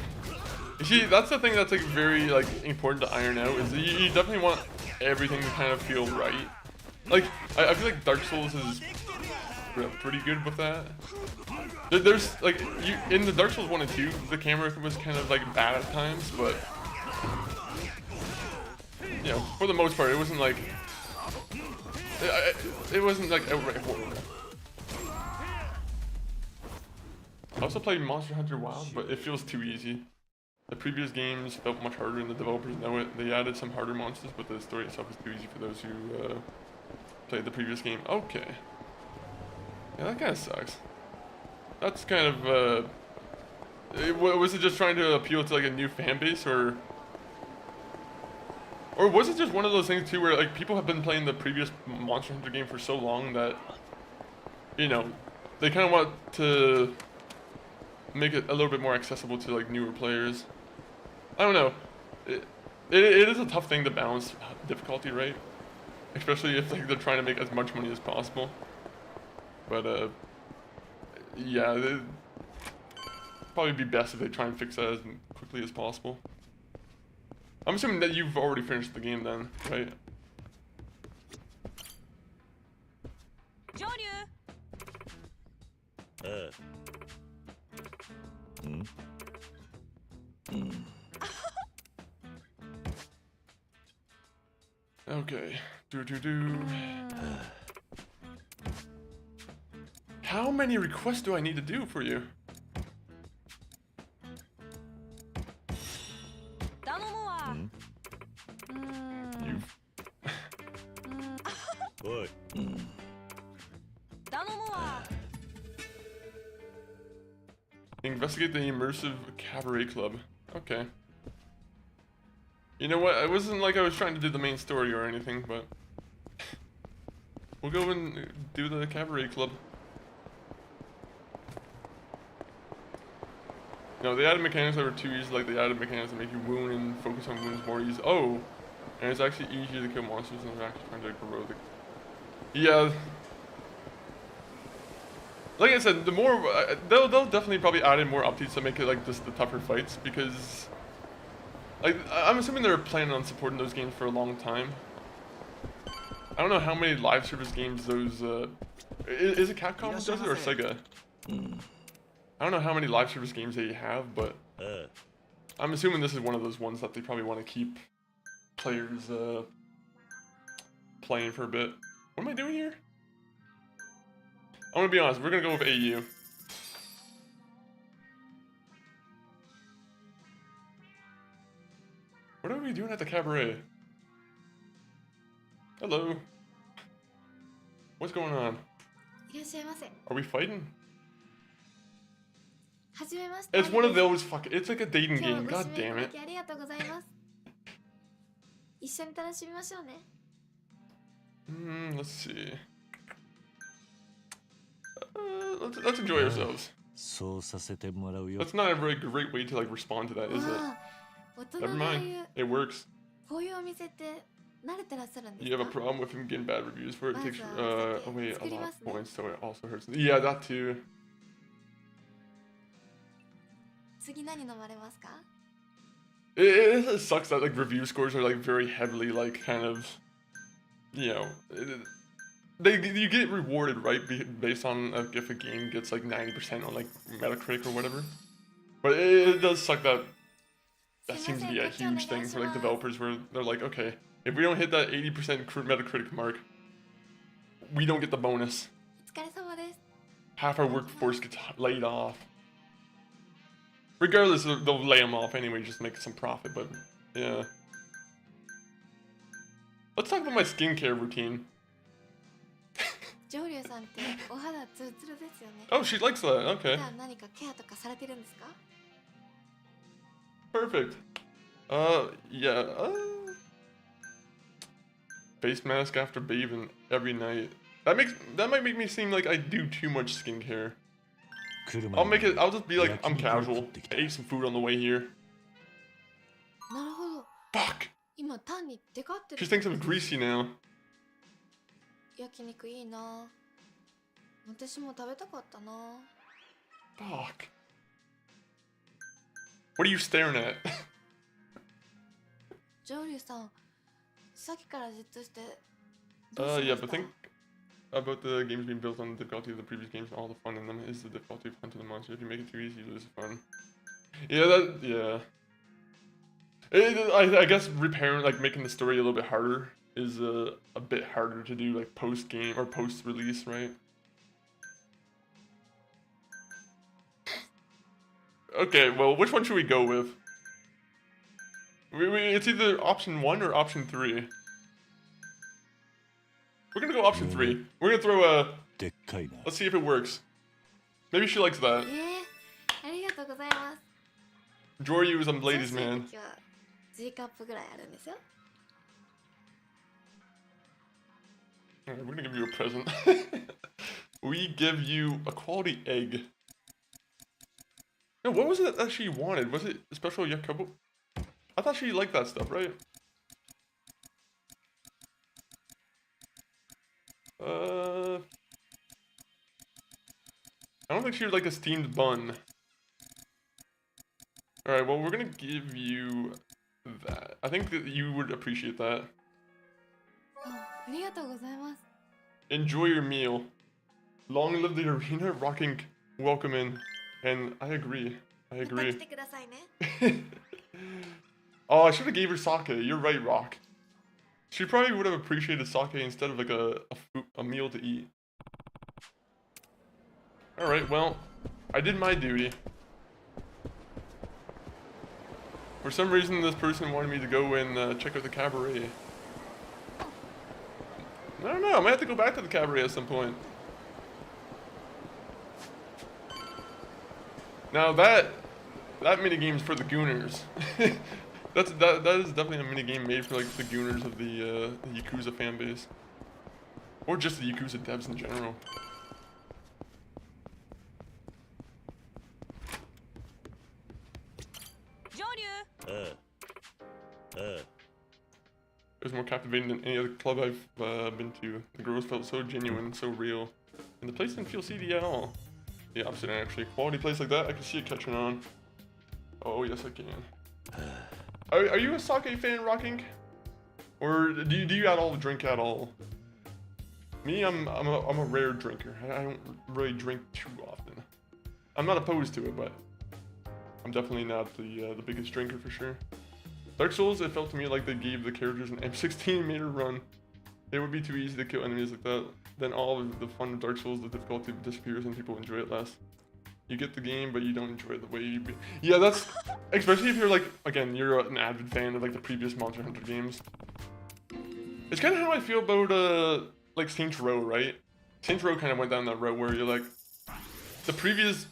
[SPEAKER 1] You see, that's the thing that's like very like important to iron out, is that you definitely want everything to kind of feel right. Like I feel like Dark Souls is pretty good with that. There's like in the Dark Souls 1 and 2, the camera was kind of like bad at times, but you know, for the most part, it wasn't like outright horrible. I also played Monster Hunter Wild, but it feels too easy. The previous games felt much harder, and the developers know it. They added some harder monsters, but the story itself is too easy for those who played the previous game. Okay. Yeah, that kind of sucks. That's kind of, was it just trying to appeal to like a new fan base, or was it just one of those things too where like people have been playing the previous Monster Hunter game for so long that, you know, they kind of want to make it a little bit more accessible to like newer players? I don't know. It is a tough thing to balance difficulty, right? Especially if like they're trying to make as much money as possible. But yeah, it'd probably be best if they try and fix that as quickly as possible. I'm assuming that you've already finished the game then, right?
[SPEAKER 4] Joryu!
[SPEAKER 1] Okay. How many requests do I need to do for you? Investigate the immersive cabaret club. Okay. You know what? It wasn't like I was trying to do the main story or anything, but we'll go and do the cabaret club. No, they added mechanics that were too easy, like they added mechanics that make you wound and focus on wounds more easy. Oh, and it's actually easier to kill monsters than they're actually trying to grow the... Yeah. Like I said, the more they'll definitely probably add in more updates to make it like just the tougher fights, because like I'm assuming they're planning on supporting those games for a long time. I don't know how many live service games those is it Capcom does it or Sega? I don't know how many live service games they have, but I'm assuming this is one of those ones that they probably want to keep players playing for a bit. What am I doing here? I'm gonna be honest, we're gonna go with AU. What are we doing at the cabaret? Hello. What's going on? Are we fighting?
[SPEAKER 6] はじめまして。
[SPEAKER 1] It's one of those fucking. It's like a dating
[SPEAKER 6] 今日
[SPEAKER 1] game.
[SPEAKER 6] ご
[SPEAKER 1] God
[SPEAKER 6] 指名
[SPEAKER 1] damn
[SPEAKER 6] いただ
[SPEAKER 1] it.
[SPEAKER 6] きありがとうございます。一緒に楽しみましょうね。
[SPEAKER 1] Let's see. Let's enjoy ourselves.
[SPEAKER 3] そうさせてもらうよ。
[SPEAKER 1] That's not a very great way to like respond to that, is it?
[SPEAKER 6] わあ、大人
[SPEAKER 1] Never
[SPEAKER 6] が
[SPEAKER 1] mind.
[SPEAKER 6] 言う
[SPEAKER 1] It works.
[SPEAKER 6] こういうお店って慣れてらっしゃるんです
[SPEAKER 1] You have a
[SPEAKER 6] か？
[SPEAKER 1] problem with him getting bad reviews for it. It takes away a lot of
[SPEAKER 6] 作りますね。
[SPEAKER 1] points, so it also hurts. Yeah, that too.
[SPEAKER 6] 次何飲まれますか？
[SPEAKER 1] It sucks that like review scores are like very heavily like kind of, you know, you get rewarded right based on like if a game gets like 90% on like Metacritic or whatever. But it does suck that that seems to be a huge thing for like developers where they're like, okay, if we don't hit that 80% Metacritic mark, we don't get the bonus.
[SPEAKER 6] お疲れ様です。
[SPEAKER 1] Half our workforce gets laid off. Regardless, they'll lay them off anyway, just to make some profit, but yeah. Let's talk about my skincare routine.
[SPEAKER 6] ジョリュウさんってお肌ツルツルですよね。
[SPEAKER 1] Oh, she likes that. Okay.
[SPEAKER 6] 普段何かケアとかされてるんですか？
[SPEAKER 1] Perfect. Yeah. Face mask after bathing every night. That might make me seem like I do too much skincare. I'll just be like, I'm casual. I ate some food on the way here.
[SPEAKER 6] なるほど。
[SPEAKER 1] Fuck.
[SPEAKER 6] 今単にデカってる。
[SPEAKER 1] She thinks I'm greasy now.
[SPEAKER 6] 焼肉いいな。私も食べたかったな。
[SPEAKER 1] Fuck. What are you staring at?
[SPEAKER 6] ジョリュウさん、さっきからじっとして。どうしました？
[SPEAKER 1] Yeah, but think about the games being built on the difficulty of the previous games. All the fun in them is the difficulty of hunting the monster. If you make it too easy, you lose the fun. Yeah, I guess repairing, like making the story a little bit harder is a bit harder to do, like post game or post release, right? Okay, well, which one should we go with? It's either option 1 or option 3. We're gonna go option 3. We're gonna throw a... Let's see if it works. Maybe she likes that.
[SPEAKER 6] ありがとうございます。
[SPEAKER 1] Joryu is a ladies
[SPEAKER 6] 女子の
[SPEAKER 1] man.
[SPEAKER 6] 時は G カップぐらいあるんですよ。
[SPEAKER 1] Alright, we're gonna give you a present. We give you a quality egg. No, what was it that she wanted? Was it a special yakubo? I thought she liked that stuff, right? I don't think she would like a steamed bun. Alright, well, we're gonna give you that. I think that you would appreciate that.
[SPEAKER 6] ありがとうございます。
[SPEAKER 1] Enjoy your meal. Long live the arena, rocking, welcome in. And I agree. I
[SPEAKER 6] また
[SPEAKER 1] agree.
[SPEAKER 6] 来てくださいね。
[SPEAKER 1] Oh, I should have gave her sake. You're right, Rock. She probably would have appreciated sake instead of like a meal to eat. Alright, well, I did my duty. For some reason, this person wanted me to go and check out the cabaret. I don't know, I might have to go back to the cabaret at some point. Now that minigame's for the gooners. that is definitely a minigame made for like the gooners of the Yakuza fanbase. Or just the Yakuza devs in general.
[SPEAKER 4] Joryu!
[SPEAKER 1] It was more captivating than any other club I've been to. The girls felt so genuine, so real. And the place didn't feel seedy at all. The opposite, actually. Quality place like that, I can see it catching on. Oh, yes, I can. Are you a sake fan, Rocking? Or do you at all drink at all? Me, I'm a rare drinker. I don't really drink too often. I'm not opposed to it, but I'm definitely not the biggest drinker for sure. Dark Souls, it felt to me like they gave the characters an M16 meter run. It would be too easy to kill enemies like that. Then all of the fun of Dark Souls, the difficulty disappears and people enjoy it less. You get the game, but you don't enjoy it the way you be. Yeah, that's especially if you're like, again, you're an avid fan of like the previous Monster Hunter games. It's kind of how I feel about like Saints Row, right? Saints Row kind of went down that road where you're like, the previous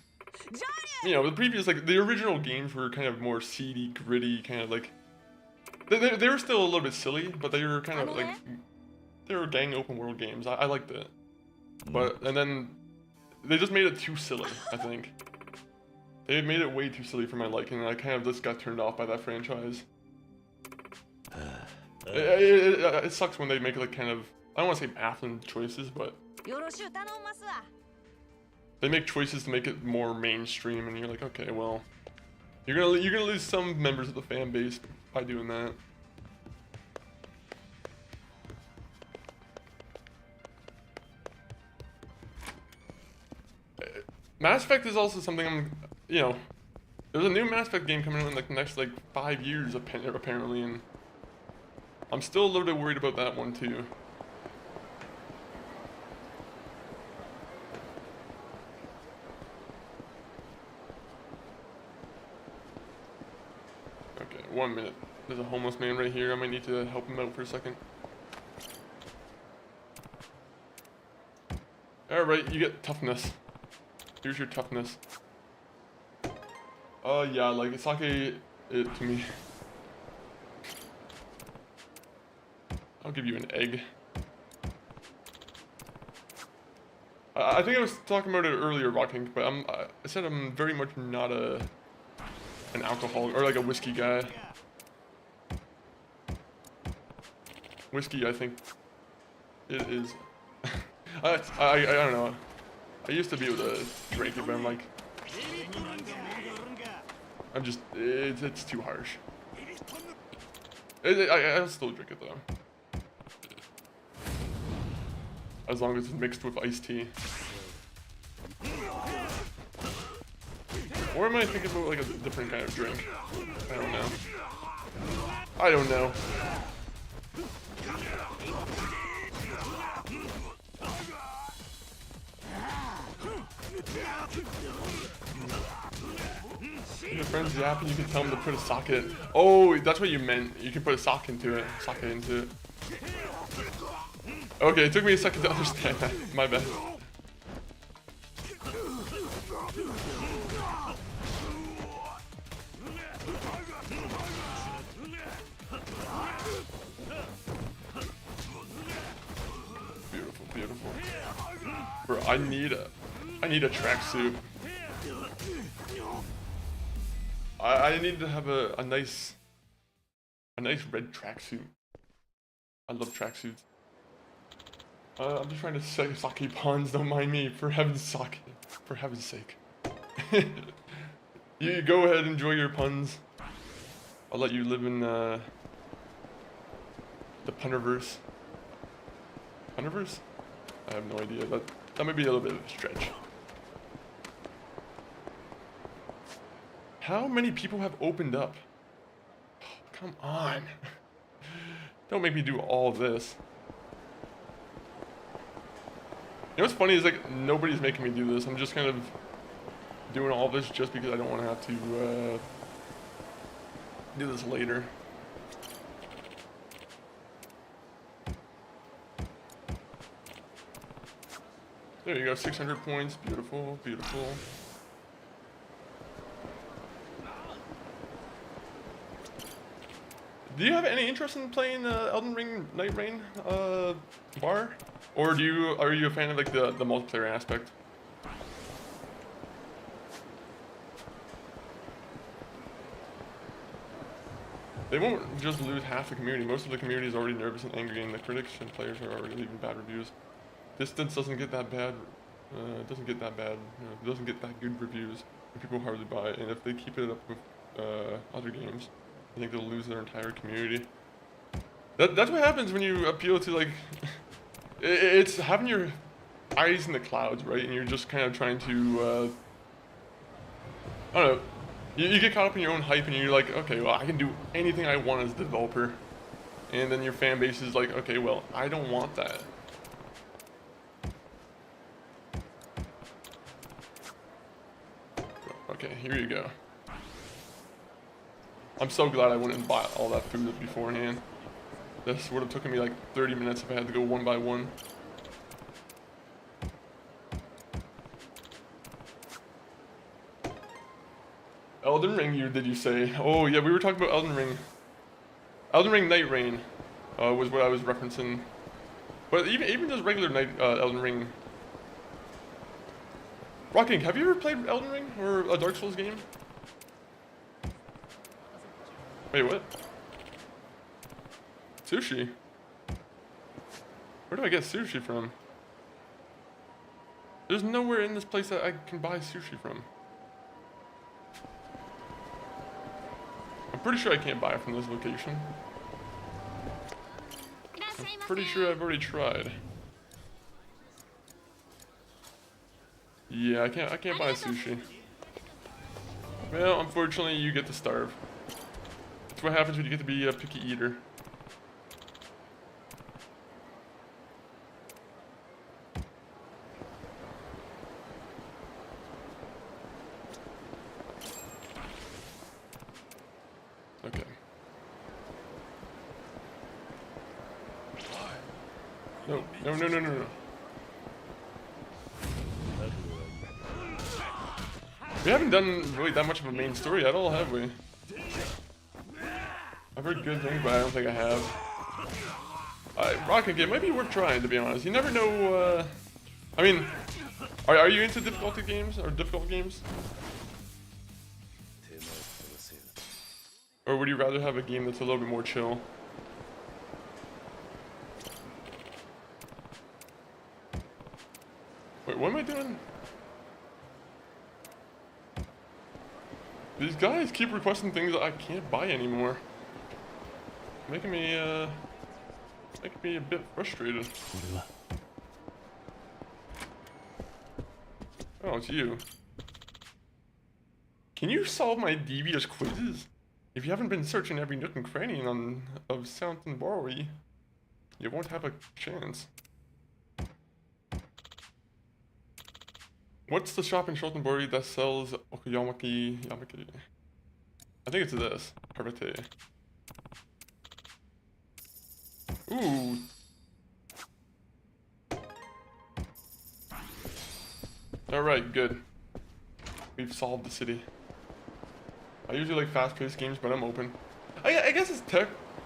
[SPEAKER 1] you know, the previous, like, the original games were kind of more seedy, gritty, kind of like, they were still a little bit silly, but they were kind of like, they were gang open world games. I liked it. But, and then, they just made it too silly, I think. They made it way too silly for my liking, and I kind of just got turned off by that franchise. It sucks when they make, like, kind of, I don't want to say affluent choices, but they make choices to make it more mainstream, and you're like, okay, well, you're gonna lose some members of the fan base by doing that. Mass Effect is also something I'm, you know, there's a new Mass Effect game coming out in like the next like 5 years apparently, and I'm still a little bit worried about that one too. Okay, 1 minute. There's a homeless man right here. I might need to help him out for a second. Alright, you get toughness. Here's your toughness. Yeah, like, sake it to me. I'll give you an egg. I think I was talking about it earlier, Rocking, but I said I'm very much not an alcoholic, or like a whiskey guy. Whiskey, I think it is. I don't know. I used to be able to drink it, but I'm like, it's too harsh. I'll still drink it though. As long as it's mixed with iced tea. Or am I thinking about like a different kind of drink? I don't know. I don't know. Your friend's yapping, you can tell him to put a socket. Oh, that's what you meant. You can put a socket into it. Okay, it took me a second to understand that. My bad. Beautiful, beautiful. Bro, I need a tracksuit. I need to have a nice red tracksuit. I love tracksuits. I'm just trying to say sake puns, don't mind me, for heaven's sake. For heaven's sake. You go ahead, enjoy your puns. I'll let you live in the punnerverse. Punnerverse? I have no idea, but that might be a little bit of a stretch. How many people have opened up? Oh, come on. Don't make me do all this. You know what's funny is like nobody's making me do this. I'm just kind of doing all this just because I don't want to have to do this later. There you go, 600 points. Beautiful, beautiful. Do you have any interest in playing Elden Ring Night Rain bar? Or are you a fan of like the multiplayer aspect? They won't just lose half the community. Most of the community is already nervous and angry, and the critics and players are already leaving bad reviews. Distance doesn't get that bad. It doesn't get that bad. You know, it doesn't get that good reviews, and people hardly buy it. And if they keep it up with other games, I think they'll lose their entire community. That's what happens when you appeal to like. It's having your eyes in the clouds, right? And you're just kind of trying to. I don't know. You get caught up in your own hype, and you're like, okay, well, I can do anything I want as a developer. And then your fan base is like, okay, well, I don't want that. Okay, here you go. I'm so glad I went and bought all that food beforehand. This would have taken me like 30 minutes if I had to go one by one. Elden Ring, did you say? Oh yeah, we were talking about Elden Ring. Elden Ring Night Rain was what I was referencing. But even just regular night Elden Ring. Rocking, have you ever played Elden Ring or a Dark Souls game? Wait, what? Sushi? Where do I get sushi from? There's nowhere in this place that I can buy sushi from. I'm pretty sure I can't buy it from this location. I'm pretty sure I've already tried. Yeah, I can't buy sushi. Well, unfortunately, you get to starve. That's what happens when you get to be a picky eater. Okay. No. We haven't done really that much of a main story at all, have we? I've heard good things, but I don't think I have. Rocket Game might be worth trying, to be honest. You never know, I mean, are you into difficulty games, or difficult games? Or would you rather have a game that's a little bit more chill? Wait, what am I doing? These guys keep requesting things that I can't buy anymore. Making me a bit frustrated. Oh, it's you. Can you solve my devious quizzes? If you haven't been searching every nook and cranny of Southampton Borough, you won't have a chance. What's the shop in Shottenbury that sells Okuyamaki Yamaki? I think it's this. Parvati. Ooh. Alright, good. We've solved the city. I usually like fast-paced games, but I'm open. I guess it's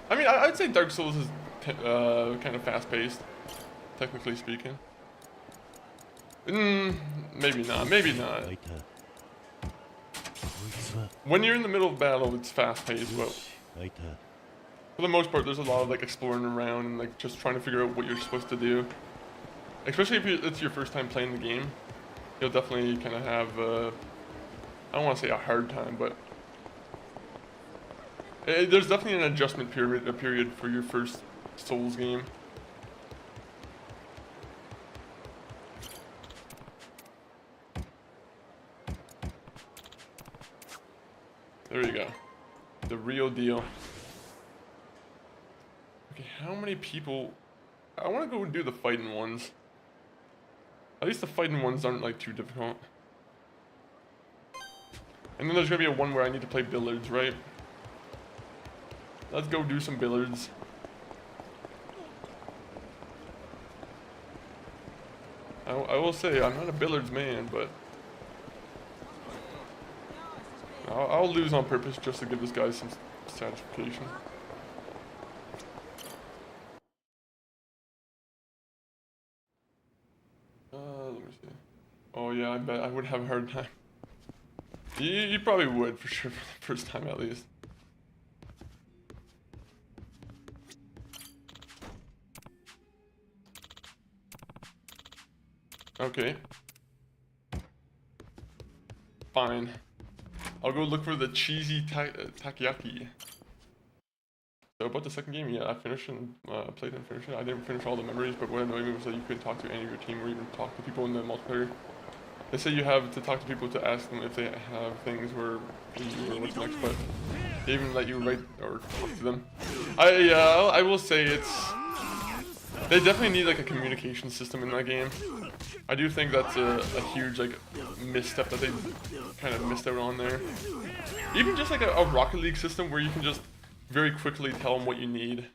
[SPEAKER 1] I mean, I'd say Dark Souls is kind of fast-paced, technically speaking. Maybe not. Maybe not. When you're in the middle of battle, it's fast-paced, but for the most part, there's a lot of like exploring around and like just trying to figure out what you're supposed to do. Especially if it's your first time playing the game, you'll definitely kind of have I don't want to say a hard time, but there's definitely an adjustment period for your first Souls game. There you go. The real deal. Okay, how many people? I want to go and do the fighting ones. At least the fighting ones aren't like too difficult. And then there's gonna be a one where I need to play billiards, right? Let's go do some billiards. I will say, I'm not a billiards man, but I'll lose on purpose just to give this guy some satisfaction. Let me see. Oh yeah, I bet I would have a hard time. You probably would, for sure, for the first time at least. Okay. Fine. I'll go look for the cheesy takoyaki. So about the second game, yeah, I finished and played and finished it. I didn't finish all the memories, but what annoyed me was that you couldn't talk to any of your team or even talk to people in the multiplayer. They say you have to talk to people to ask them if they have things where you or what's next, but they even let you write or talk to them. I will say they definitely need like a communication system in that game. I do think that's a huge like misstep that they kind of missed out on there. Even just like a Rocket League system where you can just very quickly tell them what you need.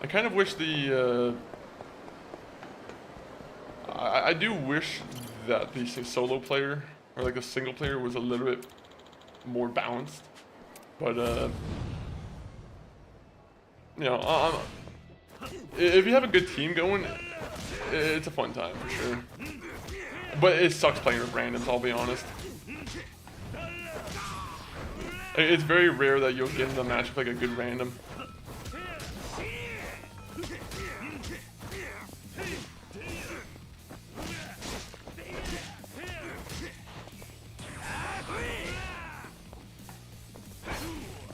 [SPEAKER 1] I kind of wish I do wish that the solo player or like a single player was a little bit more balanced. But you know, if you have a good team going, it's a fun time for sure. But it sucks playing with randoms, I'll be honest. It's very rare that you'll get into a match with like a good random.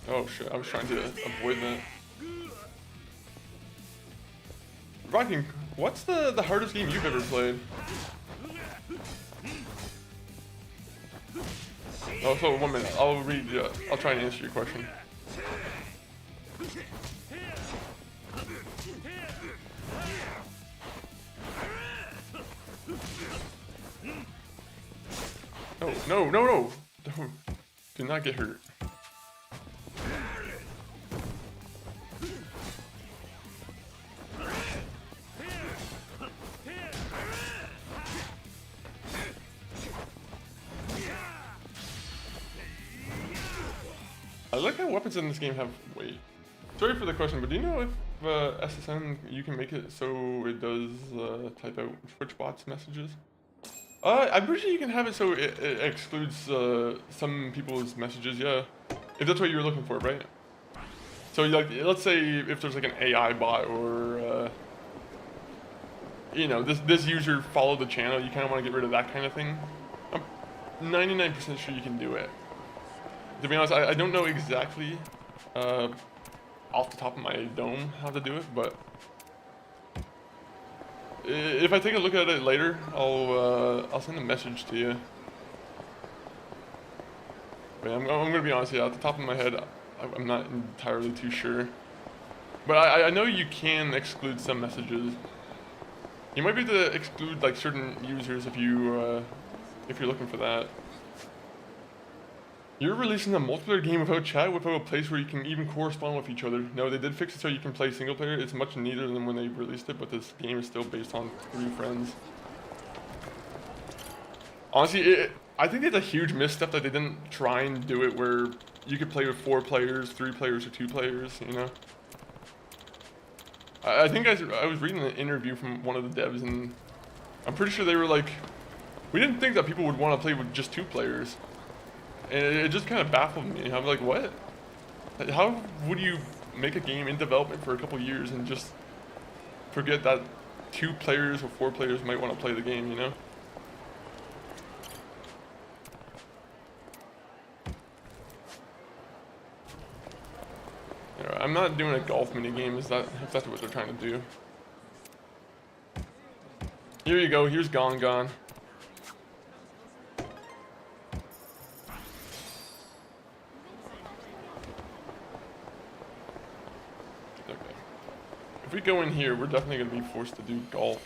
[SPEAKER 1] Oh shit, I was trying to avoid that. Rocking, what's the hardest game you've ever played? Oh, so 1 minute. I'll try and answer your question. No, no, no, no! Don't, do not get hurt. I like how weapons in this game have weight. Sorry for the question, but do you know if SSN, you can make it so it does type out Twitch bots messages? I'm pretty sure you can have it so it excludes some people's messages, yeah. If that's what you were looking for, right? So like, let's say if there's like an AI bot or, you know, this user followed the channel, you kind of want to get rid of that kind of thing. I'm 99% sure you can do it. To be honest, I don't know exactly off the top of my dome how to do it, but if I take a look at it later, I'll send a message to you. But I'm gonna be honest, yeah, at the top of my head, I'm not entirely too sure. But I know you can exclude some messages. You might be able to exclude like certain users if you're looking for that. You're releasing a multiplayer game without chat, without a place where you can even correspond with each other. No, they did fix it so you can play single player. It's much neater than when they released it, but this game is still based on 3 friends. Honestly, I think it's a huge misstep that they didn't try and do it where you could play with 4 players, 3 players, or 2 players, you know? I think I was reading an interview from one of the devs, and I'm pretty sure they were like, we didn't think that people would want to play with just 2 players. And it just kind of baffled me. I'm like, what? How would you make a game in development for a couple years and just forget that 2 players or 4 players might want to play the game, you know? I'm not doing a golf mini game, if that's what they're trying to do. Here you go, here's Gone. If we go in here, we're definitely going to be forced to do golf.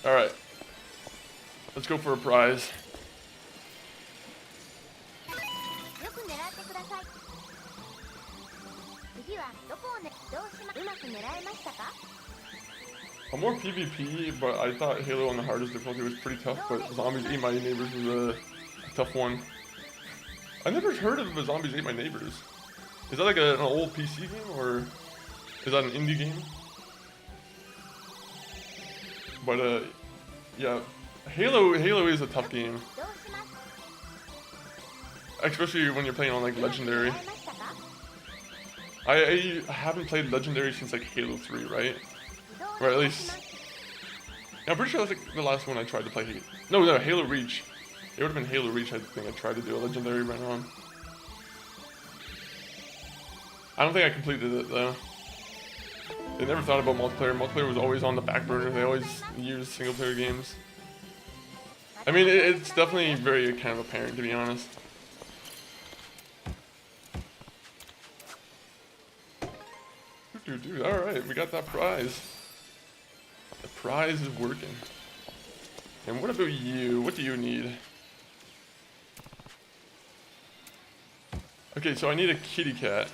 [SPEAKER 1] Alright. Let's go for a prize. I'm more PvP, but I thought Halo on the hardest difficulty was pretty tough, but Zombies Ate My Neighbors was a tough one. I never heard of a Zombies Ate My Neighbors. Is that like an old PC game, or is that an indie game? But yeah, Halo is a tough game, especially when you're playing on like Legendary. I haven't played Legendary since like Halo 3, right? Or at least, I'm pretty sure that was like the last one I tried to play. No, Halo Reach. It would have been Halo Reach, I think I tried to do a Legendary run on. I don't think I completed it though. They never thought about multiplayer. Multiplayer was always on the back burner. They always used single player games. I mean, it's definitely very kind of apparent, to be honest. Dude, alright, we got that prize. The prize is working. And what about you? What do you need? Okay, so I need a kitty cat.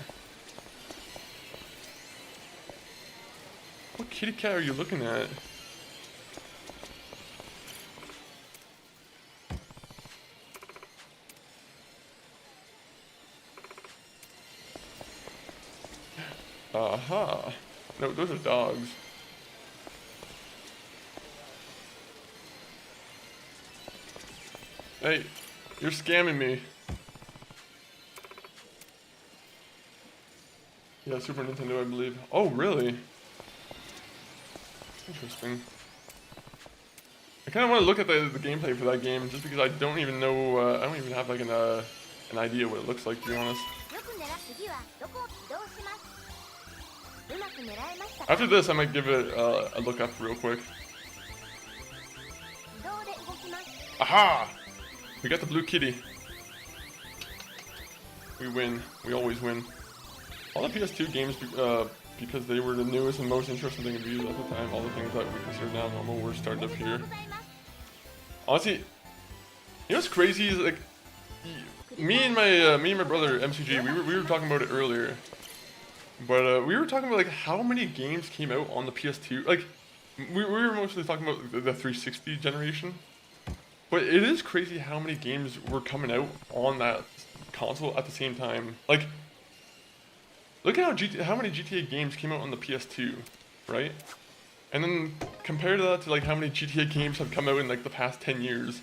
[SPEAKER 1] What kitty cat are you looking at? Aha. No, those are dogs. Hey, you're scamming me. Yeah, Super Nintendo, I believe. Oh, really? Interesting. I kind of want to look at the gameplay for that game, just because I don't even know, I don't even have like an idea what it looks like, to be honest. After this, I might give it a look up real quick. Aha! We got the blue kitty. We win. We always win. All the PS2 games, because they were the newest and most interesting thing to view at the time, all the things that we consider now normal were started up here. Honestly, you know what's crazy is like, me and my brother MCG, we were talking about it earlier, but we were talking about like how many games came out on the PS2. Like, we were mostly talking about the 360 generation, but it is crazy how many games were coming out on that console at the same time. Like, look at how many GTA games came out on the PS2, right? And then compare that to like how many GTA games have come out in like the past 10 years.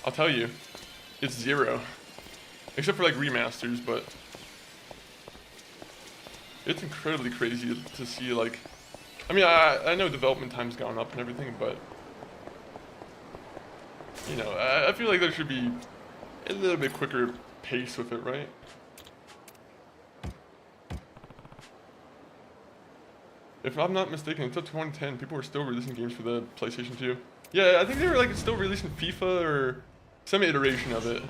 [SPEAKER 1] I'll tell you, it's 0. Except for like remasters, but it's incredibly crazy to see like, I mean, I know development time's gone up and everything, but you know, I feel like there should be a little bit quicker pace with it, right? If I'm not mistaken, until 2010, people were still releasing games for the PlayStation 2. Yeah, I think they were like still releasing FIFA or some iteration of it.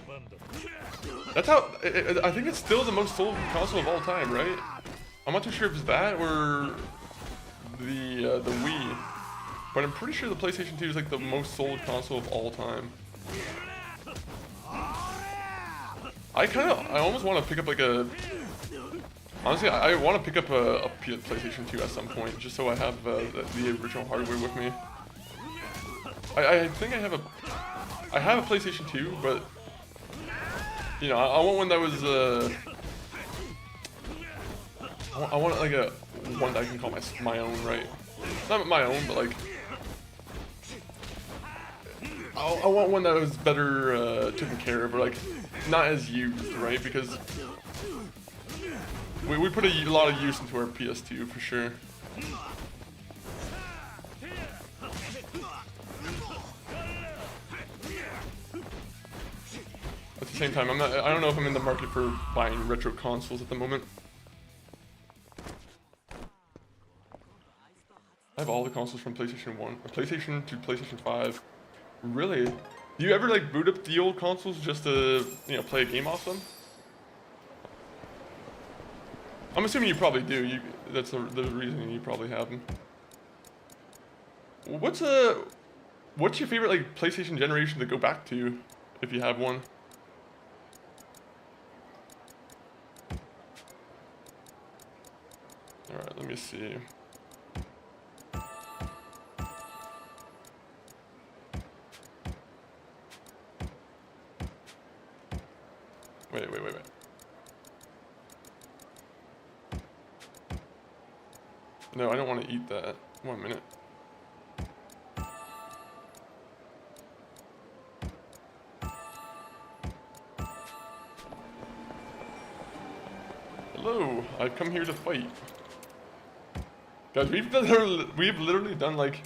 [SPEAKER 1] That's how, I think it's still the most sold console of all time, right? I'm not too sure if it's that or the Wii, but I'm pretty sure the PlayStation 2 is like the most sold console of all time. I almost want to pick up like a, honestly, I want to pick up a PlayStation 2 at some point, just so I have the original hardware with me. I think I have a PlayStation 2, but you know, I want one that was I want like a one that I can call my own, right? Not my own, but like I want one that was better taken care of, or like not as used, right? Because we put a lot of use into our PS2 for sure. At the same time, I don't know if I'm in the market for buying retro consoles at the moment. I have all the consoles from PlayStation 1, PlayStation to PlayStation 5. Really? Do you ever like boot up the old consoles just to, you know, play a game off them? I'm assuming you probably do. That's the reason you probably have them. What's your favorite like PlayStation generation to go back to, if you have one? All right, let me see. Wait. No, I don't want to eat that. 1 minute. Hello, I've come here to fight. Guys, we've literally done like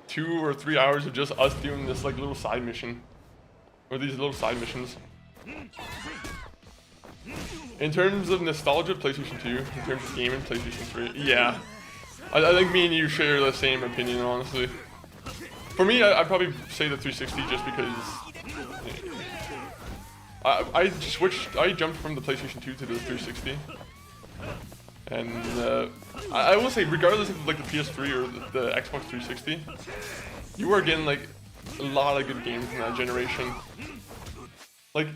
[SPEAKER 1] 2 or 3 hours of just us doing this like little side mission. Or these little side missions. In terms of nostalgia, PlayStation 2. In terms of gaming, PlayStation 3. Yeah. I think me and you share the same opinion, honestly. For me, I'd probably say the 360 just because I jumped from the PlayStation 2 to the 360. And I will say, regardless of like the PS3 or the Xbox 360, you are getting like a lot of good games from that generation. Like,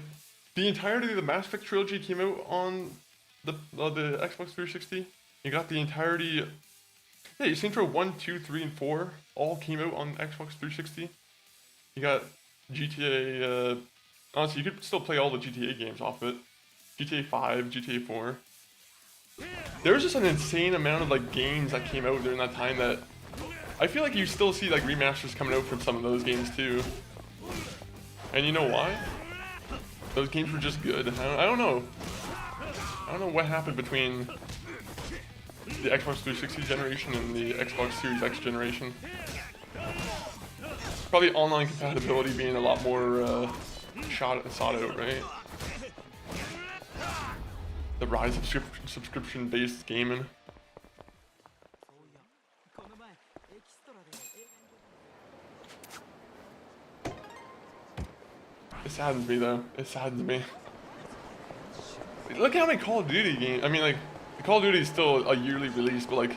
[SPEAKER 1] the entirety of the Mass Effect trilogy came out on the Xbox 360. You got the entirety Yeah, Saints Row 1, 2, 3, and 4 all came out on Xbox 360. You got GTA, honestly, you could still play all the GTA games off it. GTA 5, GTA 4. There was just an insane amount of like games that came out during that time that I feel like you still see like remasters coming out from some of those games too. And you know why? Those games were just good. I don't know. I don't know what happened between the Xbox 360 generation and the Xbox Series X generation. Probably online compatibility being a lot more sought out, right? The rise of subscription-based gaming. It saddens me though. It saddens me. Look at how many Call of Duty games. I mean, like, Call of Duty is still a yearly release, but like,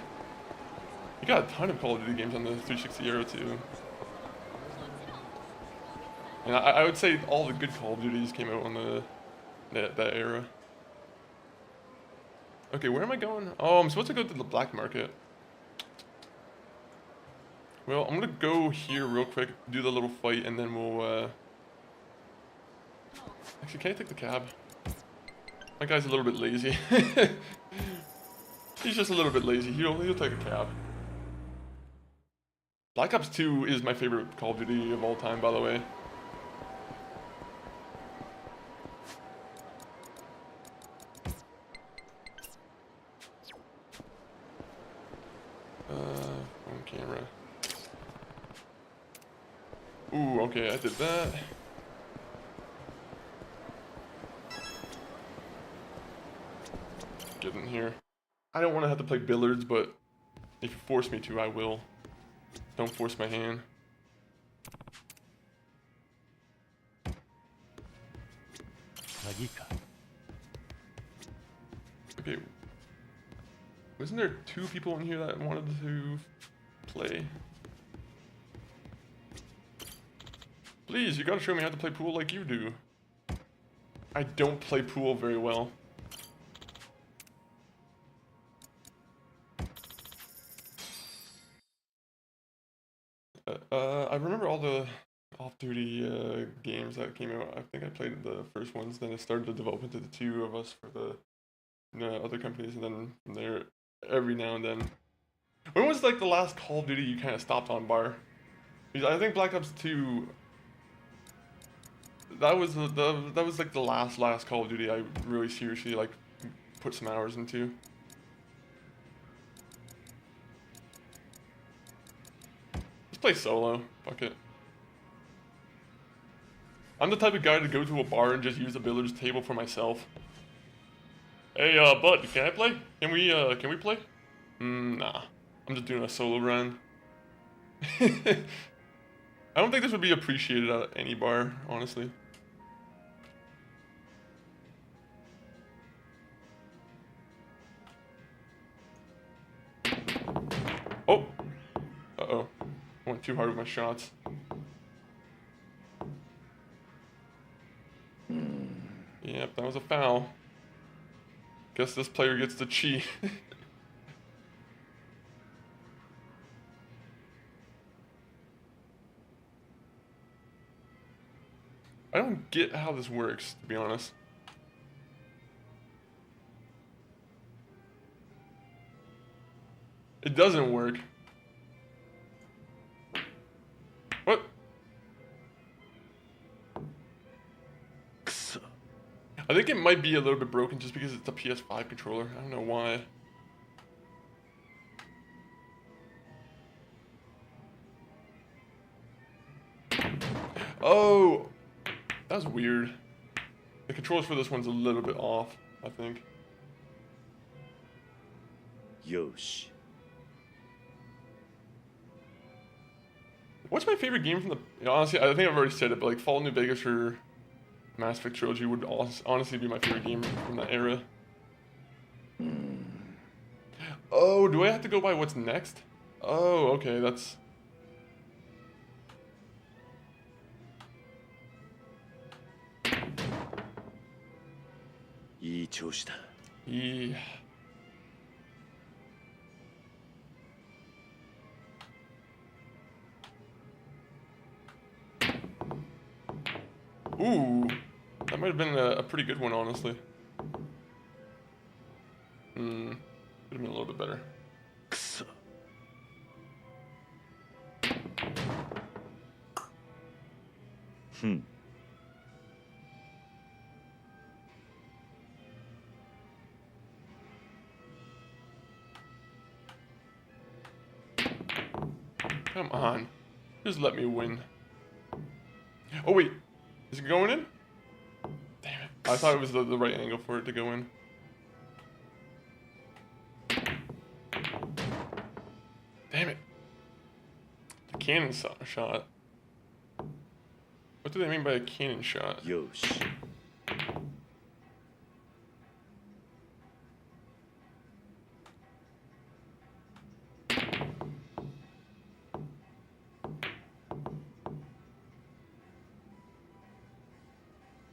[SPEAKER 1] you got a ton of Call of Duty games on the 360 era too. And I would say all the good Call of Duties came out on that era. Okay, where am I going? Oh, I'm supposed to go to the black market. Well, I'm gonna go here real quick, do the little fight, and then we'll, Actually, can I take the cab? My guy's a little bit lazy. He's just a little bit lazy. He'll take a cab. Black Ops 2 is my favorite Call of Duty of all time, by the way. On camera. Ooh, okay, I did that. Get in here. I don't want to have to play billiards, but if you force me to, I will. Don't force my hand. Okay. Wasn't there 2 people in here that wanted to play? Please, you gotta show me how to play pool like you do. I don't play pool very well. I remember all the off-duty games that came out. I think I played the first ones, then it started to develop into the 2 of us for the other companies, and then from there, every now and then. When was like the last Call of Duty you kind of stopped on, Bar? Because I think Black Ops 2. That was that was like the last Call of Duty I really seriously like put some hours into. Let's play solo. Fuck it. I'm the type of guy to go to a bar and just use the billiards table for myself. Hey, bud, can I play? Can we play? Nah. I'm just doing a solo run. I don't think this would be appreciated at any bar, honestly. Oh! Uh-oh. I went too hard with my shots. Yep, that was a foul. Guess this player gets to cheat. I don't get how this works, to be honest. It doesn't work. What? I think it might be a little bit broken just because it's a PS5 controller. I don't know why. Oh! That's weird. The controls for this one's a little bit off, I think.
[SPEAKER 3] Yosh.
[SPEAKER 1] What's my favorite game from the... Honestly, I think I've already said it, but like Fallout New Vegas or Mass Effect Trilogy would honestly be my favorite game from that era. Oh, do I have to go by what's next? Oh, okay, that's... Yeah. Ooh, that might have been a pretty good one, honestly. Could have been a little bit better. Come on. Just let me win. Oh, wait. Is it going in? Damn it. I thought it was the right angle for it to go in. Damn it. The cannon shot. What do they mean by a cannon shot?
[SPEAKER 3] Yoshi.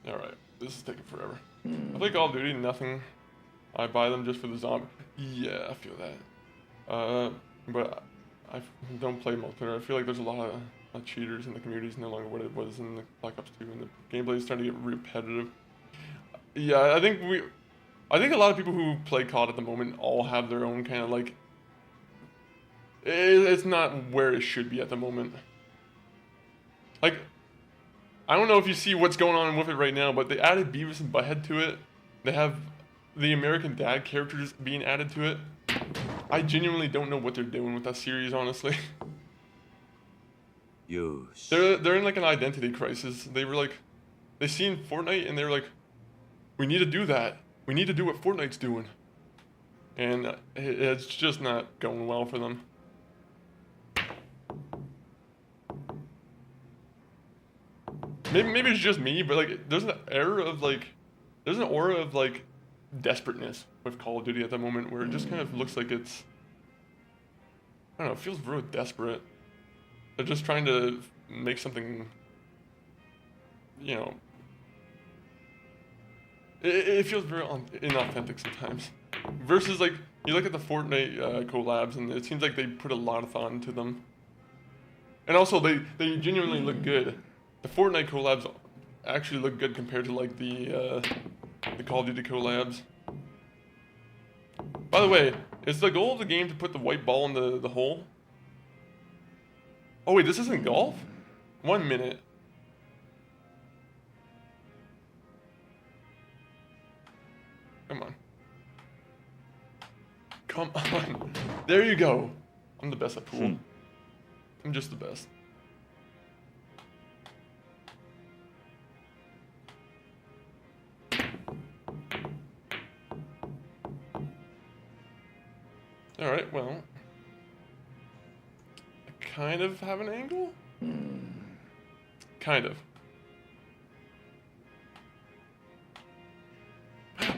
[SPEAKER 1] Alright, this is taking forever. I play Call of Duty, nothing. I buy them just for the zombie. Yeah, I feel that. But I don't play multiplayer. I feel like there's a lot of cheaters in the community. It's no longer what it was in the Black Ops 2, and the gameplay is starting to get repetitive. Yeah, I think a lot of people who play COD at the moment all have their own kind of like. It's not where it should be at the moment. Like, I don't know if you see what's going on with it right now, but they added Beavis and Butthead to it. They have the American Dad characters being added to it. I genuinely don't know what they're doing with that series, honestly.
[SPEAKER 3] Yoshi.
[SPEAKER 1] They're in like an identity crisis. They were like, they seen Fortnite and they were like, we need to do that. We need to do what Fortnite's doing. And it's just not going well for them. Maybe it's just me, but like, there's an aura of like desperateness with Call of Duty at the moment, where it just kind of looks like it's, I don't know, it feels real desperate. They're just trying to make something, you know, it feels very inauthentic sometimes. Versus like, you look at the Fortnite collabs, and it seems like they put a lot of thought into them. And also, they genuinely look good. The Fortnite collabs actually look good compared to like the Call of Duty collabs. By the way, is the goal of the game to put the white ball in the hole? Oh wait, this isn't golf? 1 minute. Come on. Come on. There you go. I'm the best at pool. I'm just the best. Alright, well. I kind of have an angle? Kind of.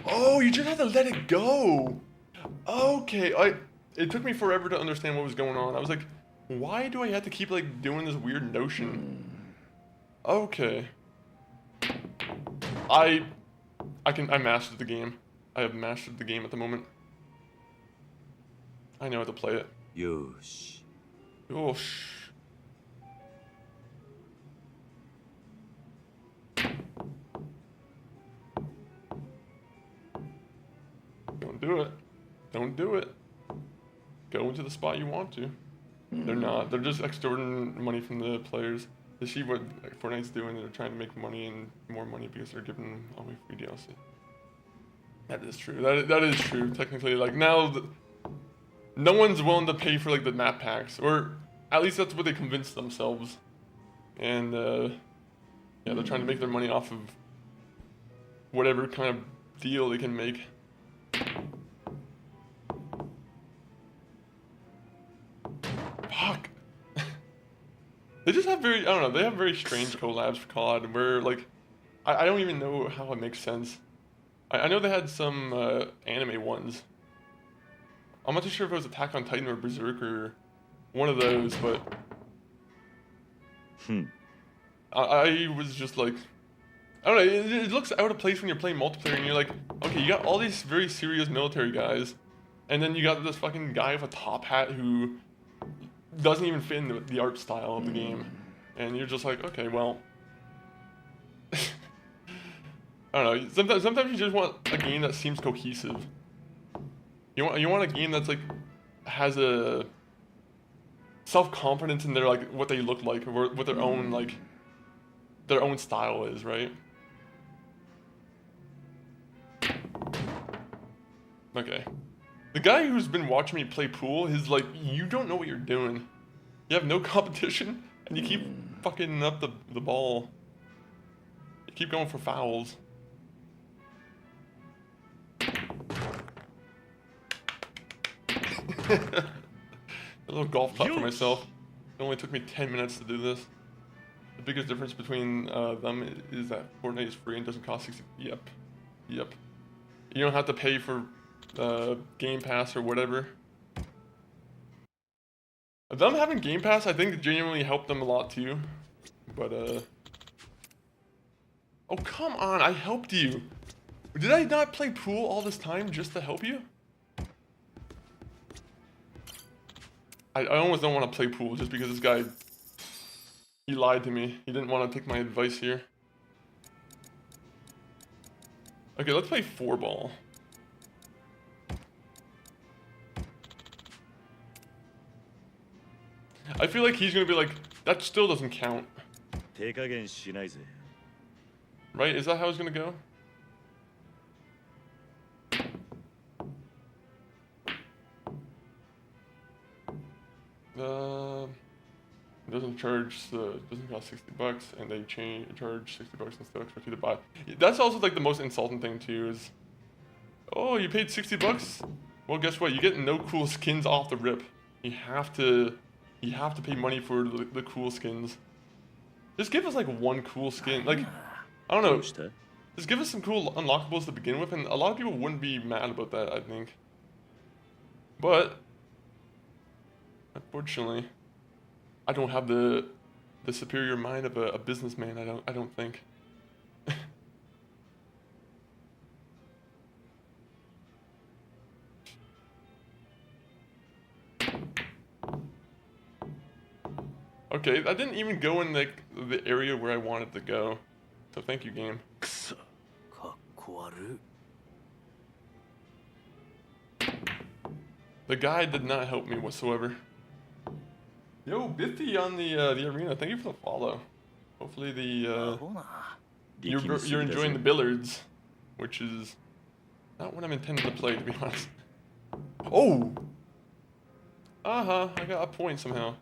[SPEAKER 1] Oh, you just had to let it go! Okay, it took me forever to understand what was going on. I was like, why do I have to keep like doing this weird notion? Okay. I mastered the game. I have mastered the game at the moment. I know how to play it.
[SPEAKER 3] Yoshi.
[SPEAKER 1] Yosh. Don't do it. Don't do it. Go into the spot you want to. They're not. They're just extorting money from the players. They see what Fortnite's doing. They're trying to make money and more money because they're giving away free DLC. That is true. That is true. Technically, like now, no one's willing to pay for like the map packs, or at least that's what they convinced themselves. And yeah, they're trying to make their money off of whatever kind of deal they can make. Fuck. They just have very, I don't know, they have very strange collabs for COD where like, I don't even know how it makes sense. I know they had some anime ones. I'm not too sure if it was Attack on Titan or Berserk or one of those, but I was just like, I don't know, it looks out of place when you're playing multiplayer and you're like, okay, you got all these very serious military guys, and then you got this fucking guy with a top hat who doesn't even fit in the art style of the game. And you're just like, okay, well, I don't know. Sometimes you just want a game that seems cohesive. You want a game that's like has a self-confidence in their like what they look like or what their own like their own style is, right? Okay. The guy who's been watching me play pool is like, you don't know what you're doing. You have no competition and you keep fucking up the ball. You keep going for fouls. A little golf clap for myself. It only took me 10 minutes to do this. The biggest difference between them is that Fortnite is free and doesn't cost 60. Yep. You don't have to pay for Game Pass or whatever. Them having Game Pass, I think, genuinely helped them a lot too. But oh come on! I helped you. Did I not play pool all this time just to help you? I almost don't want to play pool just because this guy, he lied to me. He didn't want to take my advice here. Okay, let's play 4-ball. I feel like he's gonna be like, that still doesn't count. Right? Is that how it's gonna go? It doesn't charge, doesn't cost 60 bucks, and they charge 60 bucks instead expect you to buy. That's also like the most insulting thing too is, oh, you paid 60 bucks? Well, guess what? You get no cool skins off the rip. You have to pay money for the cool skins. Just give us like one cool skin. Like, I don't know. Just give us some cool unlockables to begin with, and a lot of people wouldn't be mad about that, I think. But unfortunately, I don't have the superior mind of a businessman. I don't think. Okay, I didn't even go in the area where I wanted to go. So thank you, game. The guy did not help me whatsoever. Yo, Biffy on the arena. Thank you for the follow. Hopefully you're enjoying the billiards, which is not what I'm intending to play, to be honest. Oh. I got a point somehow.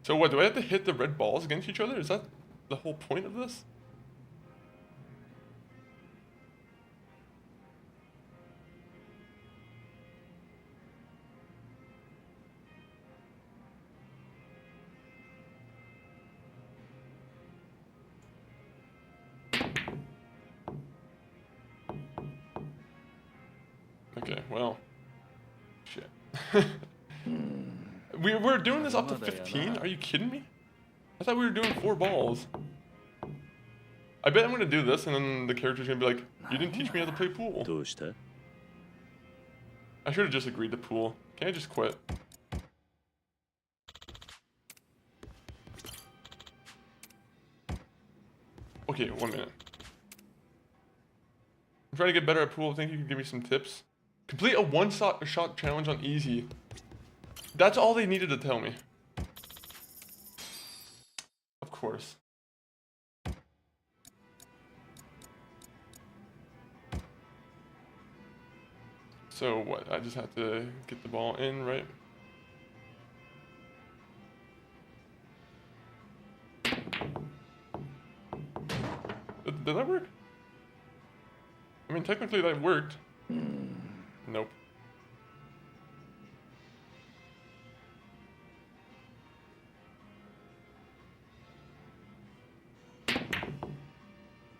[SPEAKER 1] So what, do I have to hit the red balls against each other? Is that the whole point of this? Okay, well, shit. We're doing this up to 15? Are you kidding me? I thought we were doing 4 balls. I bet I'm gonna do this and then the character's gonna be like, you didn't teach me how to play pool. I should have just agreed to pool. Can I just quit? Okay, 1 minute. I'm trying to get better at pool. I think you can give me some tips. Complete a one-shot challenge on easy. That's all they needed to tell me. Of course. So what? I just have to get the ball in, right? Did that work? I mean, technically that worked. Nope.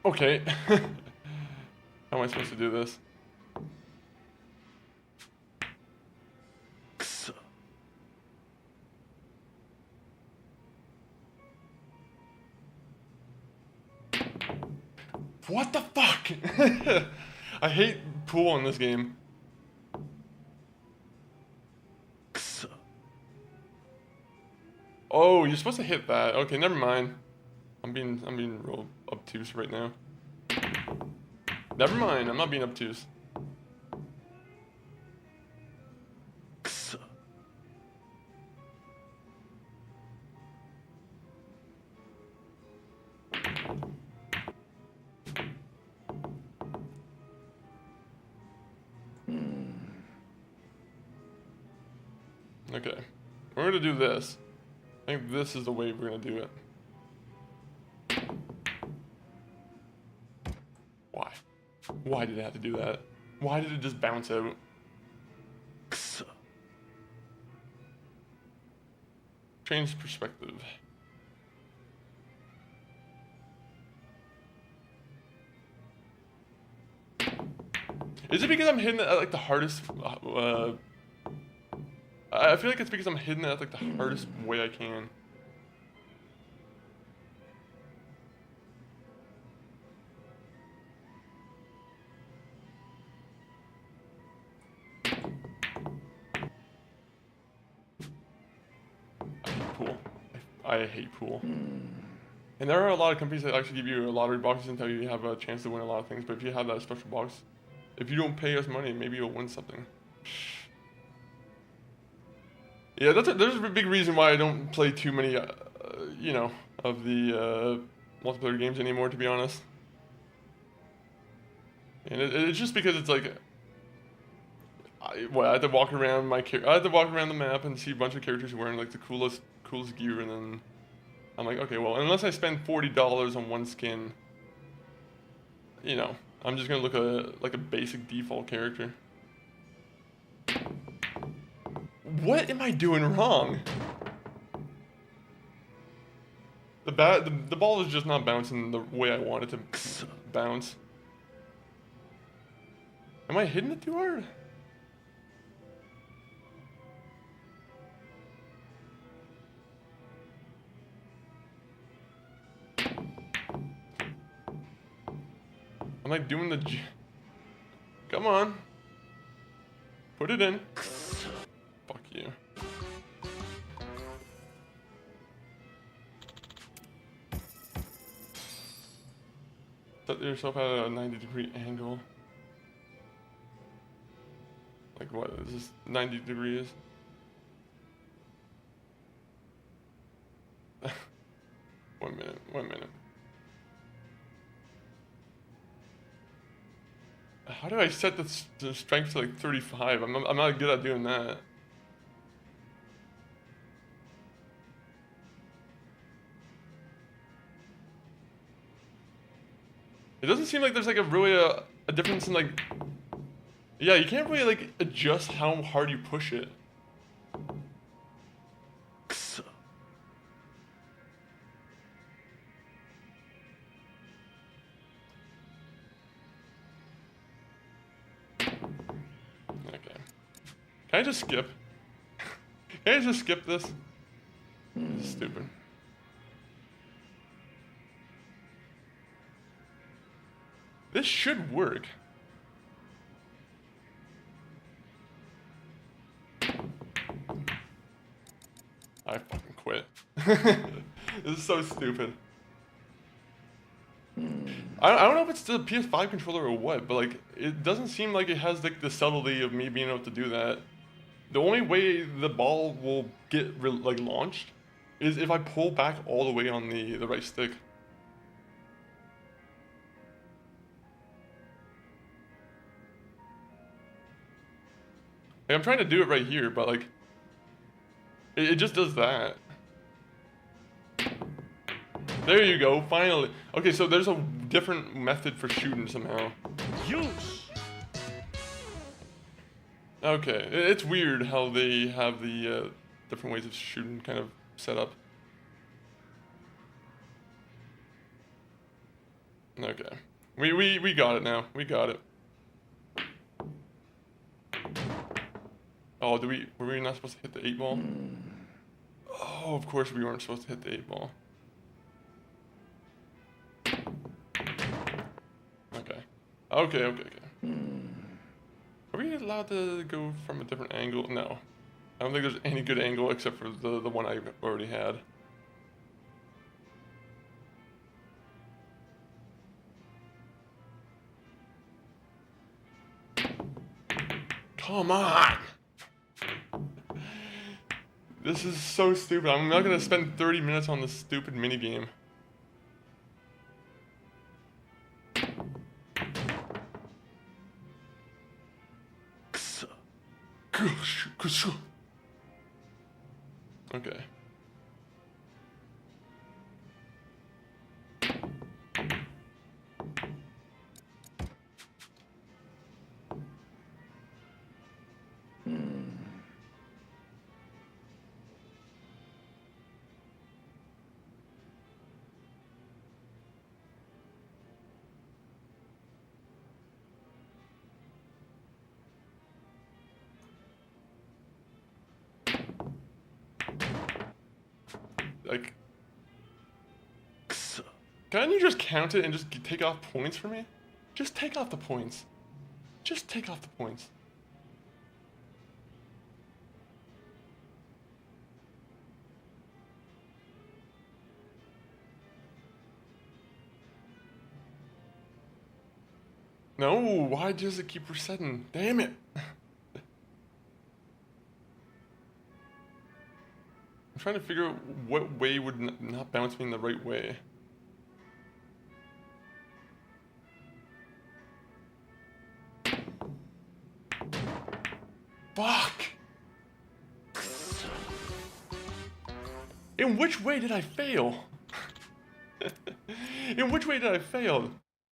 [SPEAKER 1] Okay. How am I supposed to do this? What the fuck? I hate pool in this game. Oh, you're supposed to hit that. Okay, never mind. I'm being real obtuse right now. Never mind, I'm not being obtuse. Okay, we're gonna do this. I think this is the way we're gonna do it. Why? Why did it have to do that? Why did it just bounce out? Change perspective. Is it because I'm hitting it at like the hardest? I feel like it's because I'm hitting it at like the hardest way I can. I hate pool. And there are a lot of companies that actually give you lottery boxes and tell you have a chance to win a lot of things, but if you have that special box, if you don't pay us money, maybe you'll win something. Yeah, there's a big reason why I don't play too many, you know, of the multiplayer games anymore, to be honest. And it's just because it's like, I had to walk around I had to walk around the map and see a bunch of characters wearing like the coolest gear, and then I'm like, okay, well, unless I spend $40 on one skin, you know, I'm just gonna look like a basic default character. What am I doing wrong? The ball is just not bouncing the way I want it to bounce. Am I hitting it too hard? I'm like doing the come on. Put it in. Fuck you. Set yourself at a 90-degree angle. Like what? Is this 90 degrees? One minute. How do I set the strength to like 35? I'm not good at doing that. It doesn't seem like there's like a difference in like, yeah, you can't really like adjust how hard you push it. Okay. Can I just skip? Can I just skip this? This is stupid. This should work. I fucking quit. This is so stupid. I don't know if it's the PS5 controller or what, but like it doesn't seem like it has like the subtlety of me being able to do that. The only way the ball will get like launched is if I pull back all the way on the right stick. Like, I'm trying to do it right here, but like it just does that. There you go, finally. Okay, so there's a different method for shooting somehow. Okay, it's weird how they have the different ways of shooting kind of set up. Okay, we got it now. We got it. Oh, were we not supposed to hit the 8-ball? Oh, of course we weren't supposed to hit the 8-ball. Okay. Are we allowed to go from a different angle? No. I don't think there's any good angle except for the one I already had. Come on! This is so stupid. I'm not gonna spend 30 minutes on this stupid minigame. Okay. Like, can't you just count it and just take off points for me? Just take off the points. Just take off the points. No, why does it keep resetting? Damn it. I'm trying to figure out what way would not bounce me in the right way. Fuck! In which way did I fail? In which way did I fail?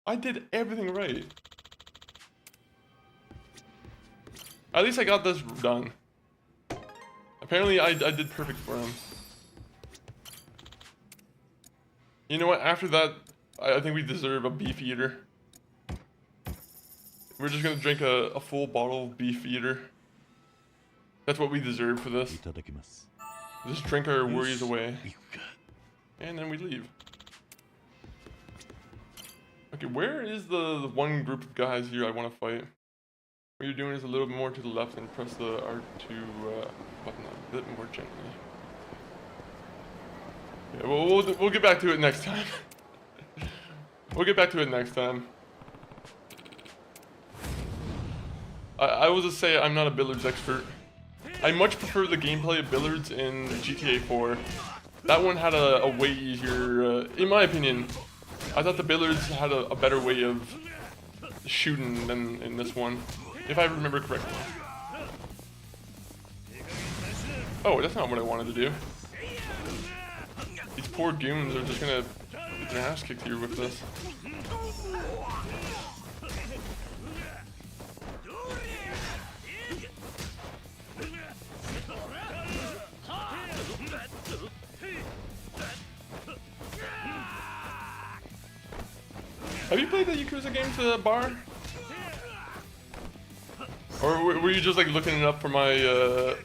[SPEAKER 1] I did everything right. At least I got this done. Apparently I did perfect for him. You know what, after that, I think we deserve a beef eater. We're just gonna drink a full bottle of beef eater. That's what we deserve for this. Just drink our worries away. And then we leave. Okay, where is the one group of guys here I want to fight? What you're doing is a little more to the left and press the R2 button a bit more gently. Yeah, we'll get back to it next time. We'll get back to it next time. I will just say I'm not a billiards expert. I much prefer the gameplay of billiards in GTA 4. That one had a way easier, in my opinion. I thought the billiards had a better way of shooting than in this one, if I remember correctly. Oh, that's not what I wanted to do. These poor goons are just gonna get their ass kicked here with this. Have you played the Yakuza games to the bar? Or were you just like looking it up for my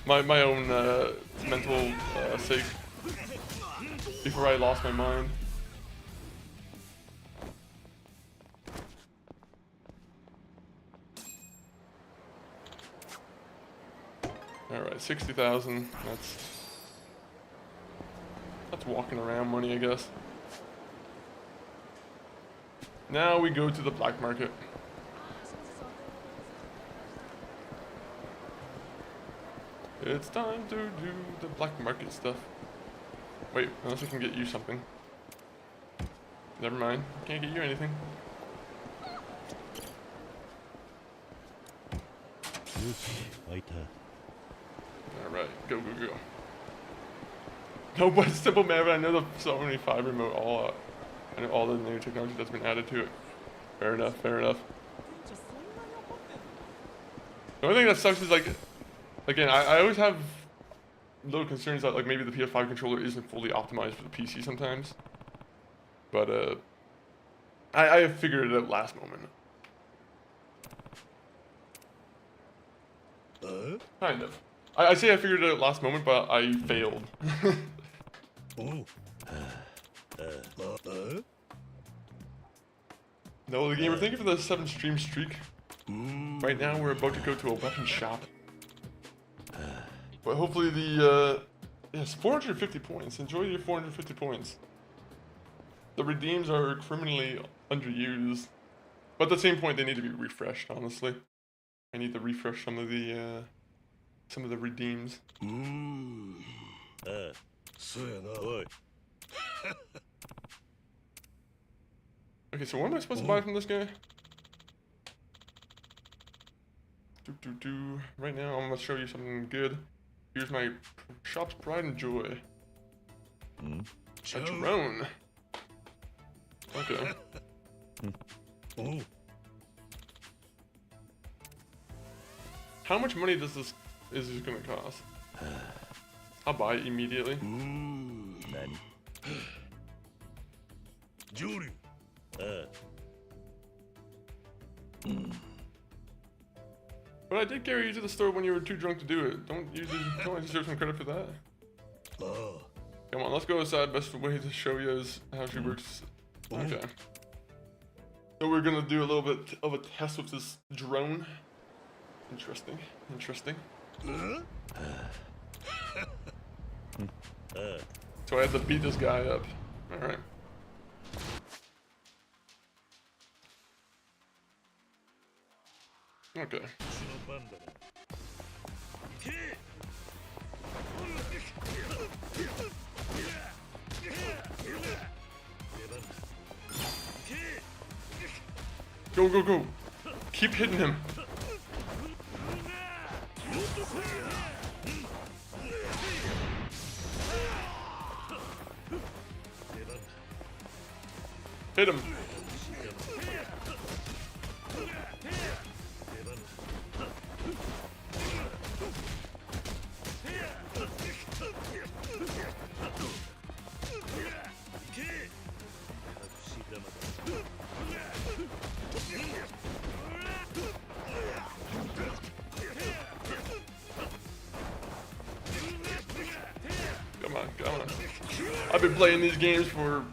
[SPEAKER 1] my own mental sake before I lost my mind? All right, 60,000. That's walking around money, I guess. Now we go to the black market. It's time to do the black market stuff. Wait, unless I can get you something. Never mind, I can't get you anything. Alright, go, go, go. No, but simple man, but I know the 75 remote all I know all the new technology that's been added to it. Fair enough, fair enough. The only thing that sucks is, like, again, I always have little concerns that, like, maybe the PS5 controller isn't fully optimized for the PC sometimes. But, I figured it out last moment. Kind of. I say I figured it out last moment, but I failed. No, the gamer, thank you for the 7 stream streak. Right now, we're about to go to a weapon shop. But hopefully the yes, 450 points. Enjoy your 450 points. The redeems are criminally underused, but at the same point they need to be refreshed. Honestly, I need to refresh some of the redeems. Okay, so what am I supposed to buy from this guy? Right now, I'm gonna show you something good. Here's my shop's pride and joy. A drone. Okay. How much money is this gonna cost? I'll buy it immediately.
[SPEAKER 3] Joryu.
[SPEAKER 1] But I did carry you to the store when you were too drunk to do it. Don't I deserve some credit for that? Come on, let's go aside. Best way to show you is how she works. Okay. So we're gonna do a little bit of a test with this drone. Interesting. So I have to beat this guy up. Alright. Okay. Go. Keep hitting him. Hit him. Come on. I've been playing these games for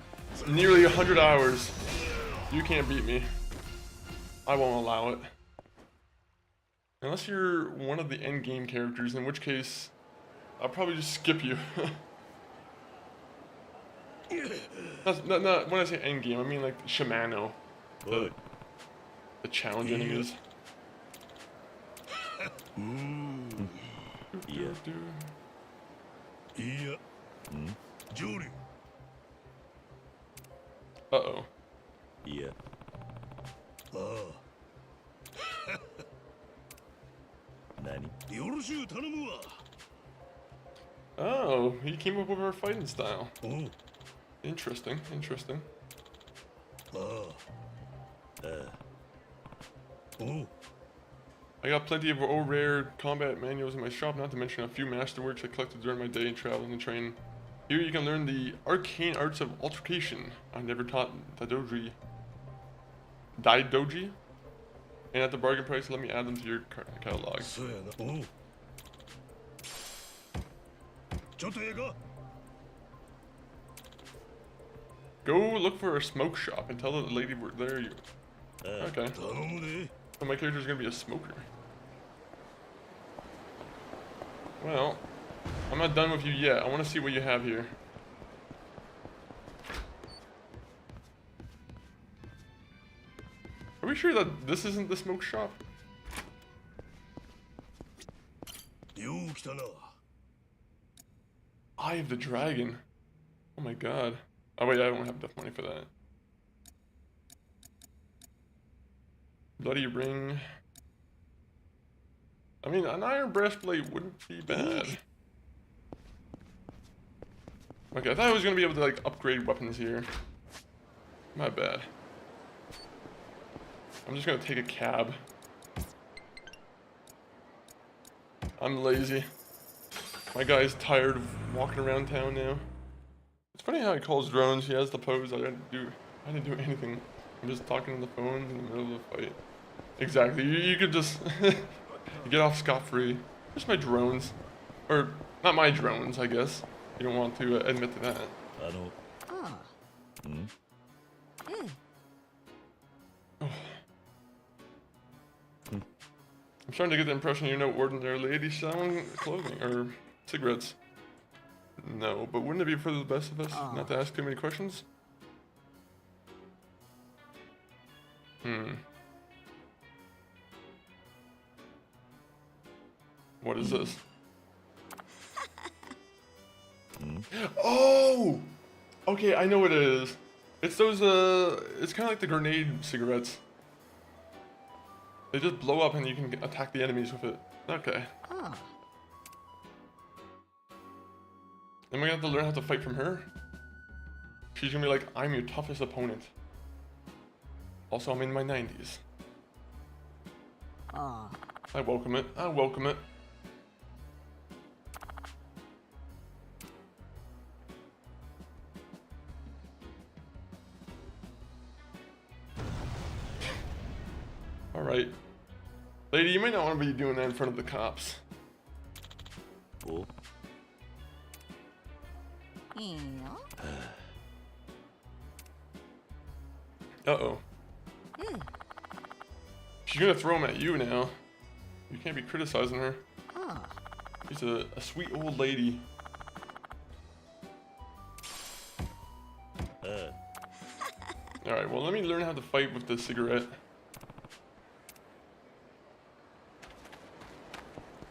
[SPEAKER 1] nearly 100 hours. You can't beat me. I won't allow it. Unless you're one of the end game characters, in which case I'll probably just skip you. Not when I say end game, I mean like Shimano, the challenge enemies.
[SPEAKER 3] Joryu.
[SPEAKER 1] Uh-oh. Oh, he came up with our fighting style. Interesting. I got plenty of rare combat manuals in my shop, not to mention a few masterworks I collected during my day traveling and training. Here you can learn the arcane arts of altercation. I never taught Daidoji. And at the bargain price, let me add them to your catalog. Go look for a smoke shop and tell the lady we're there. Okay. So my character's gonna be a smoker. Well, I'm not done with you yet. I want to see what you have here. Are we sure that this isn't the smoke shop? Eye of the Dragon. Oh my god. Oh wait, I don't have enough money for that. Bloody ring. I mean, an iron breastplate wouldn't be bad. Okay, I thought I was gonna be able to like upgrade weapons here. My bad. I'm just gonna take a cab. I'm lazy. My guy's tired of walking around town now. It's funny how he calls drones. He has the pose. I didn't do anything. I'm just talking on the phone in the middle of the fight. Exactly. You could just you get off scot-free. Just my drones, or not my drones, I guess. You don't want to admit to that. I'm starting to get the impression you're no ordinary lady selling clothing or cigarettes. No, but wouldn't it be for the best of us not to ask too many questions? What is this? Oh! Okay, I know what it is. It's those, it's kind of like the grenade cigarettes. They just blow up and you can attack the enemies with it. Okay. Am I gonna have to learn how to fight from her? She's gonna be like, I'm your toughest opponent. Also, I'm in my 90s. I welcome it. I welcome it. Alright. Lady, you might not want to be doing that in front of the cops.
[SPEAKER 3] Oh.
[SPEAKER 1] Uh-oh. She's gonna throw him at you now. You can't be criticizing her. She's a sweet old lady. Alright, well let me learn how to fight with the cigarette.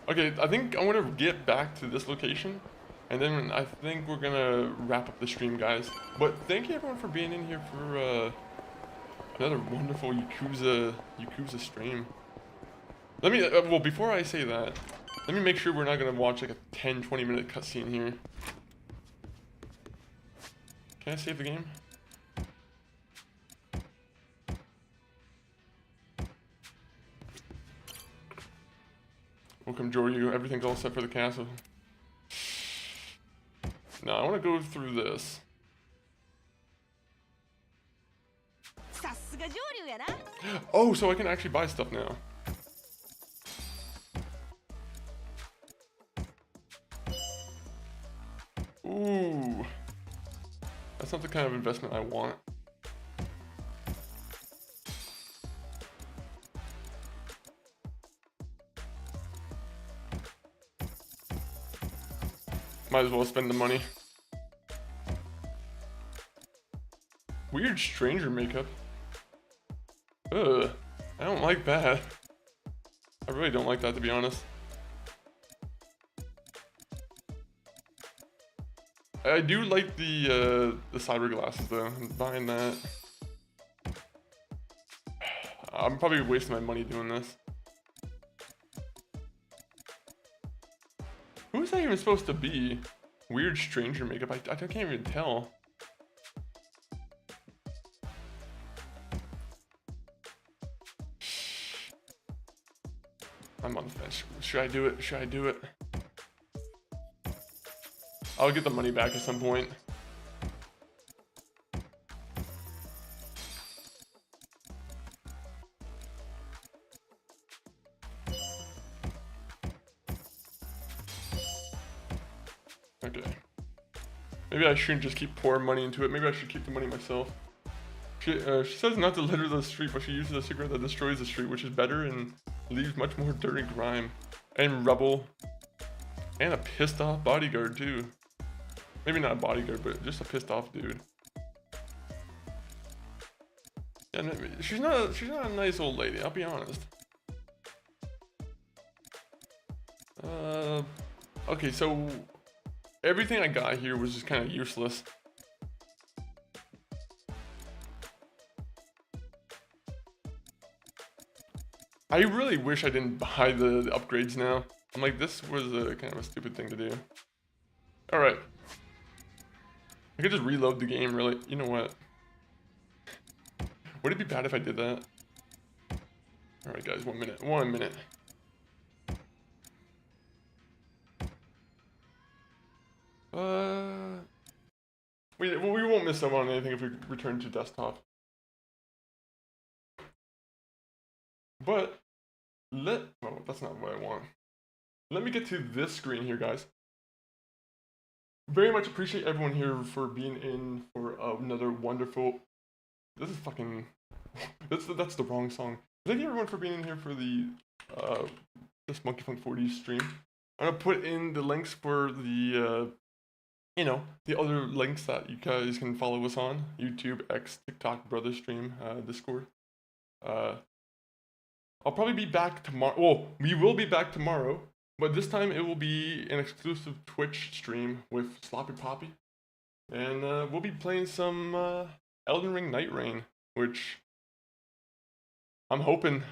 [SPEAKER 1] Okay, I think I'm gonna get back to this location, and then I think we're gonna wrap up the stream, guys. But thank you everyone for being in here for another wonderful Yakuza stream. Let me, well before I say that, let me make sure we're not gonna watch like a 10-20 minute cutscene here. Can I save the game? Welcome, Joryu. Everything's all set for the castle. Now, I want to go through this. Oh, so I can actually buy stuff now. Ooh. That's not the kind of investment I want. Might as well spend the money. Weird stranger makeup. Ugh. I don't like that. I really don't like that, to be honest. I do like the cyber glasses though. I'm buying that. I'm probably wasting my money doing this. Who is that even supposed to be? Weird stranger makeup. I can't even tell. I'm on the fence. Should I do it? Should I do it? I'll get the money back at some point. Okay. Maybe I shouldn't just keep pouring money into it. Maybe I should keep the money myself. She says not to litter the street, but she uses a cigarette that destroys the street, which is better and leaves much more dirt and grime. And rubble. And a pissed off bodyguard too. Maybe not a bodyguard, but just a pissed off dude. Yeah, she's not a nice old lady, I'll be honest. Okay, so everything I got here was just kind of useless. I really wish I didn't buy the upgrades now. I'm like, this was a kind of a stupid thing to do. Alright. I could just reload the game, really. You know what? Would it be bad if I did that? Alright guys, 1 minute. 1 minute. We won't miss out on anything if we return to desktop. But, oh, that's not what I want. Let me get to this screen here, guys. Very much appreciate everyone here for being in for another wonderful... This is fucking... that's the wrong song. Thank you everyone for being in here for the this Monkey Funk 40 stream. I'm gonna put in the links for the the other links that you guys can follow us on: YouTube, X, TikTok, Brother Stream, Discord. I'll probably be back tomorrow. Well, we will be back tomorrow, but this time it will be an exclusive Twitch stream with Sloppy Poppy, and we'll be playing some Elden Ring Night Rain, which I'm hoping.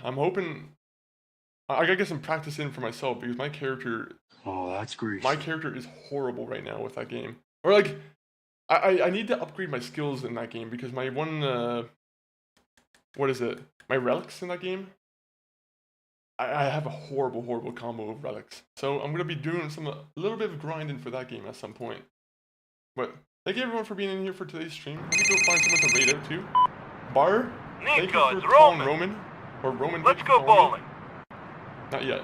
[SPEAKER 1] I gotta get some practice in for myself because my character.
[SPEAKER 3] Oh, that's great.
[SPEAKER 1] My character is horrible right now with that game. Or like, I need to upgrade my skills in that game because my one what is it? My relics in that game. I have a horrible combo of relics. So I'm gonna be doing a little bit of grinding for that game at some point. But thank you everyone for being in here for today's stream. Let me go find someone to raid out to. Bar, thank you for calling Roman. Or Roman.
[SPEAKER 7] Let's go bowling.
[SPEAKER 1] Not yet.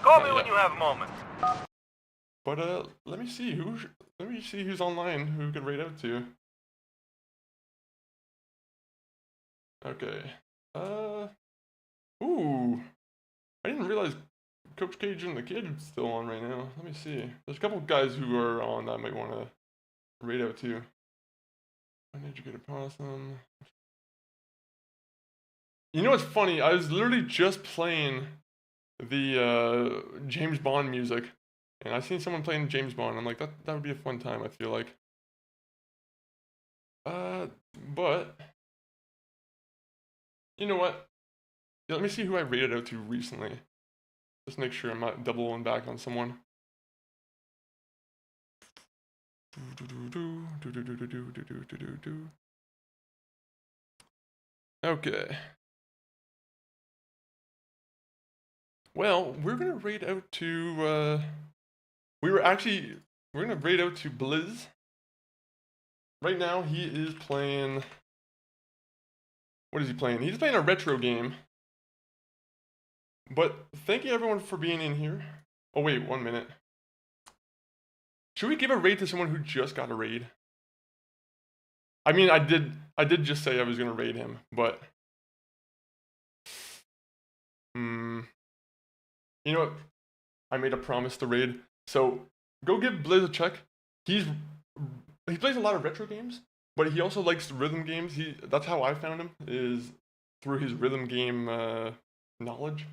[SPEAKER 7] Call me when you have a moment.
[SPEAKER 1] But let me see who's online who we could raid out to. Okay. Ooh. I didn't realize Coach Cage and the Kid is still on right now. Let me see. There's a couple of guys who are on that I might want to raid out to. Uneducated possum. You know what's funny? I was literally just playing the James Bond music, and I seen someone playing James Bond. I'm like, that would be a fun time, I feel like. But you know what? Yeah, let me see who I rated out to recently. Just make sure I'm not doubling back on someone. Okay. Well, we're gonna raid out to we're gonna raid out to Blizz. Right now he is playing. What is he playing? He's playing a retro game. But thank you everyone for being in here. Oh wait, 1 minute. Should we give a raid to someone who just got a raid? I mean, I did just say I was gonna raid him, but you know what? I made a promise to raid, so go give Blizz a check. He plays a lot of retro games, but he also likes rhythm games. That's how I found him, is through his rhythm game knowledge.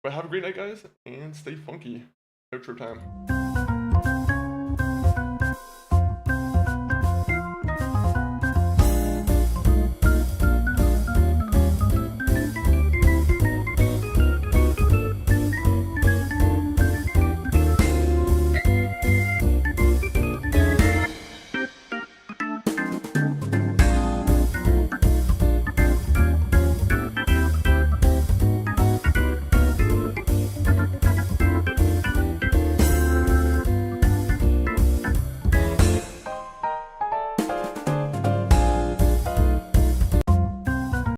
[SPEAKER 1] But have a great night, guys, and stay funky. Outro time.